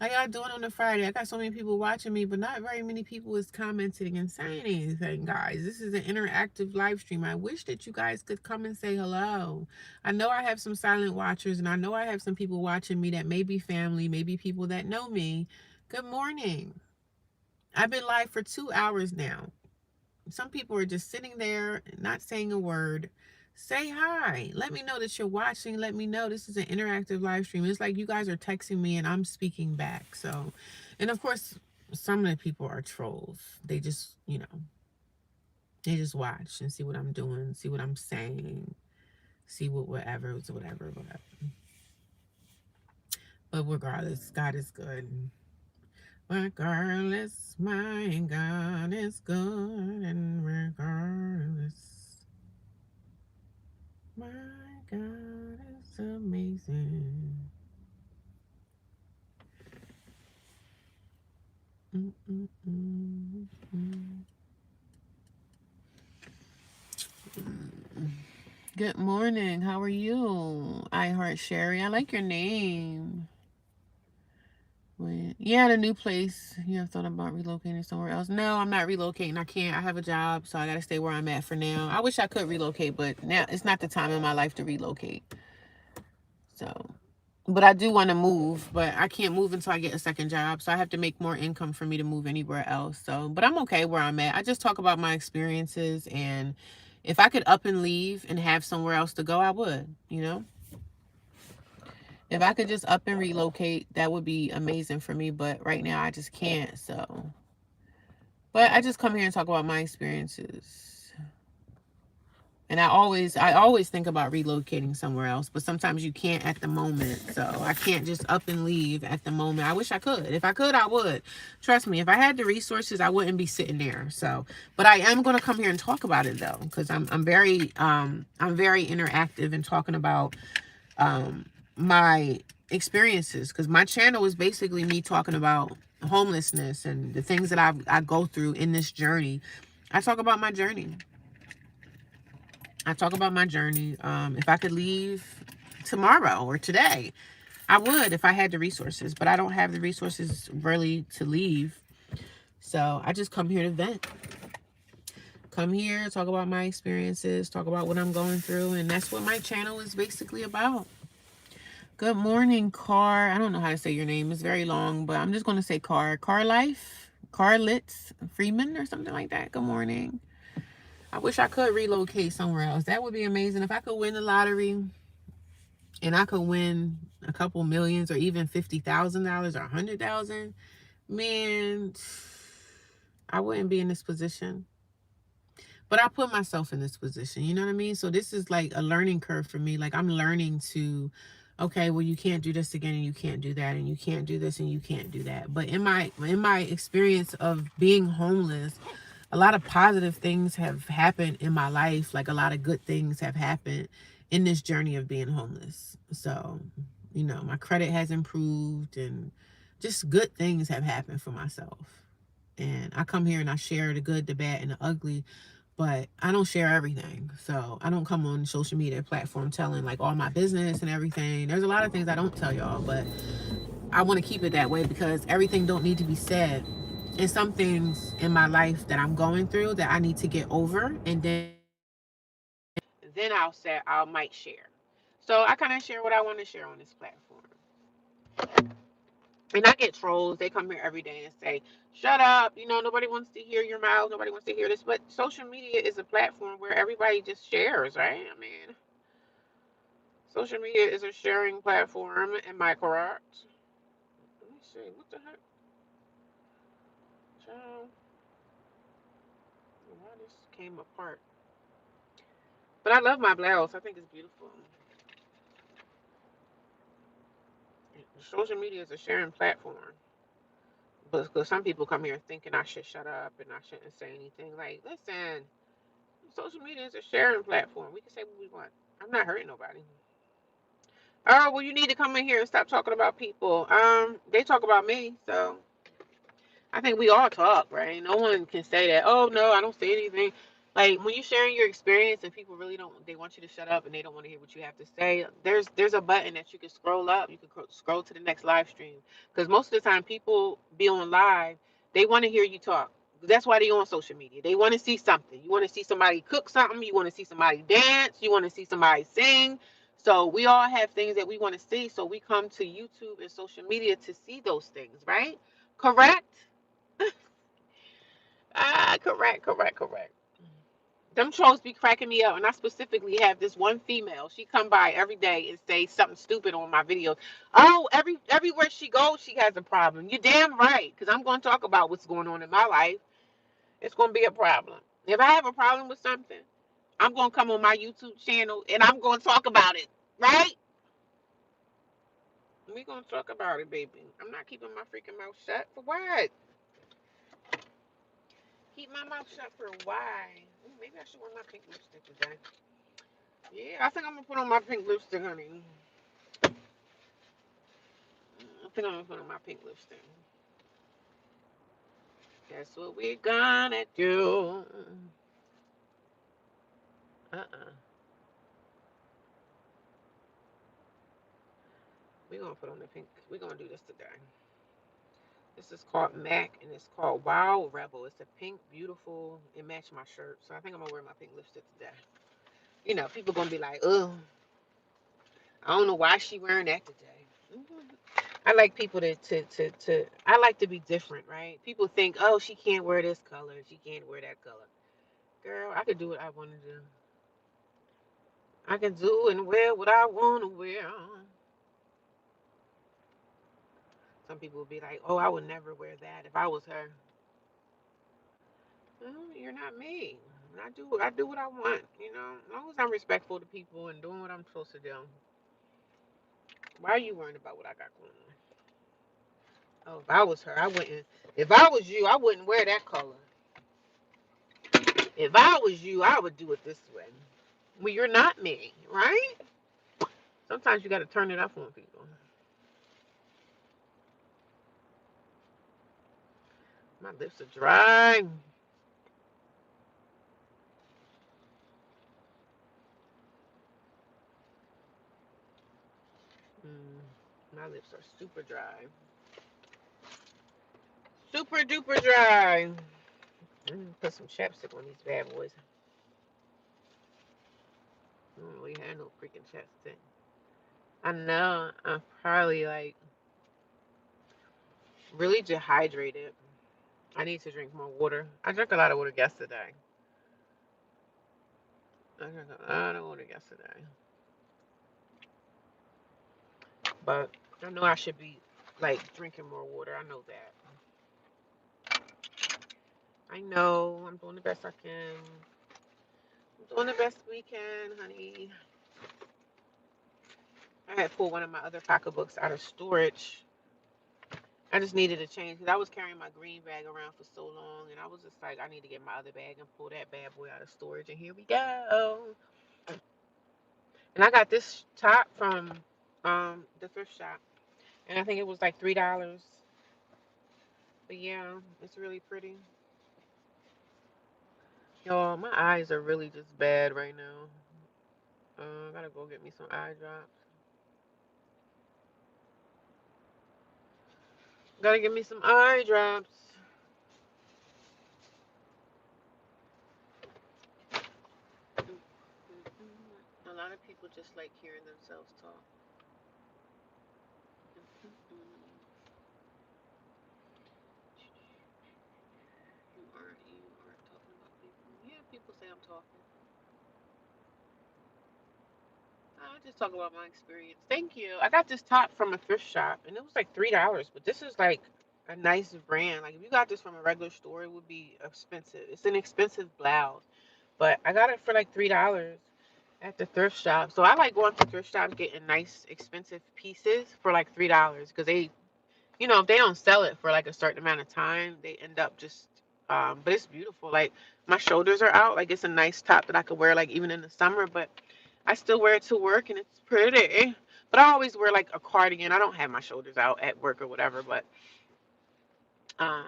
How y'all doing on a Friday? I got so many people watching me, but not very many people is commenting and saying anything, guys. This is an interactive live stream. I wish that you guys could come and say hello. I know I have some silent watchers, and I know I have some people watching me that may be family, maybe people that know me. Good morning. I've been live for 2 hours now. Some people are just sitting there, not saying a word. Say hi. Let me know that you're watching. Let me know this is an interactive live stream. It's like you guys are texting me and I'm speaking back. So, and of course, some of the people are trolls. They just, they just watch and see what I'm doing, see what I'm saying, see whatever. But regardless, God is good. Regardless, my God is good. And regardless, my God is amazing. Good morning. How are you? I Heart Sherry. I like your name. Yeah, the new place. You have thought about relocating somewhere else? No, I'm not relocating. I can't. I have a job, so I got to stay where I'm at for now. I wish I could relocate, but now it's not the time in my life to relocate. So, but I do want to move, but I can't move until I get a second job. So I have to make more income for me to move anywhere else. So, but I'm okay where I'm at. I just talk about my experiences, and if I could up and leave and have somewhere else to go, I would. If I could just up and relocate, that would be amazing for me. But right now I just can't. So, but I just come here and talk about my experiences. And I always think about relocating somewhere else, but sometimes you can't at the moment. So I can't just up and leave at the moment. I wish I could. If I could, I would. Trust me, if I had the resources, I wouldn't be sitting there. So, but I am going to come here and talk about it though, because I'm very interactive in talking about my experiences, because my channel is basically me talking about homelessness and the things that I go through in this journey. I talk about my journey. I talk about my journey. If I could leave tomorrow or today, I would if I had the resources, but I don't have the resources really to leave. So I just come here to vent. Come here, talk about my experiences, talk about what I'm going through, and that's what my channel is basically about. Good morning, Car. I don't know how to say your name. It's very long, but I'm just going to say Car. Car Life? Carlitz Freeman or something like that. Good morning. I wish I could relocate somewhere else. That would be amazing. If I could win the lottery and I could win a couple millions or even $50,000 or 100,000, man, I wouldn't be in this position. But I put myself in this position, you know what I mean? So this is like a learning curve for me. Like I'm learning to, okay, well you can't do this again and you can't do that and you can't do this and you can't do that. But in my experience of being homeless, a lot of positive things have happened in my life. Like a lot of good things have happened in this journey of being homeless. So, my credit has improved and just good things have happened for myself. And I come here and I share the good, the bad, and the ugly, but I don't share everything. So I don't come on social media platform telling like all my business and everything. There's a lot of things I don't tell y'all, but I want to keep it that way because everything don't need to be said. And some things in my life that I'm going through that I need to get over, and then I might share. So I kind of share what I want to share on this platform. And I get trolls. They come here every day and say, "Shut up! Nobody wants to hear your mouth. Nobody wants to hear this." But social media is a platform where everybody just shares, right? I mean, social media is a sharing platform. Am I correct? Let me see. What the heck? Child, why this came apart? But I love my blouse. I think it's beautiful. Social media is a sharing platform. But because some people come here thinking I should shut up and I shouldn't say anything. Like, listen, social media is a sharing platform. We can say what we want. I'm not hurting nobody. Oh, well, you need to come in here and stop talking about people. They talk about me, so I think we all talk, right? No one can say that, oh, no, I don't say anything. Like when you're sharing your experience and people really don't, they want you to shut up and they don't want to hear what you have to say. There's a button that you can scroll up. You can scroll to the next live stream. Because most of the time people be on live, they want to hear you talk. That's why they on social media. They want to see something. You want to see somebody cook something. You want to see somebody dance. You want to see somebody sing. So we all have things that we want to see. So we come to YouTube and social media to see those things, right? Correct? Ah, correct, correct, correct. Them trolls be cracking me up, and I specifically have this one female. She come by every day and say something stupid on my videos. Oh, everywhere she goes, she has a problem. You damn right, because I'm going to talk about what's going on in my life. It's going to be a problem. If I have a problem with something, I'm going to come on my YouTube channel and I'm going to talk about it. Right? We going to talk about it, baby. I'm not keeping my freaking mouth shut. For what? Keep my mouth shut for why? Ooh, maybe I should wear my pink lipstick today. Yeah, I think I'm gonna put on my pink lipstick, honey. I think I'm gonna put on my pink lipstick. That's what we're gonna do. Uh-uh. We're gonna put on the pink. We're gonna do this today. This is called MAC and it's called Wild Rebel. It's a pink, beautiful. It matched my shirt, so I think I'm gonna wear my pink lipstick today. People gonna be like, "Oh, I don't know why she wearing that today." I like people to I like to be different, right? People think, oh, she can't wear this color, she can't wear that color. Girl, I could do what I want to do. I can do and wear what I want to wear. Some people will be like, oh, I would never wear that if I was her. Well, you're not me. And I do what I want, as long as I'm respectful to people and doing what I'm supposed to do. Why are you worrying about what I got going on? Oh, if I was her, I wouldn't. If I was you, I wouldn't wear that color. If I was you, I would do it this way. Well, you're not me, right? Sometimes you got to turn it up on people. My lips are dry. My lips are super dry. Super duper dry. Put some chapstick on these bad boys. I don't really have no freaking chapstick. I know I'm probably like really dehydrated. I need to drink more water. I drank a lot of water yesterday. I drank a lot of water yesterday. But I know I should be like drinking more water. I know that. I know I'm doing the best I can. I'm doing the best we can, honey. I had pulled one of my other pocketbooks out of storage. I just needed to change because I was carrying my green bag around for so long, and I was just like, I need to get my other bag and pull that bad boy out of storage. And here we go. And I got this top from the thrift shop, and I think it was like $3. But yeah, it's really pretty. Y'all, my eyes are really just bad right now. I gotta go get me some eye drops. Gotta get me some eye drops. A lot of people just like hearing themselves talk. You aren't talking about people. Yeah, people say I'm talking. I just talk about my experience. Thank you. I got this top from a thrift shop, and it was like $3. But this is like a nice brand. Like if you got this from a regular store, it would be expensive. It's an expensive blouse, but I got it for like $3 at the thrift shop. So I like going to thrift shops getting nice, expensive pieces for like $3 because if they don't sell it for like a certain amount of time, they end up just. But it's beautiful. Like my shoulders are out. Like it's a nice top that I could wear like even in the summer, but I still wear it to work and it's pretty. But I always wear like a cardigan. I don't have my shoulders out at work or whatever, but um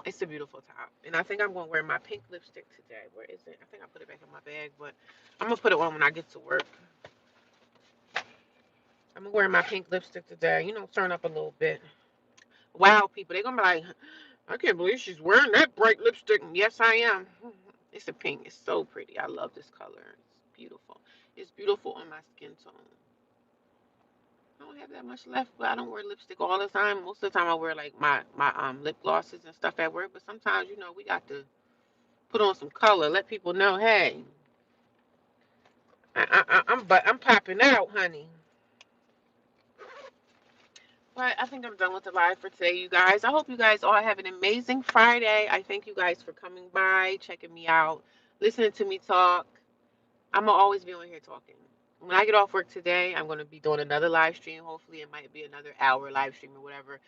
it's a beautiful top. And I think I'm gonna wear my pink lipstick today. Where is it? I think I put it back in my bag, but I'm gonna put it on when I get to work. I'm gonna wear my pink lipstick today, turn up a little bit. Wow, people, they're gonna be like, I can't believe she's wearing that bright lipstick. And yes, I am. It's a pink. It's so pretty. I love this color. It's beautiful. It's beautiful on my skin tone. I don't have that much left, but I don't wear lipstick all the time. Most of the time, I wear like my lip glosses and stuff at work. But sometimes, we got to put on some color. Let people know, hey, I'm popping out, honey. But I think I'm done with the live for today, you guys. I hope you guys all have an amazing Friday. I thank you guys for coming by, checking me out, listening to me talk. I'm gonna always be on here talking. When I get off work today, I'm gonna be doing another live stream. Hopefully, it might be another hour live stream or whatever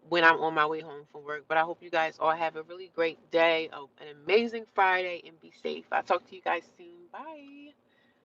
when I'm on my way home from work. But I hope you guys all have a really great day, an amazing Friday, and be safe. I'll talk to you guys soon. Bye.